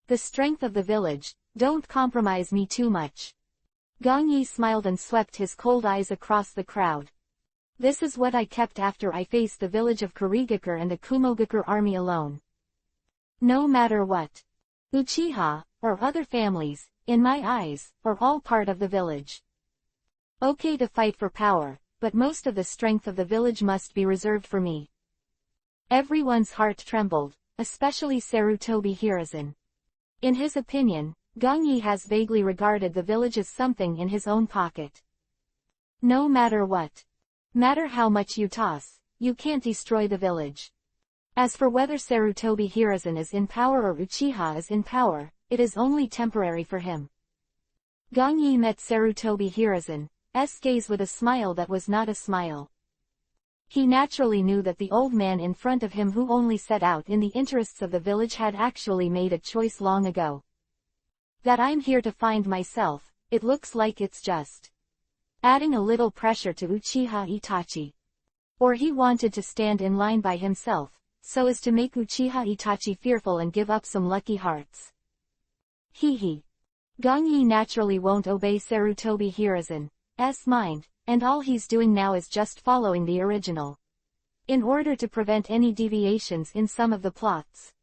The strength of the village, don't compromise me too much. Gongyi smiled and swept his cold eyes across the crowd. This is what I kept after I faced the village of Kurigakure and the Kumogakure army alone. No matter what. Uchiha, or other families, in my eyes, are all part of the village. Okay to fight for power, but most of the strength of the village must be reserved for me. Everyone's heart trembled, especially Sarutobi Hiruzen. In his opinion, Gongyi has vaguely regarded the village as something in his own pocket. No matter what. Matter how much you toss, you can't destroy the village. As for whether Sarutobi Hiruzen is in power or Uchiha is in power, it is only temporary for him. Gongyi met Sarutobi Hiruzen's gaze with a smile that was not a smile. He naturally knew that the old man in front of him who only set out in the interests of the village had actually made a choice long ago. That I'm here to find myself, it looks like it's just adding a little pressure to Uchiha Itachi. Or he wanted to stand in line by himself, so as to make Uchiha Itachi fearful and give up some lucky hearts. Hee hee. Gongyi naturally won't obey Sarutobi Hiruzen's mind, and all he's doing now is just following the original, in order to prevent any deviations in some of the plots.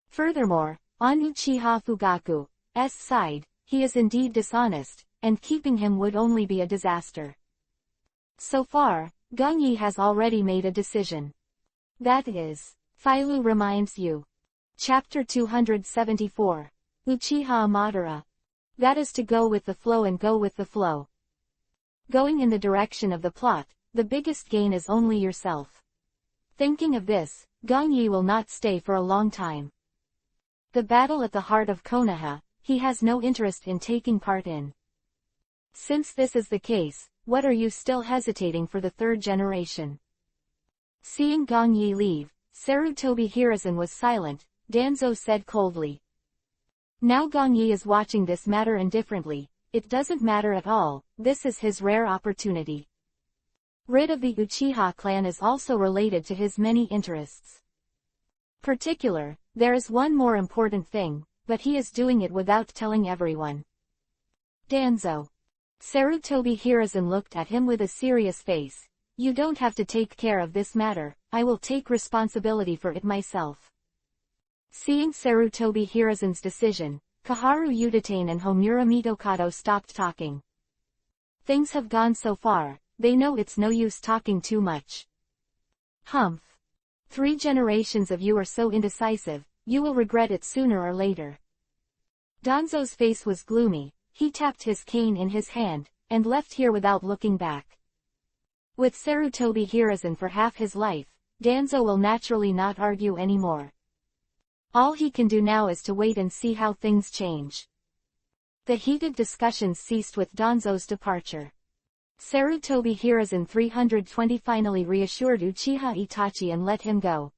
Furthermore, on Uchiha Fugaku's side, he is indeed dishonest, and keeping him would only be a disaster. So far, Gongyi has already made a decision. That is, Failu reminds you. Chapter 274. Uchiha Madara. That is to go with the flow and go with the flow. Going in the direction of the plot, the biggest gain is only yourself. Thinking of this, Gongyi will not stay for a long time. The battle at the heart of Konoha, he has no interest in taking part in. Since this is the case, what are you still hesitating for the third generation? Seeing Gongyi leave, Sarutobi Hiruzen was silent. Danzo said coldly. Now Gongyi is watching this matter indifferently. It doesn't matter at all, this is his rare opportunity. Rid of the Uchiha clan is also related to his many interests. Particular, there is one more important thing, but he is doing it without telling everyone. Danzo. Sarutobi Hiruzen looked at him with a serious face. You don't have to take care of this matter, I will take responsibility for it myself. Seeing Sarutobi Hiruzen's decision, Kaharu Udatane and Homura Mitokado stopped talking. Things have gone so far, they know it's no use talking too much. Humph. 3 generations of you are so indecisive, you will regret it sooner or later. Danzo's face was gloomy, he tapped his cane in his hand, and left here without looking back. With Sarutobi Hiruzen for half his life, Danzo will naturally not argue anymore. All he can do now is to wait and see how things change. The heated discussions ceased with Danzo's departure. Sarutobi Hiruzen 320 finally reassured Uchiha Itachi and let him go.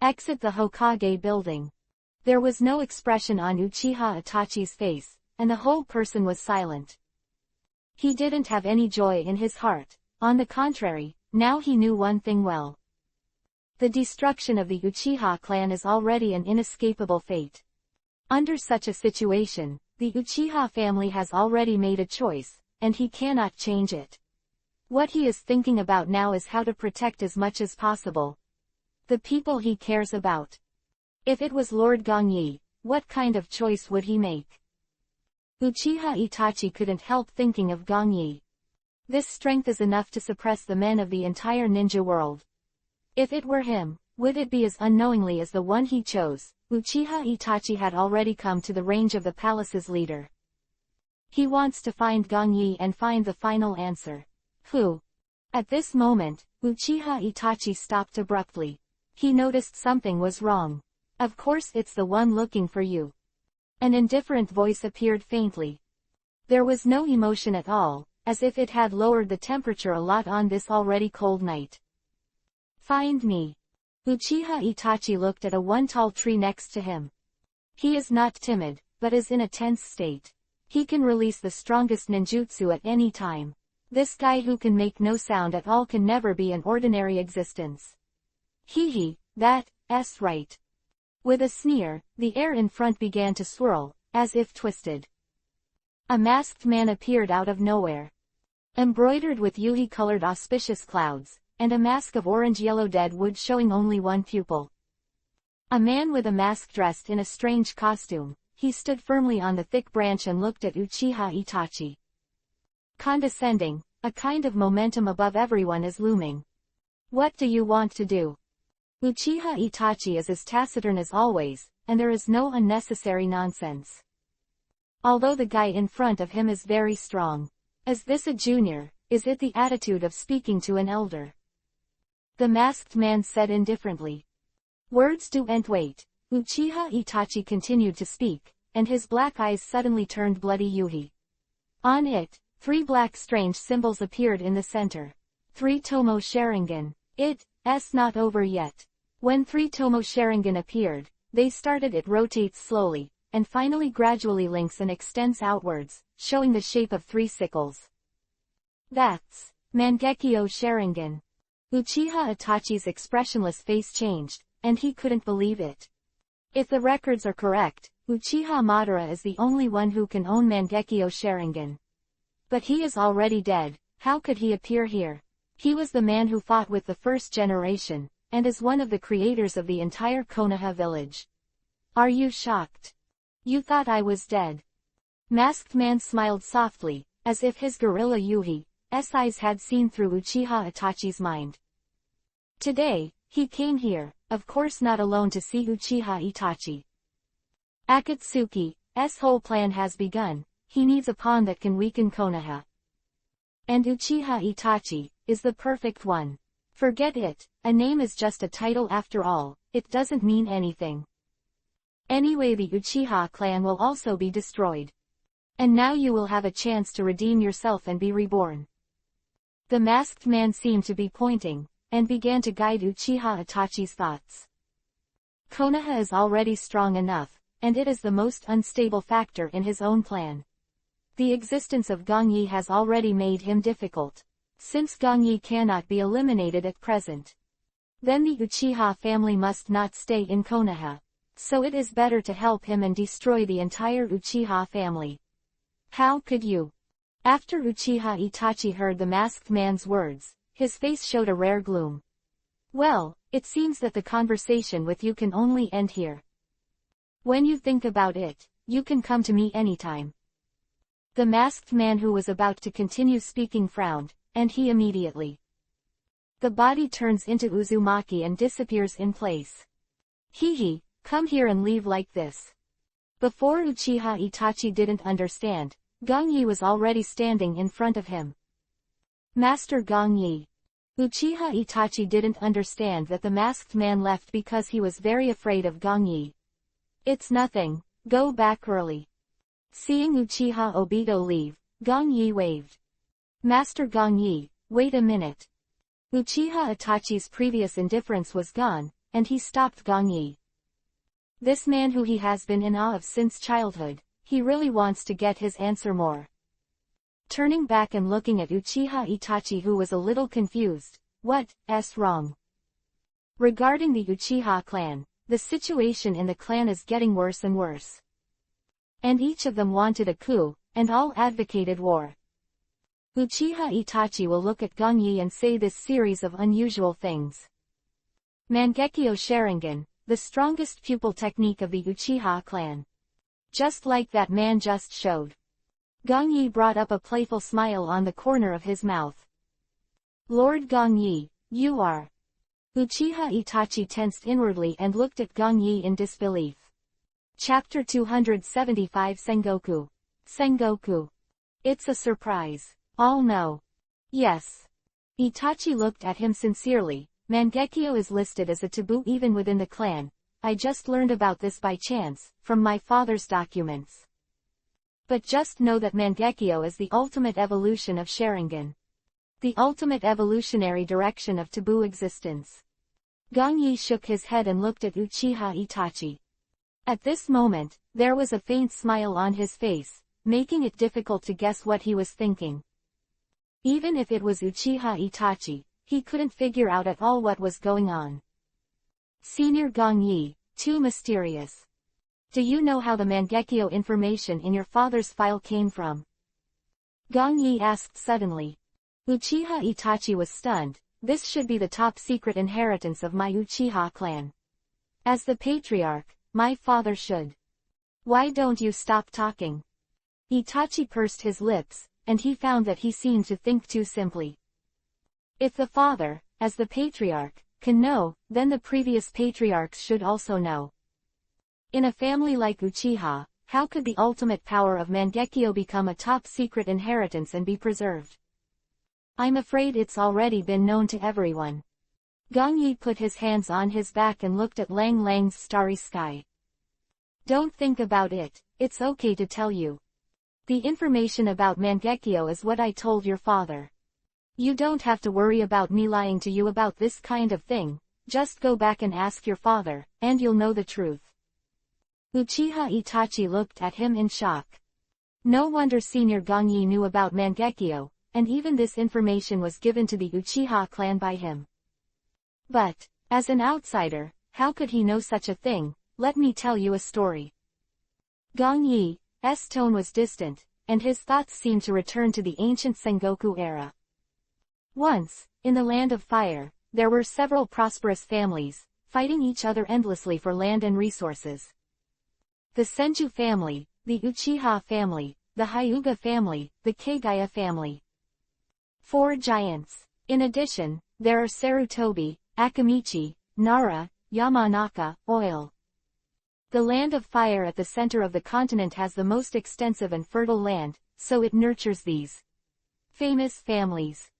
Exit the Hokage building. There was no expression on Uchiha Itachi's face, and the whole person was silent. He didn't have any joy in his heart, on the contrary, now he knew one thing well. The destruction of the Uchiha clan is already an inescapable fate. Under such a situation, the Uchiha family has already made a choice, and he cannot change it. What he is thinking about now is how to protect as much as possible the people he cares about. If it was Lord Gongyi, what kind of choice would he make? Uchiha Itachi couldn't help thinking of Gongyi. This strength is enough to suppress the men of the entire ninja world. If it were him, would it be as unknowingly as the one he chose? Uchiha Itachi had already come to the range of the palace's leader. He wants to find Gongyi and find the final answer. Who? At this moment, Uchiha Itachi stopped abruptly. He noticed something was wrong. Of course it's the one looking for you. An indifferent voice appeared faintly. There was no emotion at all, as if it had lowered the temperature a lot on this already cold night. Find me. Uchiha Itachi looked at a one tall tree next to him. He is not timid, but is in a tense state. He can release the strongest ninjutsu at any time. This guy who can make no sound at all can never be an ordinary existence. That's right. With a sneer, the air in front began to swirl, as if twisted. A masked man appeared out of nowhere. Embroidered with Yuhi-colored auspicious clouds, and a mask of orange-yellow dead wood showing only one pupil. A man with a mask dressed in a strange costume, he stood firmly on the thick branch and looked at Uchiha Itachi. Condescending, a kind of momentum above everyone is looming. What do you want to do? Uchiha Itachi is as taciturn as always, and there is no unnecessary nonsense. Although the guy in front of him is very strong. Is this a junior? Is it the attitude of speaking to an elder? The masked man said indifferently. Words do and wait. Uchiha Itachi continued to speak, and his black eyes suddenly turned bloody Yuhi. On it, 3 black strange symbols appeared in the center. 3 Tomo Sharingan. It's not over yet. When 3 Tomo Sharingan appeared, they started it rotates slowly, and finally gradually links and extends outwards, showing the shape of 3 sickles. That's Mangekyo Sharingan. Uchiha Itachi's expressionless face changed, and he couldn't believe it. If the records are correct, Uchiha Madara is the only one who can own Mangekyo Sharingan. But he is already dead, how could he appear here? He was the man who fought with the first generation, and is one of the creators of the entire Konoha village. Are you shocked? You thought I was dead? Masked Man smiled softly, as if his gorilla Yuhi's eyes had seen through Uchiha Itachi's mind. Today, he came here, of course not alone to see Uchiha Itachi. Akatsuki's whole plan has begun, he needs a pawn that can weaken Konoha. And Uchiha Itachi is the perfect one. Forget it, a name is just a title after all, it doesn't mean anything. Anyway, the Uchiha clan will also be destroyed. And now you will have a chance to redeem yourself and be reborn. The masked man seemed to be pointing, and began to guide Uchiha Itachi's thoughts. Konoha is already strong enough, and it is the most unstable factor in his own plan. The existence of Gongyi has already made him difficult. Since Gongyi cannot be eliminated at present, then the Uchiha family must not stay in Konoha. So it is better to help him and destroy the entire Uchiha family. How could you? After Uchiha Itachi heard the masked man's words, his face showed a rare gloom. Well, it seems that the conversation with you can only end here. When you think about it, you can come to me anytime. The masked man who was about to continue speaking frowned, and he immediately. The body turns into Uzumaki and disappears in place. Hehe, come here and leave like this. Before Uchiha Itachi didn't understand, Gongyi was already standing in front of him. Master Gongyi. Uchiha Itachi didn't understand that the masked man left because he was very afraid of Gongyi. It's nothing, go back early. Seeing Uchiha Obito leave, Gongyi waved. Master Gongyi, wait a minute. Uchiha Itachi's previous indifference was gone, and he stopped Gongyi. This man who he has been in awe of since childhood, he really wants to get his answer more. Turning back and looking at Uchiha Itachi, who was a little confused, what's wrong? Regarding the Uchiha clan, the situation in the clan is getting worse and worse. And each of them wanted a coup, and all advocated war. Uchiha Itachi will look at Gongyi and say this series of unusual things. Mangekyo Sharingan, the strongest pupil technique of the Uchiha clan. Just like that man just showed. Gongyi brought up a playful smile on the corner of his mouth. Lord Gongyi, you are. Uchiha Itachi tensed inwardly and looked at Gongyi in disbelief. Chapter 275 Sengoku. Sengoku. It's a surprise. All know. Yes. Itachi looked at him sincerely. Mangekyo is listed as a taboo even within the clan. I just learned about this by chance, from my father's documents. But just know that Mangekyo is the ultimate evolution of Sharingan. The ultimate evolutionary direction of taboo existence. Gongyi shook his head and looked at Uchiha Itachi. At this moment, there was a faint smile on his face, making it difficult to guess what he was thinking. Even if it was Uchiha Itachi, he couldn't figure out at all what was going on. Senior Gongyi, too mysterious. Do you know how the Mangekyo information in your father's file came from? Gongyi asked suddenly. Uchiha Itachi was stunned. This should be the top secret inheritance of my Uchiha clan. As the patriarch, my father should. Why don't you stop talking? Itachi pursed his lips, and he found that he seemed to think too simply. If the father, as the patriarch, can know, then the previous patriarchs should also know. In a family like Uchiha, how could the ultimate power of Mangekyo become a top-secret inheritance and be preserved? I'm afraid it's already been known to everyone. Gongyi put his hands on his back and looked at Lang Lang's starry sky. Don't think about it, it's okay to tell you. The information about Mangekyo is what I told your father. You don't have to worry about me lying to you about this kind of thing, just go back and ask your father, and you'll know the truth. Uchiha Itachi looked at him in shock. No wonder Senior Gongyi knew about Mangekyo, and even this information was given to the Uchiha clan by him. But, as an outsider, how could he know such a thing? Let me tell you a story. Gong Yi's tone was distant, and his thoughts seemed to return to the ancient Sengoku era. Once, in the Land of Fire, there were several prosperous families, fighting each other endlessly for land and resources. The Senju family, the Uchiha family, the Hyuga family, the Kagaya family. 4 giants. In addition, there are Sarutobi, Akamichi, Nara, Yamanaka, Oil. The Land of Fire at the center of the continent has the most extensive and fertile land, so it nurtures these famous families.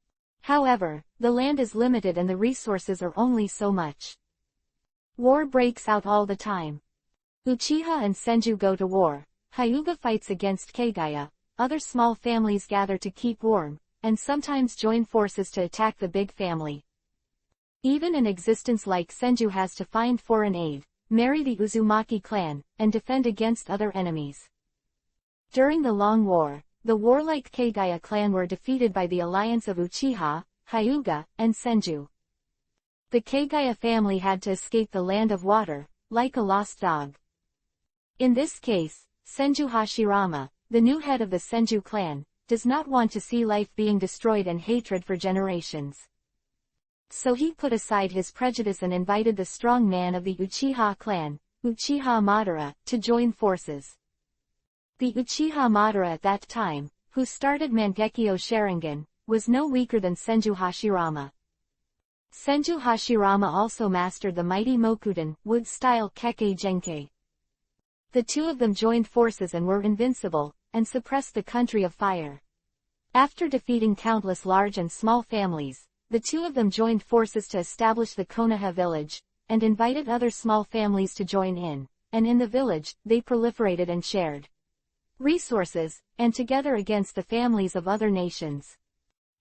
However, the land is limited and the resources are only so much. War breaks out all the time. Uchiha and Senju go to war, Hyuga fights against Kagaya, other small families gather to keep warm, and sometimes join forces to attack the big family. Even an existence like Senju has to find foreign aid, marry the Uzumaki clan, and defend against other enemies. During the Long War, the warlike Kagaya clan were defeated by the alliance of Uchiha, Hyuga, and Senju. The Kagaya family had to escape the Land of Water, like a lost dog. In this case, Senju Hashirama, the new head of the Senju clan, does not want to see life being destroyed and hatred for generations. So he put aside his prejudice and invited the strong man of the Uchiha clan, Uchiha Madara, to join forces. The Uchiha Madara at that time, who started Mangekyo Sharingan, was no weaker than Senju Hashirama. Senju Hashirama also mastered the mighty Mokuden, wood-style Kekkei Genkai. The two of them joined forces and were invincible, and suppressed the country of fire. After defeating countless large and small families, the two of them joined forces to establish the Konoha village, and invited other small families to join in, and in the village, they proliferated and shared resources, and together against the families of other nations.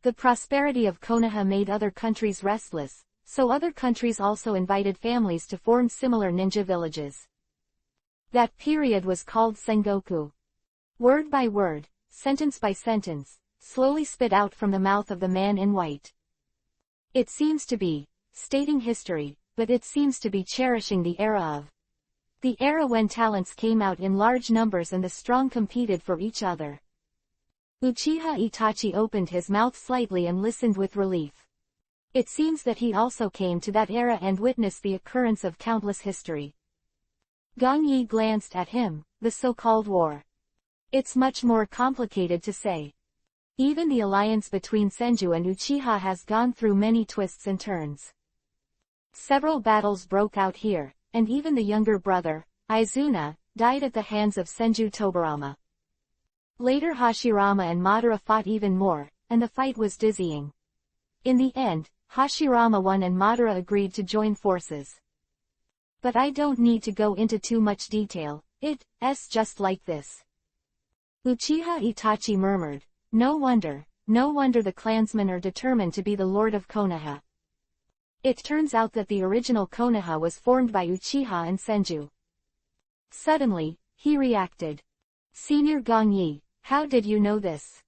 The prosperity of Konoha made other countries restless, so other countries also invited families to form similar ninja villages. That period was called Sengoku. Word by word, sentence by sentence, slowly spit out from the mouth of the man in white. It seems to be stating history, but it seems to be cherishing the era of. The era when talents came out in large numbers and the strong competed for each other. Uchiha Itachi opened his mouth slightly and listened with relief. It seems that he also came to that era and witnessed the occurrence of countless history. Gong Yi glanced at him, the so-called war. It's much more complicated to say. Even the alliance between Senju and Uchiha has gone through many twists and turns. Several battles broke out here, and even the younger brother, Izuna, died at the hands of Senju Tobarama. Later Hashirama and Madara fought even more, and the fight was dizzying. In the end, Hashirama won and Madara agreed to join forces. But I don't need to go into too much detail, it's just like this. Uchiha Itachi murmured, no wonder the clansmen are determined to be the Lord of Konoha. It turns out that the original Konoha was formed by Uchiha and Senju. Suddenly, he reacted. Senior Gong Yi, how did you know this?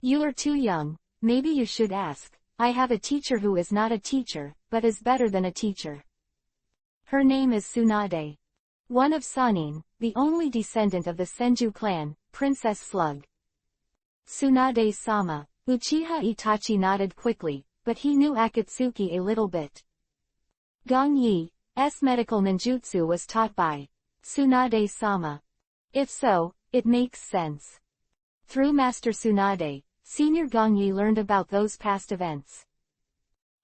You are too young, maybe you should ask. I have a teacher who is not a teacher, but is better than a teacher. Her name is Tsunade. One of Sanin, the only descendant of the Senju clan, Princess Slug. Tsunade-sama. Uchiha Itachi nodded quickly, but he knew Akatsuki a little bit. Gong Yi's medical ninjutsu was taught by Tsunade-sama. If so, it makes sense. Through Master Tsunade, Senior Gong Yi learned about those past events.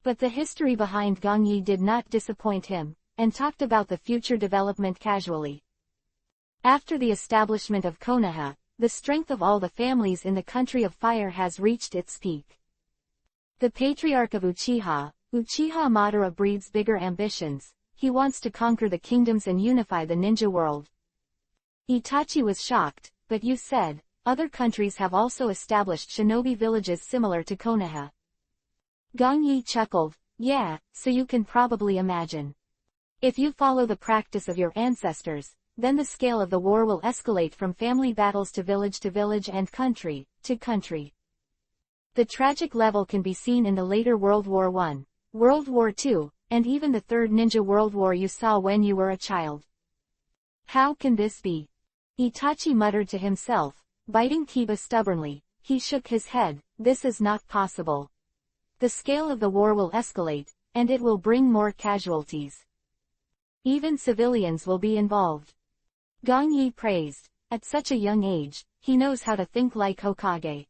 But the history behind Gong Yi did not disappoint him, and talked about the future development casually. After the establishment of Konoha, the strength of all the families in the country of fire has reached its peak. The patriarch of Uchiha, Uchiha Madara breeds bigger ambitions. He wants to conquer the kingdoms and unify the ninja world. Itachi was shocked, but you said, other countries have also established shinobi villages similar to Konoha. Gong Yi chuckled, yeah, so you can probably imagine. If you follow the practice of your ancestors, then the scale of the war will escalate from family battles to village and country to country. The tragic level can be seen in the later World War I, World War II, and even the Third Ninja World War you saw when you were a child. How can this be? Itachi muttered to himself, biting Kiba stubbornly. He shook his head. This is not possible. The scale of the war will escalate, and it will bring more casualties. Even civilians will be involved. Gong Yi praised. At such a young age, he knows how to think like Hokage.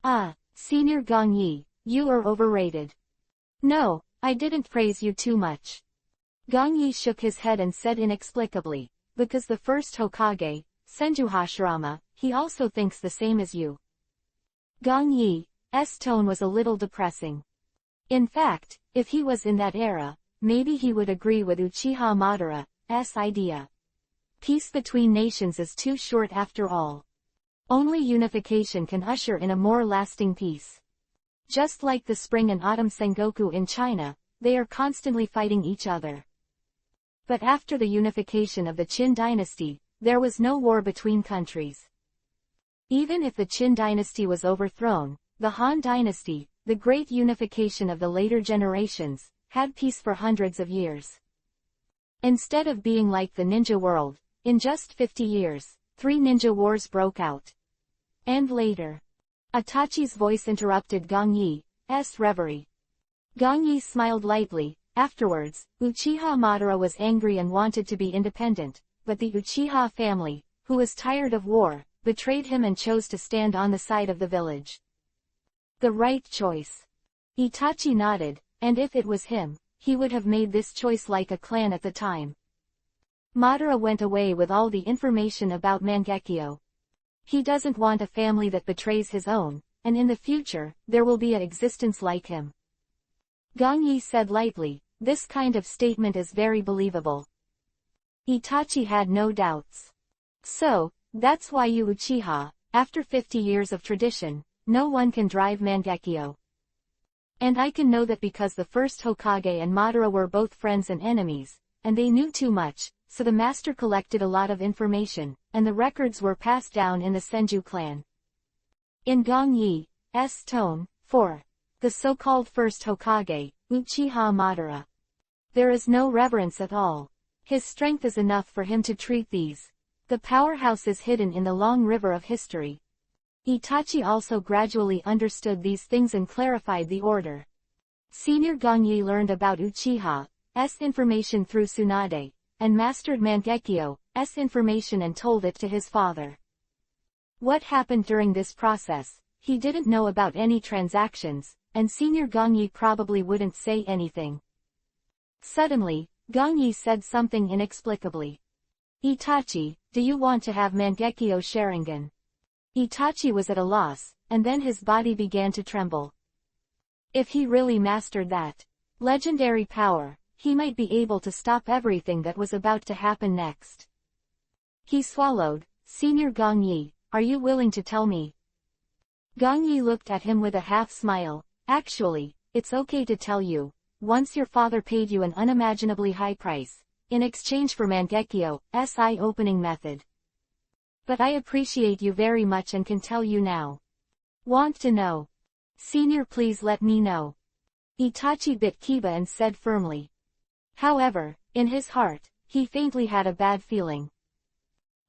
Ah, Senior Gong Yi, you are overrated. No, I didn't praise you too much. Gong Yi shook his head and said inexplicably, because the first Hokage, Senju Hashirama, he also thinks the same as you. Gong Yi's tone was a little depressing. In fact, if he was in that era, maybe he would agree with Uchiha Madara's idea. Peace between nations is too short after all. Only unification can usher in a more lasting peace. Just like the spring and autumn Sengoku in China, they are constantly fighting each other. But after the unification of the Qin dynasty, there was no war between countries. Even if the Qin dynasty was overthrown, the Han dynasty, the great unification of the later generations, had peace for hundreds of years. Instead of being like the ninja world, in just 50 years, 3 ninja wars broke out. And later. Itachi's voice interrupted Gong Yi's reverie. Gong Yi smiled lightly. Afterwards, Uchiha Madara was angry and wanted to be independent, but the Uchiha family, who was tired of war, betrayed him and chose to stand on the side of the village. The right choice. Itachi nodded, and if it was him, he would have made this choice like a clan at the time. Madara went away with all the information about Mangekyo. He doesn't want a family that betrays his own, and in the future, there will be an existence like him. Gong Yi said lightly, this kind of statement is very believable. Itachi had no doubts. So, that's why you Uchiha, after 50 years of tradition, no one can drive Mangekyo. And I can know that because the first Hokage and Madara were both friends and enemies, and they knew too much, so the master collected a lot of information, and the records were passed down in the Senju clan. In Gong Yi's tone, for the so-called first Hokage, Uchiha Madara, there is no reverence at all. His strength is enough for him to treat these. The powerhouse is hidden in the long river of history. Itachi also gradually understood these things and clarified the order. Senior Gong Yi learned about Uchiha's information through Tsunade, and mastered Mangekyo's information and told it to his father. What happened during this process? He didn't know about any transactions, and Senior Gong Yi probably wouldn't say anything. Suddenly, Gong Yi said something inexplicably. Itachi, do you want to have Mangekyo Sharingan? Itachi was at a loss, and then his body began to tremble. If he really mastered that legendary power, he might be able to stop everything that was about to happen next. He swallowed. Senior Gong Yi, are you willing to tell me? Gong Yi looked at him with a half-smile. Actually, it's okay to tell you. Once your father paid you an unimaginably high price, in exchange for Mangekyo's eye-opening method. But I appreciate you very much and can tell you now. Want to know? Senior, please let me know. Itachi bit Kiba and said firmly. However, in his heart, he faintly had a bad feeling.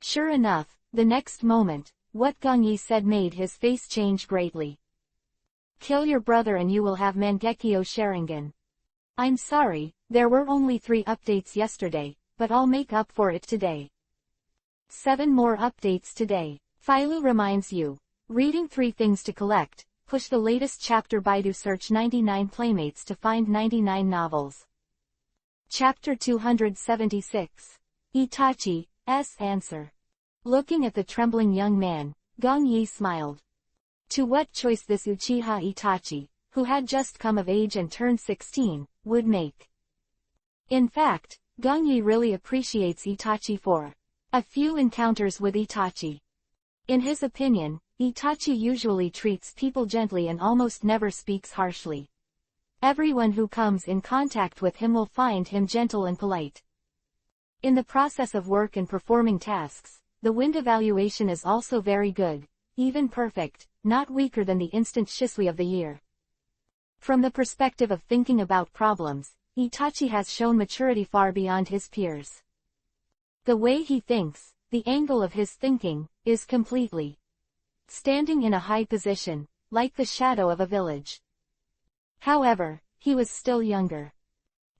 Sure enough, the next moment, what Gong Yi said made his face change greatly. Kill your brother and you will have Mangekyo Sharingan. I'm sorry, there were only 3 updates yesterday, but I'll make up for it today. 7 more updates today. Philo reminds you. Reading 3 things to collect. Push the latest chapter. Baidu search 99 playmates to find 99 novels. Chapter 276. Itachi's answer. Looking at the trembling young man, Gong Yi smiled. To what choice this Uchiha Itachi, who had just come of age and turned 16, would make. In fact, Gong Yi really appreciates Itachi for a few encounters with Itachi. In his opinion, Itachi usually treats people gently and almost never speaks harshly. Everyone who comes in contact with him will find him gentle and polite. In the process of work and performing tasks, the wind evaluation is also very good, even perfect, not weaker than the instant shisui of the year. From the perspective of thinking about problems, Itachi has shown maturity far beyond his peers. The way he thinks, the angle of his thinking, is completely standing in a high position, like the shadow of a village. However, he was still younger.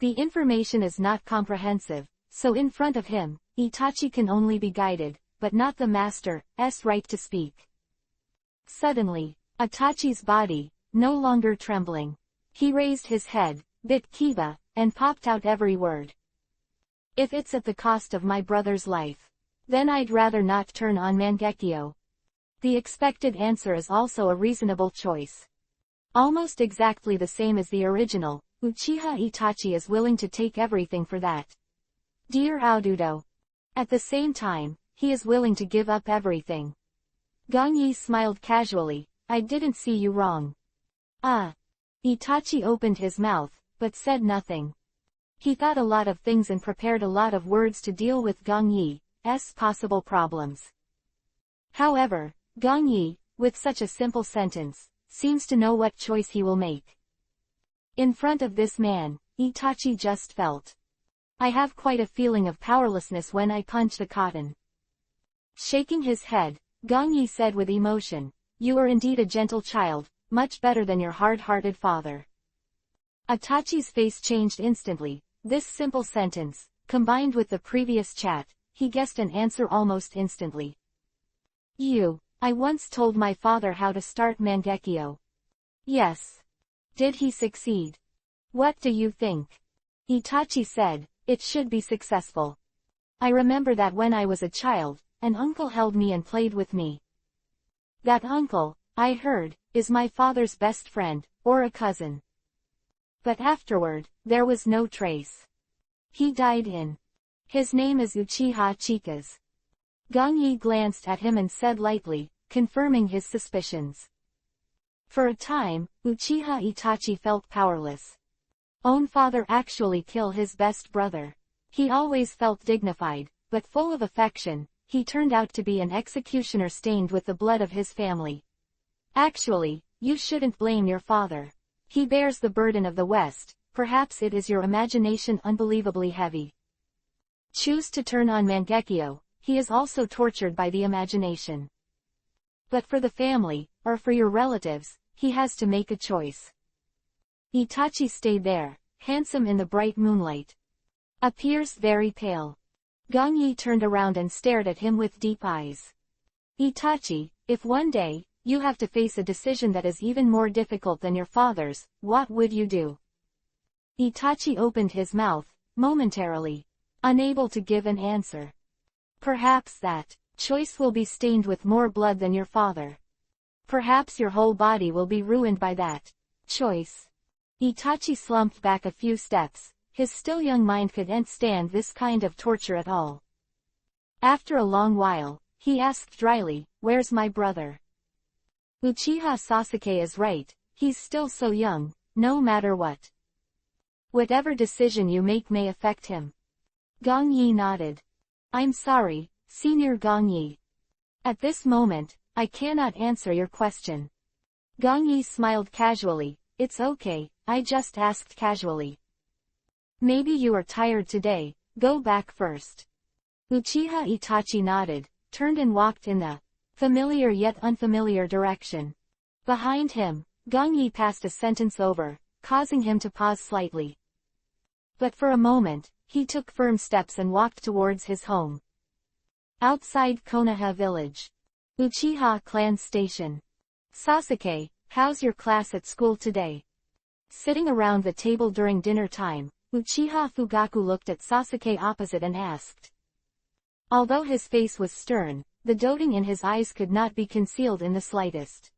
The information is not comprehensive, so in front of him, Itachi can only be guided, but not the master's right to speak. Suddenly, Itachi's body, no longer trembling. He raised his head, bit Kiba, and popped out every word. If it's at the cost of my brother's life, then I'd rather not turn on Mangekyo. The expected answer is also a reasonable choice. Almost exactly the same as the original, Uchiha Itachi is willing to take everything for that. Dear Aududo. At the same time, he is willing to give up everything. Gong Yi smiled casually, I didn't see you wrong. Ah. Itachi opened his mouth, but said nothing. He thought a lot of things and prepared a lot of words to deal with Gong Yi's possible problems. However, Gong Yi, with such a simple sentence, seems to know what choice he will make. In front of this man, Itachi just felt. I have quite a feeling of powerlessness when I punch the cotton. Shaking his head, Gong Yi said with emotion, you are indeed a gentle child, much better than your hard-hearted father. Itachi's face changed instantly. This simple sentence, combined with the previous chat, he guessed an answer almost instantly. I once told my father how to start Mangekyo. Yes. Did he succeed? What do you think? Itachi said, it should be successful. I remember that when I was a child, an uncle held me and played with me. That uncle, I heard, is my father's best friend, or a cousin. But afterward, there was no trace. He died in. His name is Uchiha Chikaz. Gong Yi glanced at him and said lightly, confirming his suspicions. For a time, Uchiha Itachi felt powerless. Own father actually kill his best brother. He always felt dignified, but full of affection. He turned out to be an executioner stained with the blood of his family. Actually, you shouldn't blame your father. He bears the burden of the West, perhaps it is your imagination unbelievably heavy. Choose to turn on Mangekyo, he is also tortured by the imagination. But for the family, or for your relatives, he has to make a choice. Itachi stayed there, handsome in the bright moonlight. Appears very pale. Gong Yi turned around and stared at him with deep eyes. Itachi, if one day, you have to face a decision that is even more difficult than your father's, what would you do? Itachi opened his mouth, momentarily, unable to give an answer. Perhaps that choice will be stained with more blood than your father. Perhaps your whole body will be ruined by that choice. Itachi slumped back a few steps. His still young mind couldn't stand this kind of torture at all. After a long while, he asked dryly, where's my brother? Uchiha Sasuke is right, he's still so young, no matter what. Whatever decision you make may affect him. Gong Yi nodded. I'm sorry, Senior Gong Yi. At this moment, I cannot answer your question. Gong Yi smiled casually, it's okay, I just asked casually. Maybe you are tired today, go back first. Uchiha Itachi nodded, turned and walked in the familiar yet unfamiliar direction. Behind him, Gong Yi passed a sentence over, causing him to pause slightly. But for a moment, he took firm steps and walked towards his home. Outside Konoha village. Uchiha clan station. Sasuke, how's your class at school today? Sitting around the table during dinner time, Uchiha Fugaku looked at Sasuke opposite and asked. Although his face was stern, the doting in his eyes could not be concealed in the slightest.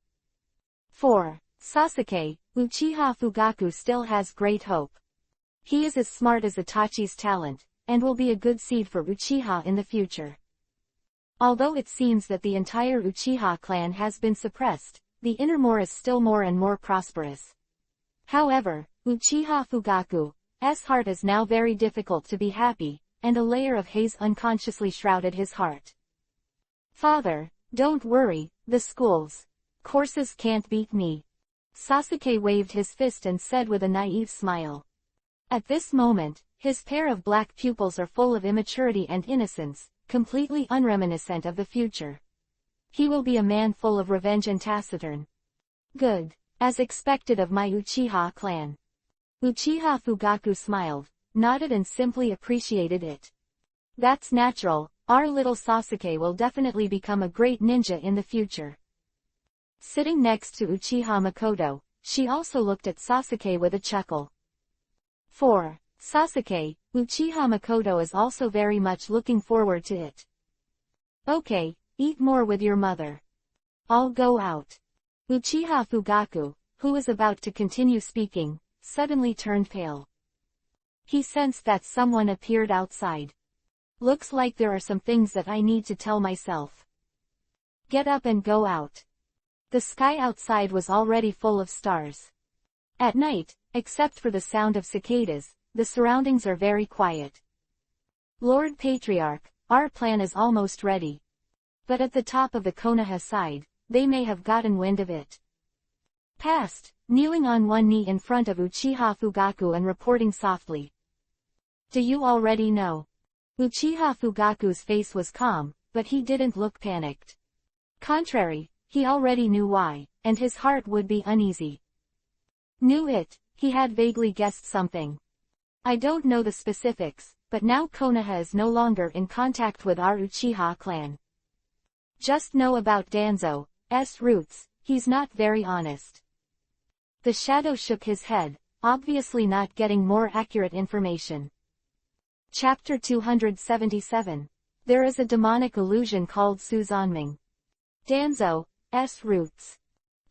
For Sasuke, Uchiha Fugaku still has great hope. He is as smart as Itachi's talent, and will be a good seed for Uchiha in the future. Although it seems that the entire Uchiha clan has been suppressed, the inner more is still more and more prosperous. However, Uchiha Fugaku's heart is now very difficult to be happy, and a layer of haze unconsciously shrouded his heart. Father, don't worry, the school's courses can't beat me. Sasuke waved his fist and said with a naive smile. At this moment, his pair of black pupils are full of immaturity and innocence, completely unreminiscent of the future. He will be a man full of revenge and taciturn. Good. As expected of my Uchiha clan. Uchiha Fugaku smiled, nodded and simply appreciated it. That's natural, our little Sasuke will definitely become a great ninja in the future. Sitting next to Uchiha Makoto, she also looked at Sasuke with a chuckle. 4. Sasuke, Uchiha Makoto is also very much looking forward to it. Okay, eat more with your mother. I'll go out. Uchiha Fugaku, who was about to continue speaking, suddenly turned pale. He sensed that someone appeared outside. Looks like there are some things that I need to tell myself. Get up and go out. The sky outside was already full of stars. At night, except for the sound of cicadas, the surroundings are very quiet. Lord Patriarch, our plan is almost ready. But at the top of the Konoha side, they may have gotten wind of it. Past, kneeling on one knee in front of Uchiha Fugaku and reporting softly. Do you already know? Uchiha Fugaku's face was calm, but he didn't look panicked. Contrary, he already knew why, and his heart would be uneasy. Knew it, he had vaguely guessed something. I don't know the specifics, but now Konoha is no longer in contact with our Uchiha clan. Just know about Danzo's roots, he's not very honest. The shadow shook his head, obviously not getting more accurate information. Chapter 277. There is a demonic illusion called Suzanming. Danzo's roots.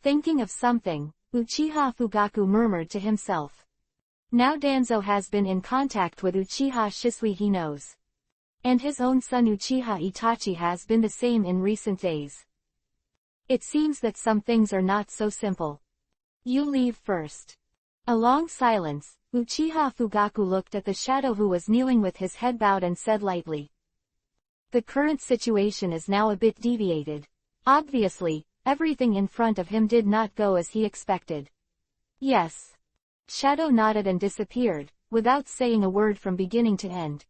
Thinking of something, Uchiha Fugaku murmured to himself. Now Danzo has been in contact with Uchiha Shisui, he knows. And his own son Uchiha Itachi has been the same in recent days. It seems that some things are not so simple. You leave first. A long silence, Uchiha Fugaku looked at the shadow who was kneeling with his head bowed and said lightly. The current situation is now a bit deviated. Obviously, everything in front of him did not go as he expected. Yes. Shadow nodded and disappeared, without saying a word from beginning to end.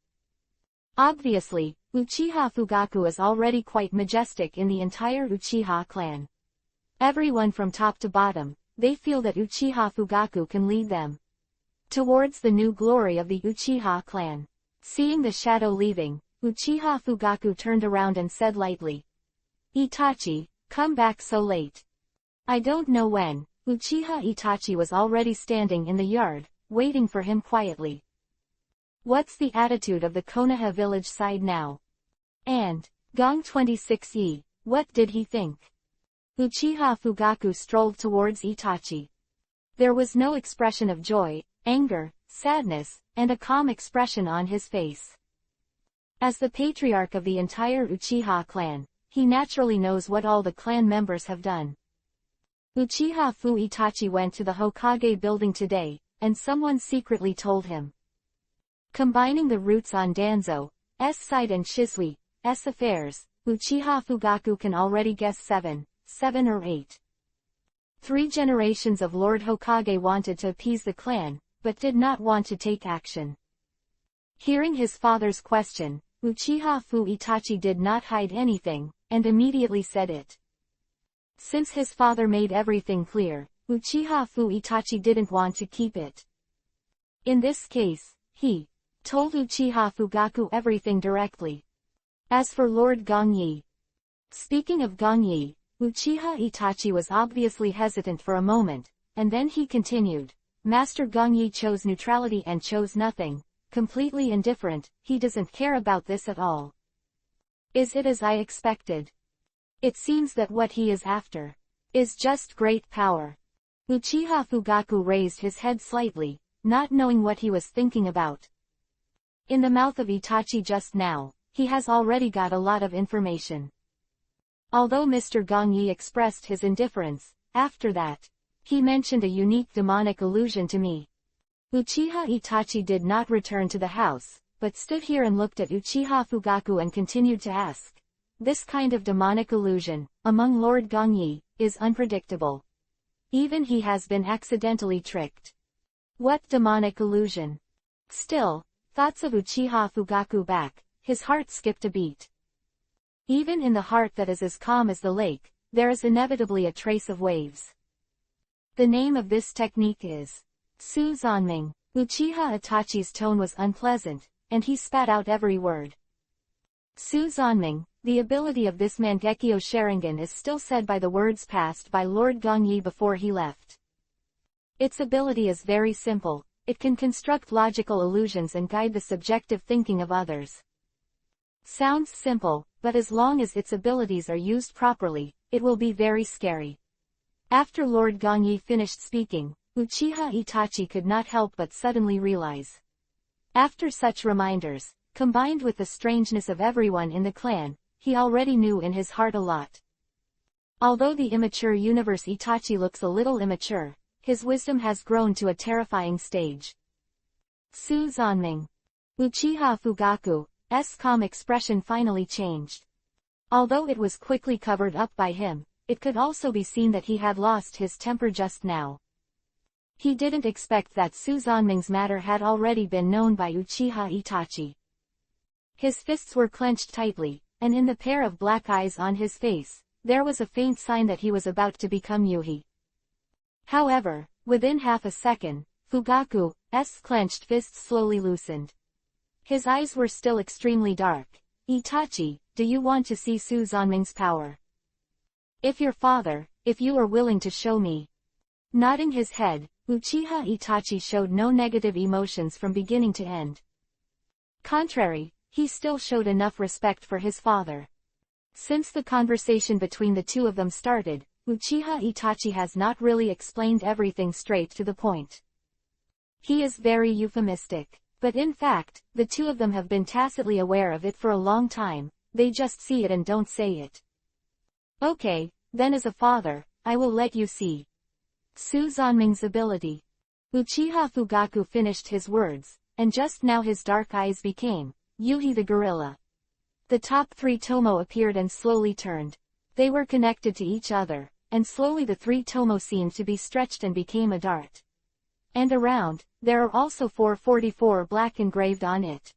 Obviously, Uchiha Fugaku is already quite majestic in the entire Uchiha clan. Everyone from top to bottom, they feel that Uchiha Fugaku can lead them towards the new glory of the Uchiha clan. Seeing the shadow leaving, Uchiha Fugaku turned around and said lightly. Itachi, come back so late. I don't know when. Uchiha Itachi was already standing in the yard, waiting for him quietly. What's the attitude of the Konoha village side now? And, Gong 26e, what did he think? Uchiha Fugaku strolled towards Itachi. There was no expression of joy, anger, sadness, and a calm expression on his face. As the patriarch of the entire Uchiha clan, he naturally knows what all the clan members have done. Uchiha Fu Itachi went to the Hokage building today, and someone secretly told him. Combining the roots on Danzo's side and Shisui's affairs, Uchiha Fugaku can already guess 7 or 8. 3 generations of Lord Hokage wanted to appease the clan, but did not want to take action. Hearing his father's question, Uchiha Fu Itachi did not hide anything, and immediately said it. Since his father made everything clear, Uchiha Fu Itachi didn't want to keep it. In this case, he told Uchiha Fugaku everything directly. As for Lord Gongyi. Speaking of Gongyi, Uchiha Itachi was obviously hesitant for a moment, and then he continued. Master Gongyi chose neutrality and chose nothing, completely indifferent, he doesn't care about this at all. Is it as I expected? It seems that what he is after is just great power. Uchiha Fugaku raised his head slightly, not knowing what he was thinking about. In the mouth of Itachi just now, he has already got a lot of information. Although Mr. Gongyi expressed his indifference, after that, he mentioned a unique demonic illusion to me. Uchiha Itachi did not return to the house, but stood here and looked at Uchiha Fugaku and continued to ask. This kind of demonic illusion, among Lord Gongyi, is unpredictable. Even he has been accidentally tricked. What demonic illusion? Still, thoughts of Uchiha Fugaku back, his heart skipped a beat. Even in the heart that is as calm as the lake, there is inevitably a trace of waves. The name of this technique is Suzanming. Uchiha Itachi's tone was unpleasant, and he spat out every word. Suzanming, the ability of this Mangekyo Sharingan is still said by the words passed by Lord Gongyi before he left. Its ability is very simple, it can construct logical illusions and guide the subjective thinking of others. Sounds simple, but as long as its abilities are used properly, it will be very scary. After Lord Gongyi finished speaking, Uchiha Itachi could not help but suddenly realize. After such reminders, combined with the strangeness of everyone in the clan, he already knew in his heart a lot. Although the immature universe Itachi looks a little immature, his wisdom has grown to a terrifying stage. Suzanming. Uchiha Fugaku's calm expression finally changed. Although it was quickly covered up by him, it could also be seen that he had lost his temper just now. He didn't expect that Suzanming's matter had already been known by Uchiha Itachi. His fists were clenched tightly, and in the pair of black eyes on his face, there was a faint sign that he was about to become Yuhi. However, within half a second, Fugaku's clenched fists slowly loosened. His eyes were still extremely dark. Itachi, do you want to see Suzanming's power? If you are willing to show me. Nodding his head, Uchiha Itachi showed no negative emotions from beginning to end. Contrary, he still showed enough respect for his father. Since the conversation between the two of them started, Uchiha Itachi has not really explained everything straight to the point. He is very euphemistic, but in fact, the two of them have been tacitly aware of it for a long time, they just see it and don't say it. Okay, then as a father, I will let you see Suzanming's ability. Uchiha Fugaku finished his words, and just now his dark eyes became Yuhi the gorilla. The top three tomo appeared and slowly turned. They were connected to each other, and slowly the three tomo seemed to be stretched and became a dart. And around, there are also 444 black engraved on it.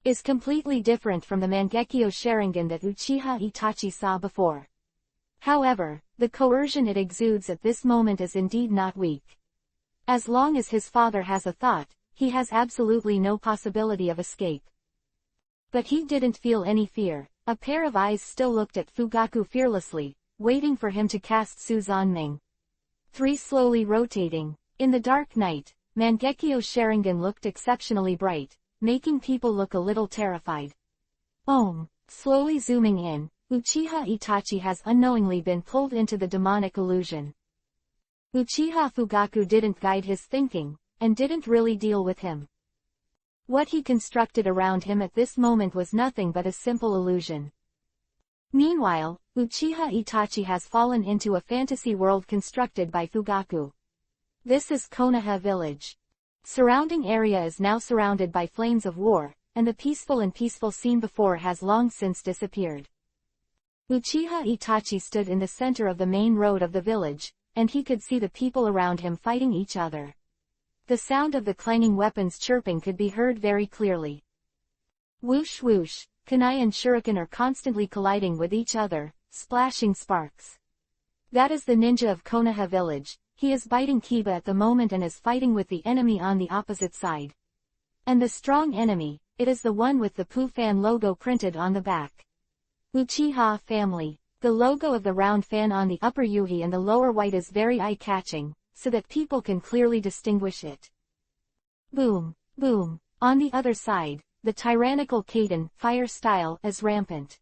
Is completely different from the Mangekyo Sharingan that Uchiha Itachi saw before. However, the coercion it exudes at this moment is indeed not weak. As long as his father has a thought, he has absolutely no possibility of escape. But he didn't feel any fear. A pair of eyes still looked at Fugaku fearlessly, waiting for him to cast Suzanming. 3 slowly rotating. In the dark night, Mangekyo Sharingan looked exceptionally bright, making people look a little terrified. Slowly zooming in, Uchiha Itachi has unknowingly been pulled into the demonic illusion. Uchiha Fugaku didn't guide his thinking, and didn't really deal with him. What he constructed around him at this moment was nothing but a simple illusion. Meanwhile, Uchiha Itachi has fallen into a fantasy world constructed by Fugaku. This is Konoha village. Surrounding area is now surrounded by flames of war, and the peaceful scene before has long since disappeared. Uchiha Itachi stood in the center of the main road of the village, and he could see the people around him fighting each other. The sound of the clanging weapons chirping could be heard very clearly. Whoosh whoosh, kunai and shuriken are constantly colliding with each other, splashing sparks. That is the ninja of Konoha village. He is biting Kiba at the moment and is fighting with the enemy on the opposite side. And the strong enemy, it is the one with the Poo-fan logo printed on the back. Uchiha family. The logo of the round fan on the upper Yuhi and the lower white is very eye-catching, so that people can clearly distinguish it. Boom, boom. On the other side, the tyrannical Kaden, fire style, is rampant.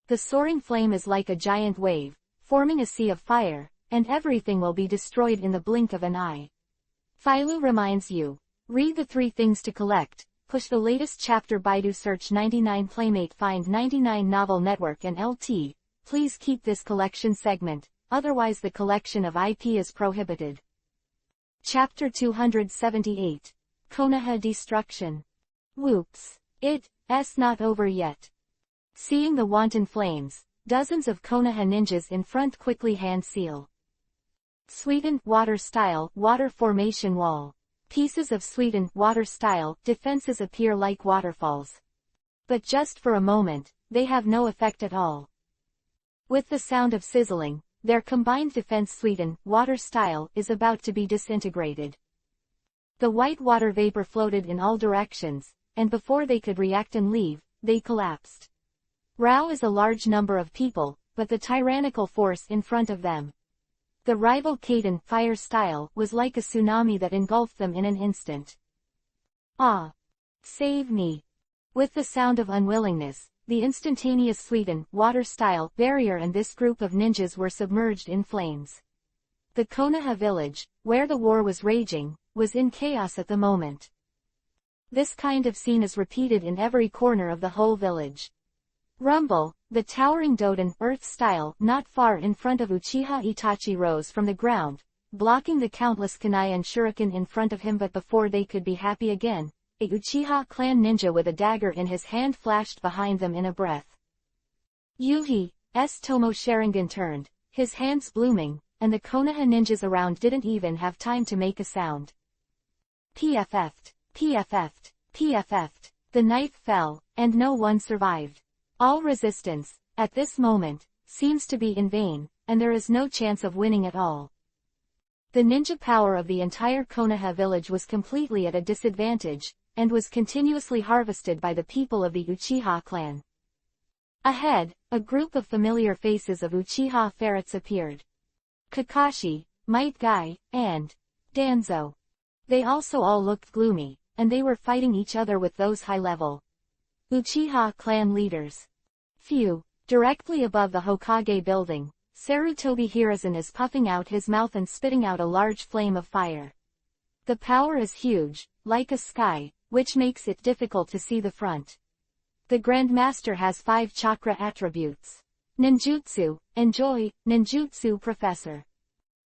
The soaring flame is like a giant wave, forming a sea of fire, and everything will be destroyed in the blink of an eye. Philo reminds you. Read the 3 things to collect. Push the latest chapter. Baidu search 99 Playmate find 99 Novel Network and LT. Please keep this collection segment, otherwise the collection of IP is prohibited. Chapter 278. Konoha Destruction. Whoops. It's not over yet. Seeing the wanton flames, dozens of Konoha ninjas in front quickly hand seal. Sweden, water style, water formation wall. Pieces of Sweden, water style, defenses appear like waterfalls. But just for a moment, they have no effect at all. With the sound of sizzling, their combined defense sweetened water style is about to be disintegrated. The white water vapor floated in all directions, and before they could react and leave, they collapsed. Rao is a large number of people, but the tyrannical force in front of them. The rival Kaden fire style was like a tsunami that engulfed them in an instant. Ah! Save me! With the sound of unwillingness, the instantaneous sweeten water style barrier and this group of ninjas were submerged in flames. The Konoha village, where the war was raging, was in chaos at the moment. This kind of scene is repeated in every corner of the whole village. Rumble, the towering Doden earth style not far in front of Uchiha Itachi rose from the ground, blocking the countless kunai and shuriken in front of him, but before they could be happy again, a Uchiha clan ninja with a dagger in his hand flashed behind them in a breath. Yuhi's Tomo Sharingan turned, his hands blooming, and the Konoha ninjas around didn't even have time to make a sound. PFF'd, PFF'd, PFF'd. The knife fell, and no one survived. All resistance, at this moment, seems to be in vain, and there is no chance of winning at all. The ninja power of the entire Konoha village was completely at a disadvantage, and was continuously harvested by the people of the Uchiha clan. Ahead, a group of familiar faces of Uchiha ferrets appeared. Kakashi, Might Guy, and Danzo. They also all looked gloomy, and they were fighting each other with those high-level Uchiha clan leaders. Phew! Directly above the Hokage building, Sarutobi Hiruzen is puffing out his mouth and spitting out a large flame of fire. The power is huge, like a sky, which makes it difficult to see the front. The Grand Master has 5 chakra attributes. Ninjutsu, enjoy, Ninjutsu Professor.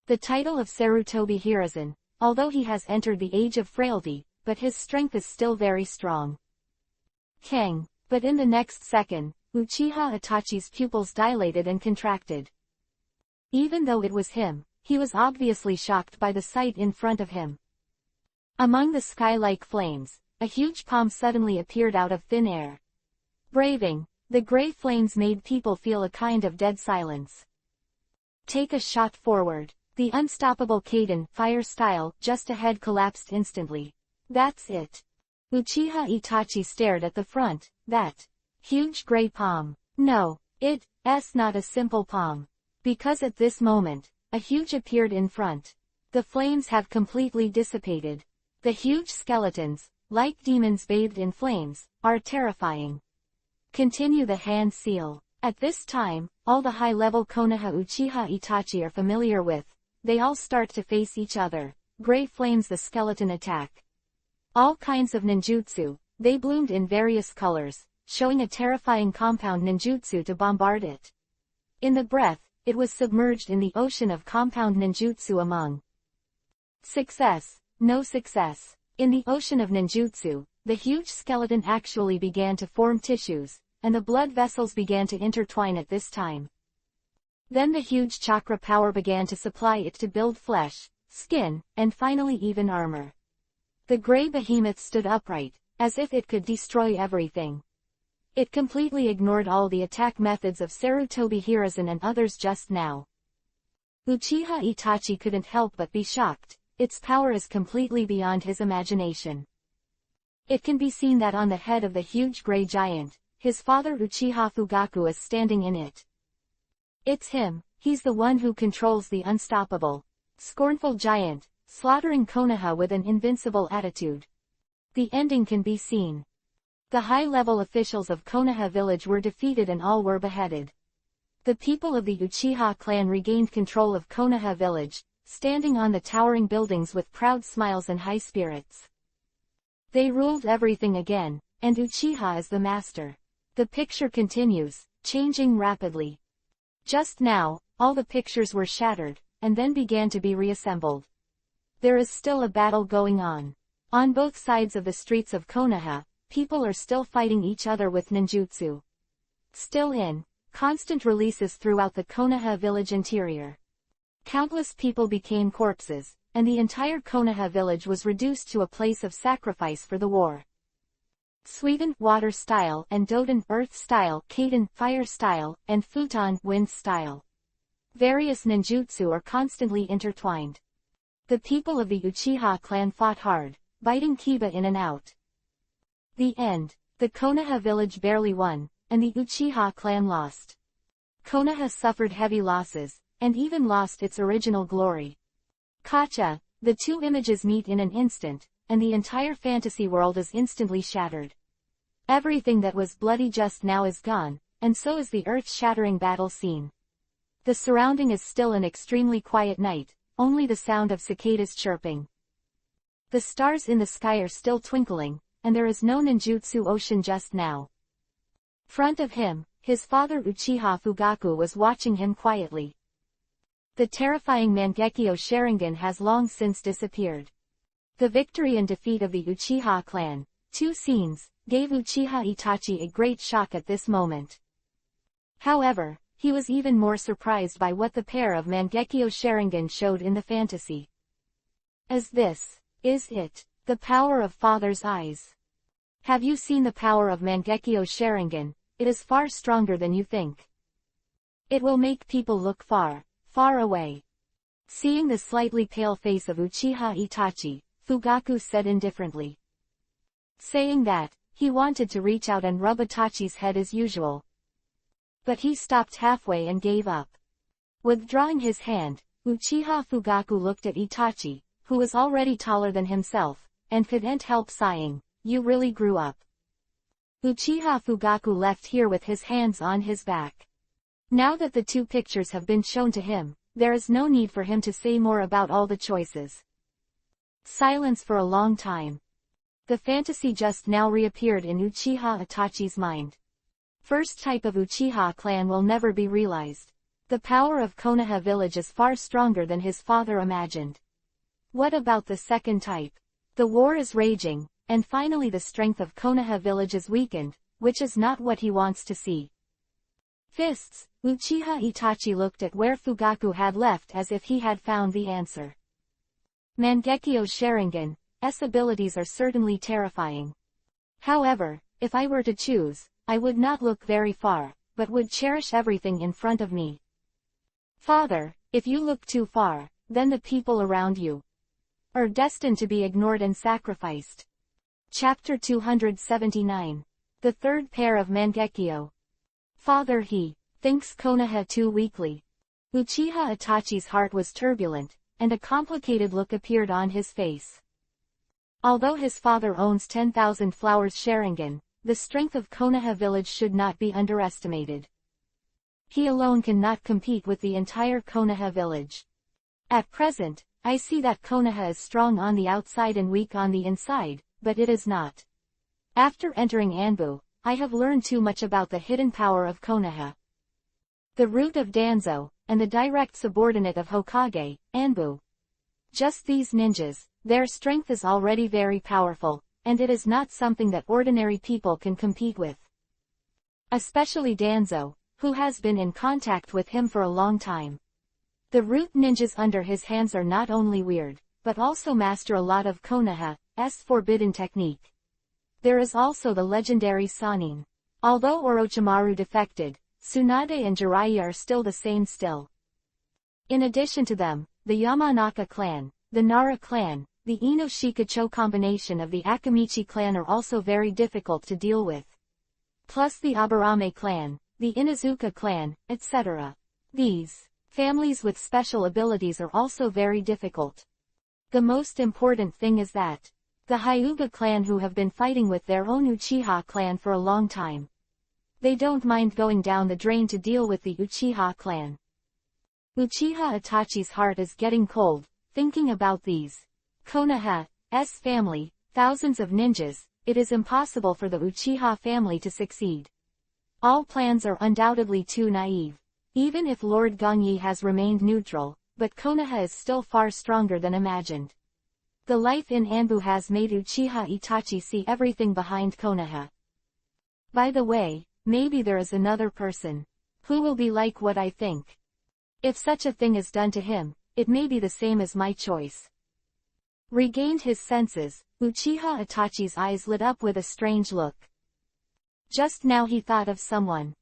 The title of Sarutobi Hiruzen, although he has entered the age of frailty, but his strength is still very strong. Kang, but in the next second, Uchiha Itachi's pupils dilated and contracted. Even though it was him, he was obviously shocked by the sight in front of him. Among the sky-like flames, a huge palm suddenly appeared out of thin air. Braving, the gray flames made people feel a kind of dead silence. Take a shot forward. The unstoppable Kaden fire style just ahead collapsed instantly. That's it. Uchiha Itachi stared at the front, that huge gray palm. No, it's not a simple palm. Because at this moment, a huge appeared in front. The flames have completely dissipated. The huge skeletons, like demons bathed in flames, are terrifying. Continue the hand seal. At this time, all the high-level Konoha Uchiha Itachi are familiar with. They all start to face each other. Gray flames the skeleton attack. All kinds of ninjutsu, they bloomed in various colors, showing a terrifying compound ninjutsu to bombard it. In the breath, it was submerged in the ocean of compound ninjutsu among. Success, no success. In the ocean of ninjutsu, the huge skeleton actually began to form tissues, and the blood vessels began to intertwine at this time. Then the huge chakra power began to supply it to build flesh, skin, and finally even armor. The gray behemoth stood upright, as if it could destroy everything. It completely ignored all the attack methods of Sarutobi Hiruzen and others just now. Uchiha Itachi couldn't help but be shocked. Its power is completely beyond his imagination. It can be seen that on the head of the huge gray giant, his father Uchiha Fugaku is standing in it. It's him, he's the one who controls the unstoppable, scornful giant, slaughtering Konoha with an invincible attitude. The ending can be seen. The high-level officials of Konoha village were defeated and all were beheaded. The people of the Uchiha clan regained control of Konoha village, standing on the towering buildings with proud smiles and high spirits. They ruled everything again, and Uchiha is the master. The picture continues, changing rapidly. Just now, all the pictures were shattered, and then began to be reassembled. There is still a battle going on. On both sides of the streets of Konoha, people are still fighting each other with ninjutsu. Still in constant releases throughout the Konoha village interior. Countless people became corpses, and the entire Konoha village was reduced to a place of sacrifice for the war. Suidan, water style, and Dodan, earth style, Kaden, fire style, and Futon, wind style. Various ninjutsu are constantly intertwined. The people of the Uchiha clan fought hard, biting Kiba in and out. The end. The Konoha village barely won, and the Uchiha clan lost. Konoha suffered heavy losses, and even lost its original glory. Kacha, the two images meet in an instant, and the entire fantasy world is instantly shattered. Everything that was bloody just now is gone, and so is the earth-shattering battle scene. The surrounding is still an extremely quiet night, only the sound of cicadas chirping. The stars in the sky are still twinkling, and there is no ninjutsu ocean just now. Front of him, his father Uchiha Fugaku was watching him quietly. The terrifying Mangekyo Sharingan has long since disappeared. The victory and defeat of the Uchiha clan, two scenes, gave Uchiha Itachi a great shock at this moment. However, he was even more surprised by what the pair of Mangekyo Sharingan showed in the fantasy. Is it, the power of father's eyes? Have you seen the power of Mangekyo Sharingan? It is far stronger than you think. It will make people look far, far away. Seeing the slightly pale face of Uchiha Itachi, Fugaku said indifferently. Saying that, he wanted to reach out and rub Itachi's head as usual. But he stopped halfway and gave up. Withdrawing his hand, Uchiha Fugaku looked at Itachi, who was already taller than himself, and couldn't help sighing, "You really grew up." Uchiha Fugaku left here with his hands on his back. Now that the two pictures have been shown to him, there is no need for him to say more about all the choices. Silence for a long time. The fantasy just now reappeared in Uchiha Itachi's mind. First type of Uchiha clan will never be realized. The power of Konoha village is far stronger than his father imagined. What about the second type? The war is raging, and finally the strength of Konoha village is weakened, which is not what he wants to see. Fists. Uchiha Itachi looked at where Fugaku had left as if he had found the answer. Mangekyo Sharingan's abilities are certainly terrifying. However, if I were to choose, I would not look very far, but would cherish everything in front of me. Father, if you look too far, then the people around you are destined to be ignored and sacrificed. Chapter 279. The third pair of Mangekyo. Father, he thinks Konoha too weakly. Uchiha Itachi's heart was turbulent, and a complicated look appeared on his face. Although his father owns 10,000 flowers Sharingan, the strength of Konoha village should not be underestimated. He alone cannot compete with the entire Konoha village. At present, I see that Konoha is strong on the outside and weak on the inside, but it is not. After entering Anbu, I have learned too much about the hidden power of Konoha. The root of Danzo, and the direct subordinate of Hokage, Anbu. Just these ninjas, their strength is already very powerful, and it is not something that ordinary people can compete with. Especially Danzo, who has been in contact with him for a long time. The root ninjas under his hands are not only weird, but also master a lot of Konoha's forbidden technique. There is also the legendary Sanin. Although Orochimaru defected, Tsunade and Jiraiya are still the same still. In addition to them, the Yamanaka clan, the Nara clan, the Ino-Shikacho combination of the Akamichi clan are also very difficult to deal with. Plus the Aburame clan, the Inuzuka clan, etc. These families with special abilities are also very difficult. The most important thing is that the Hyuga clan who have been fighting with their own Uchiha clan for a long time. They don't mind going down the drain to deal with the Uchiha clan. Uchiha Itachi's heart is getting cold, thinking about these Konoha's family, thousands of ninjas. It is impossible for the Uchiha family to succeed. All plans are undoubtedly too naive. Even if Lord Gongyi has remained neutral, but Konoha is still far stronger than imagined. The life in Anbu has made Uchiha Itachi see everything behind Konoha. By the way, maybe there is another person who will be like what I think. If such a thing is done to him, it may be the same as my choice. regained his senses, Uchiha Itachi's eyes lit up with a strange look. Just now he thought of someone.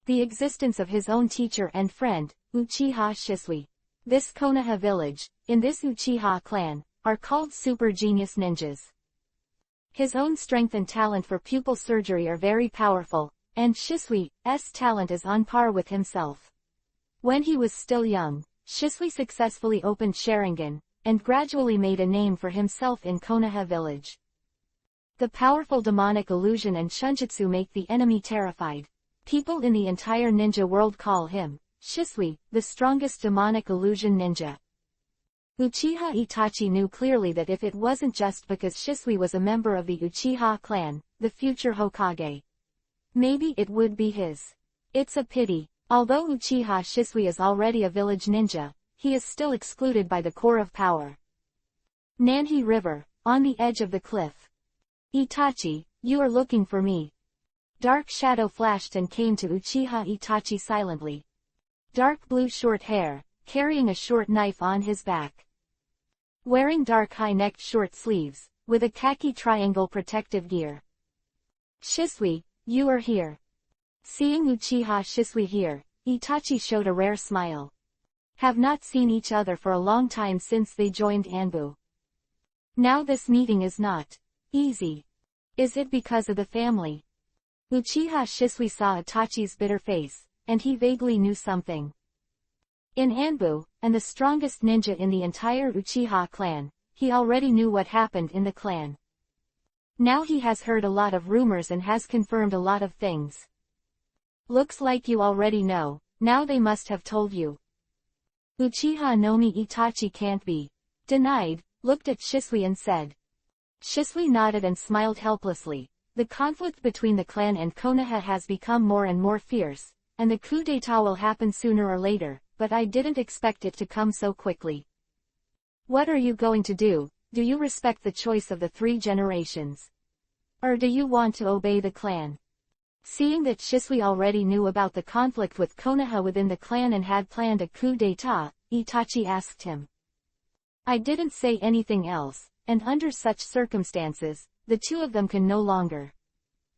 The existence of his own teacher and friend, Uchiha Shisui. This Konoha village, in this Uchiha clan, are called super genius ninjas. His own strength and talent for pupil surgery are very powerful, and Shisui's talent is on par with himself. When he was still young, Shisui successfully opened Sharingan, and gradually made a name for himself in Konoha village. The powerful demonic illusion and shunjutsu make the enemy terrified. People in the entire ninja world call him, Shisui, the strongest demonic illusion ninja. Uchiha Itachi knew clearly that if it wasn't just because Shisui was a member of the Uchiha clan, the future Hokage, maybe it would be his. It's a pity. Although Uchiha Shisui is already a village ninja, he is still excluded by the core of power. Nanhi River, on the edge of the cliff. Itachi, you are looking for me. Dark shadow flashed and came to Uchiha Itachi silently. Dark blue short hair, carrying a short knife on his back. Wearing dark high-necked short sleeves, with a khaki triangle protective gear. Shisui, you are here. Seeing Uchiha Shisui here, Itachi showed a rare smile. Have not seen each other for a long time since they joined Anbu. Now this meeting is not easy. Is it because of the family? Uchiha Shisui saw Itachi's bitter face, and he vaguely knew something. In Anbu, and the strongest ninja in the entire Uchiha clan, he already knew what happened in the clan. Now he has heard a lot of rumors and has confirmed a lot of things. Looks like you already know, now they must have told you. Uchiha Nomi Itachi can't be denied, looked at Shisui and said. Shisui nodded and smiled helplessly. The conflict between the clan and Konoha has become more and more fierce, and the coup d'etat will happen sooner or later, but I didn't expect it to come so quickly. What are you going to do? Do you respect the choice of the 3 generations? Or do you want to obey the clan? Seeing that Shisui already knew about the conflict with Konoha within the clan and had planned a coup d'etat, Itachi asked him. I didn't say anything else, and under such circumstances, the two of them can no longer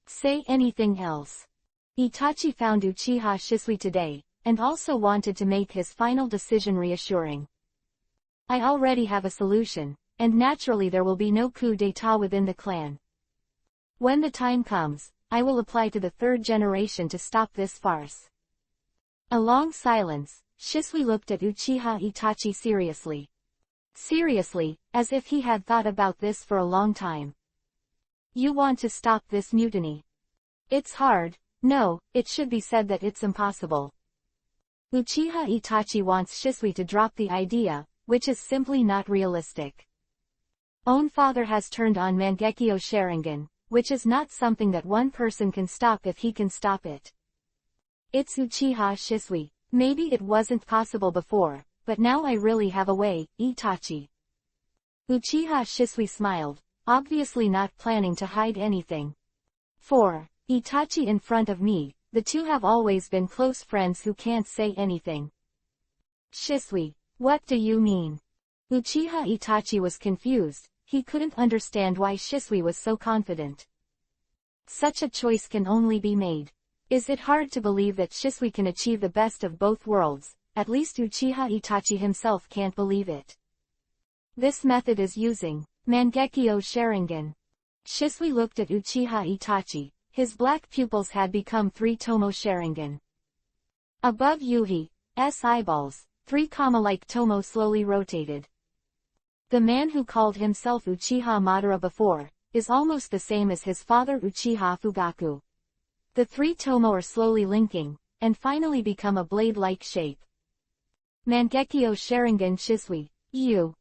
say anything else. Itachi found Uchiha Shisui today, and also wanted to make his final decision reassuring. I already have a solution, and naturally there will be no coup d'etat within the clan. When the time comes, I will apply to the 3rd generation to stop this farce. A long silence, Shisui looked at Uchiha Itachi seriously. Seriously, as if he had thought about this for a long time. You want to stop this mutiny? It's hard. No, it should be said that it's impossible. Uchiha Itachi wants Shisui to drop the idea, which is simply not realistic. Own father has turned on Mangekyo Sharingan, which is not something that one person can stop if he can stop it. It's Uchiha Shisui. Maybe it wasn't possible before, but now I really have a way, Itachi. Uchiha Shisui smiled, obviously not planning to hide anything. 4. Itachi in front of me, the two have always been close friends who can't say anything. Shisui, what do you mean? Uchiha Itachi was confused, he couldn't understand why Shisui was so confident. Such a choice can only be made. Is it hard to believe that Shisui can achieve the best of both worlds? At least Uchiha Itachi himself can't believe it. This method is using Mangekyo Sharingan. Shisui looked at Uchiha Itachi. His black pupils had become 3 Tomo Sharingan. Above Yuhi's eyeballs, 3 Kama-like Tomo slowly rotated. The man who called himself Uchiha Madara before, is almost the same as his father Uchiha Fugaku. The 3 Tomo are slowly linking, and finally become a blade-like shape. Mangekyo Sharingan Shisui, you.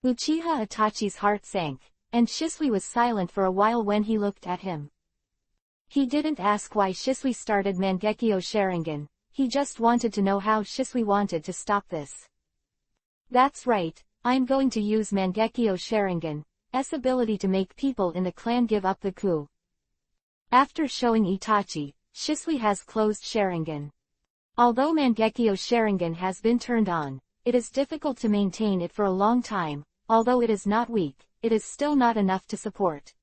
Uchiha Itachi's heart sank, and Shisui was silent for a while when he looked at him. He didn't ask why Shisui started Mangekyo Sharingan, he just wanted to know how Shisui wanted to stop this. That's right, I'm going to use Mangekyo Sharingan's ability to make people in the clan give up the coup. After showing Itachi, Shisui has closed Sharingan. Although Mangekyo Sharingan has been turned on, it is difficult to maintain it for a long time, although it is not weak, it is still not enough to support.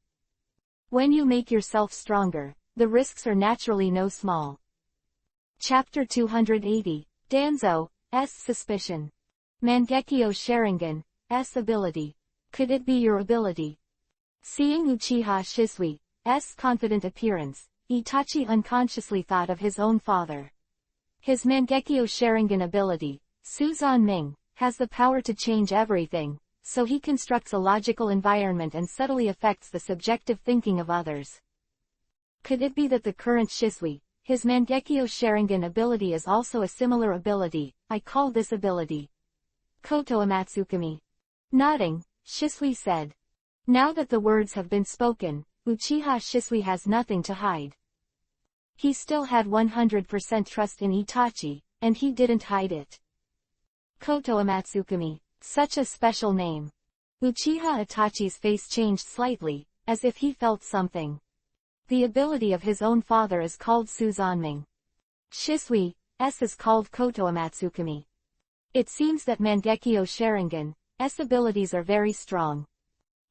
When you make yourself stronger, the risks are naturally no small. Chapter 280, Danzo's Suspicion. Mangekyo Sharingan's ability. Could it be your ability? Seeing Uchiha Shisui's confident appearance, Itachi unconsciously thought of his own father. His Mangekyo Sharingan ability, Suzanming, has the power to change everything, so he constructs a logical environment and subtly affects the subjective thinking of others. Could it be that the current Shisui, his Mangekyo Sharingan ability is also a similar ability? I call this ability Koto Amatsukami. Nodding, Shisui said. Now that the words have been spoken, Uchiha Shisui has nothing to hide. He still had 100% trust in Itachi, and he didn't hide it. Koto Amatsukami, such a special name. Uchiha Itachi's face changed slightly, as if he felt something. The ability of his own father is called Suzanming. Shisui's is called Koto Amatsukami. It seems that Mangekyo Sharingan's abilities are very strong.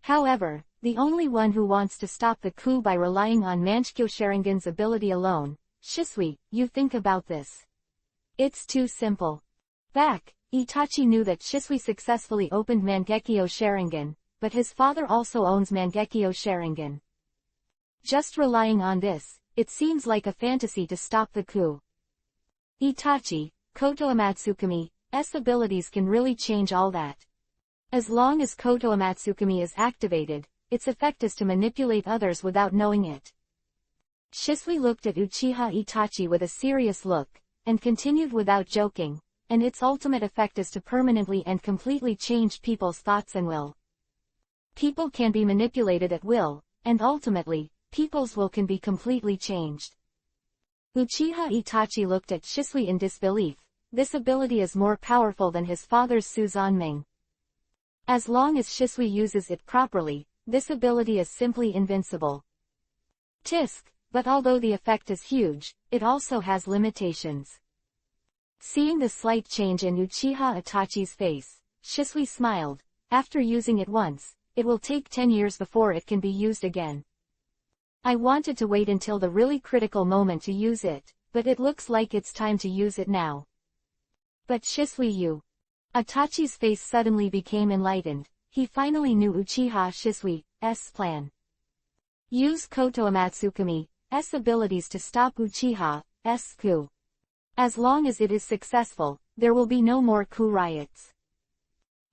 However, the only one who wants to stop the coup by relying on Mangekyo Sharingan's ability alone, Shisui, you think about this. It's too simple. Itachi knew that Shisui successfully opened Mangekyo Sharingan, but his father also owns Mangekyo Sharingan. Just relying on this, it seems like a fantasy to stop the coup. Itachi, Koto Amatsukami's abilities can really change all that. As long as Koto Amatsukami is activated, its effect is to manipulate others without knowing it. Shisui looked at Uchiha Itachi with a serious look, and continued without joking, and its ultimate effect is to permanently and completely change people's thoughts and will. People can be manipulated at will, and ultimately, people's will can be completely changed. Uchiha Itachi looked at Shisui in disbelief. This ability is more powerful than his father's Suzanming. As long as Shisui uses it properly, this ability is simply invincible. Tisk, but although the effect is huge, it also has limitations. Seeing the slight change in Uchiha Itachi's face, Shisui smiled. After using it once, it will take 10 years before it can be used again. I wanted to wait until the really critical moment to use it, but it looks like it's time to use it now. But Shisui, Itachi's face suddenly became enlightened. He finally knew Uchiha Shisui's plan. Use Koto Amatsukami's abilities to stop Uchiha's coup. As long as it is successful, there will be no more coup riots.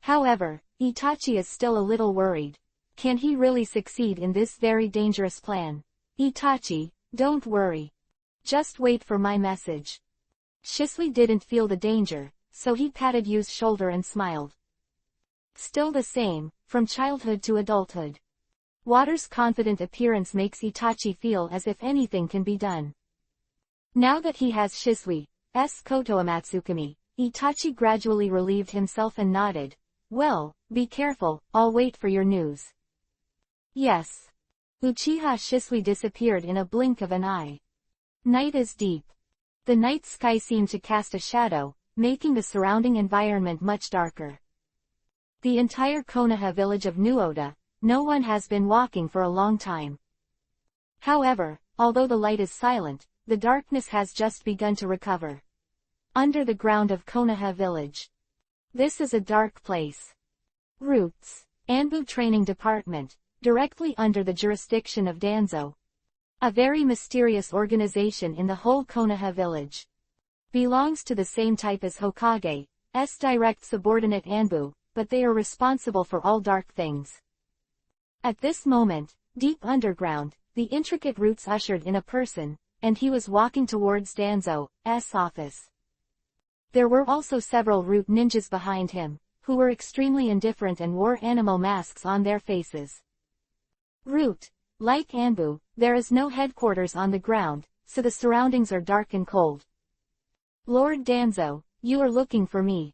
However, Itachi is still a little worried. Can he really succeed in this very dangerous plan? Itachi, don't worry. Just wait for my message. Shisui didn't feel the danger, so he patted Yu's shoulder and smiled. Still the same, from childhood to adulthood. Water's confident appearance makes Itachi feel as if anything can be done. Now that he has Shisui's Koto Amatsukami, Itachi gradually relieved himself and nodded. Well, be careful, I'll wait for your news. Yes. Uchiha Shisui disappeared in a blink of an eye. Night is deep. The night sky seemed to cast a shadow, making the surrounding environment much darker. The entire Konoha village of Nuoda, no one has been walking for a long time. However, although the light is silent, the darkness has just begun to recover. Under the ground of Konoha village. This is a dark place. Roots. Anbu Training Department, directly under the jurisdiction of Danzo. A very mysterious organization in the whole Konoha village. Belongs to the same type as Hokage's direct subordinate Anbu, but they are responsible for all dark things. At this moment, deep underground, the intricate roots ushered in a person, and he was walking towards Danzo's office. There were also several root ninjas behind him, who were extremely indifferent and wore animal masks on their faces. Root. Like Anbu, there is no headquarters on the ground, so the surroundings are dark and cold. Lord Danzo, you are looking for me.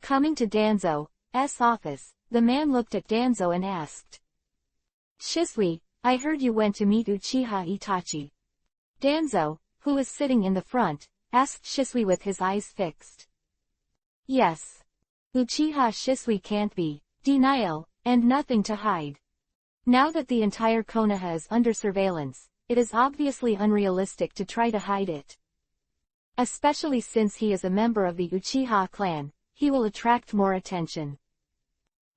Coming to Danzo's office, the man looked at Danzo and asked. Shisui, I heard you went to meet Uchiha Itachi. Danzo, who was sitting in the front, asked Shisui with his eyes fixed. Yes. Uchiha Shisui can't be denial, and nothing to hide. Now that the entire Konoha is under surveillance, it is obviously unrealistic to try to hide it. Especially since he is a member of the Uchiha clan, he will attract more attention.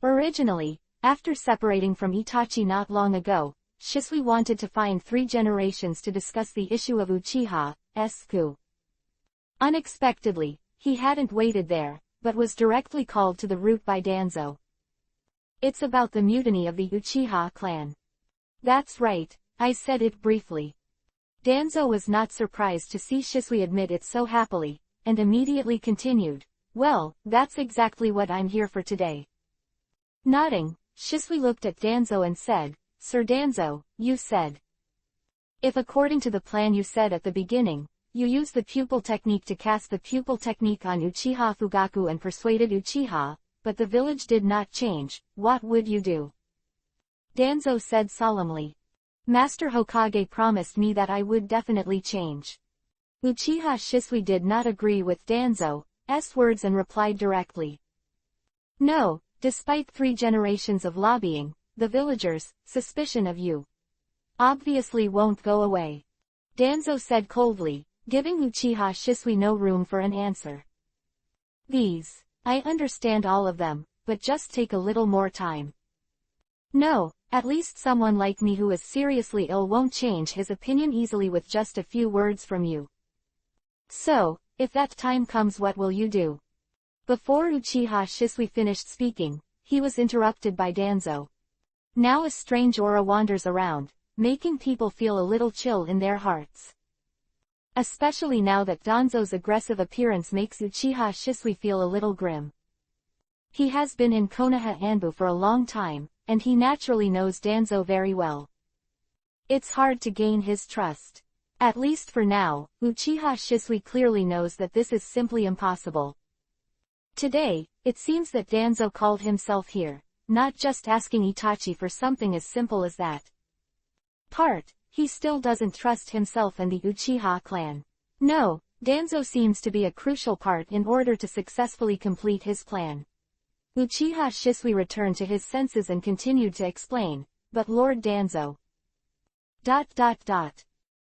Originally, after separating from Itachi not long ago, Shisui wanted to find 3 generations to discuss the issue of Uchiha's coup. Unexpectedly, he hadn't waited there, but was directly called to the route by Danzo. It's about the mutiny of the Uchiha clan. That's right, I said it briefly. Danzo was not surprised to see Shisui admit it so happily, and immediately continued, well, that's exactly what I'm here for today. Nodding, Shisui looked at Danzo and said, Sir Danzo, you said. If according to the plan you said at the beginning, you used the pupil technique to cast the pupil technique on Uchiha Fugaku and persuaded Uchiha, but the village did not change, what would you do? Danzo said solemnly. Master Hokage promised me that I would definitely change. Uchiha Shisui did not agree with Danzo's words and replied directly. No, despite 3 generations of lobbying, the villagers' suspicion of you obviously won't go away. Danzo said coldly, giving Uchiha Shisui no room for an answer. I understand all of them, but just take a little more time. No, at least someone like me who is seriously ill won't change his opinion easily with just a few words from you. So, if that time comes, what will you do? Before Uchiha Shisui finished speaking, he was interrupted by Danzo. Now a strange aura wanders around, making people feel a little chill in their hearts. Especially now that Danzo's aggressive appearance makes Uchiha Shisui feel a little grim. He has been in Konoha Anbu for a long time, and he naturally knows Danzo very well. It's hard to gain his trust. At least for now, Uchiha Shisui clearly knows that this is simply impossible. Today, it seems that Danzo called himself here, not just asking Itachi for something as simple as that. He still doesn't trust himself and the Uchiha clan. No, Danzo seems to be a crucial part in order to successfully complete his plan. Uchiha Shisui returned to his senses and continued to explain, but Lord Danzo.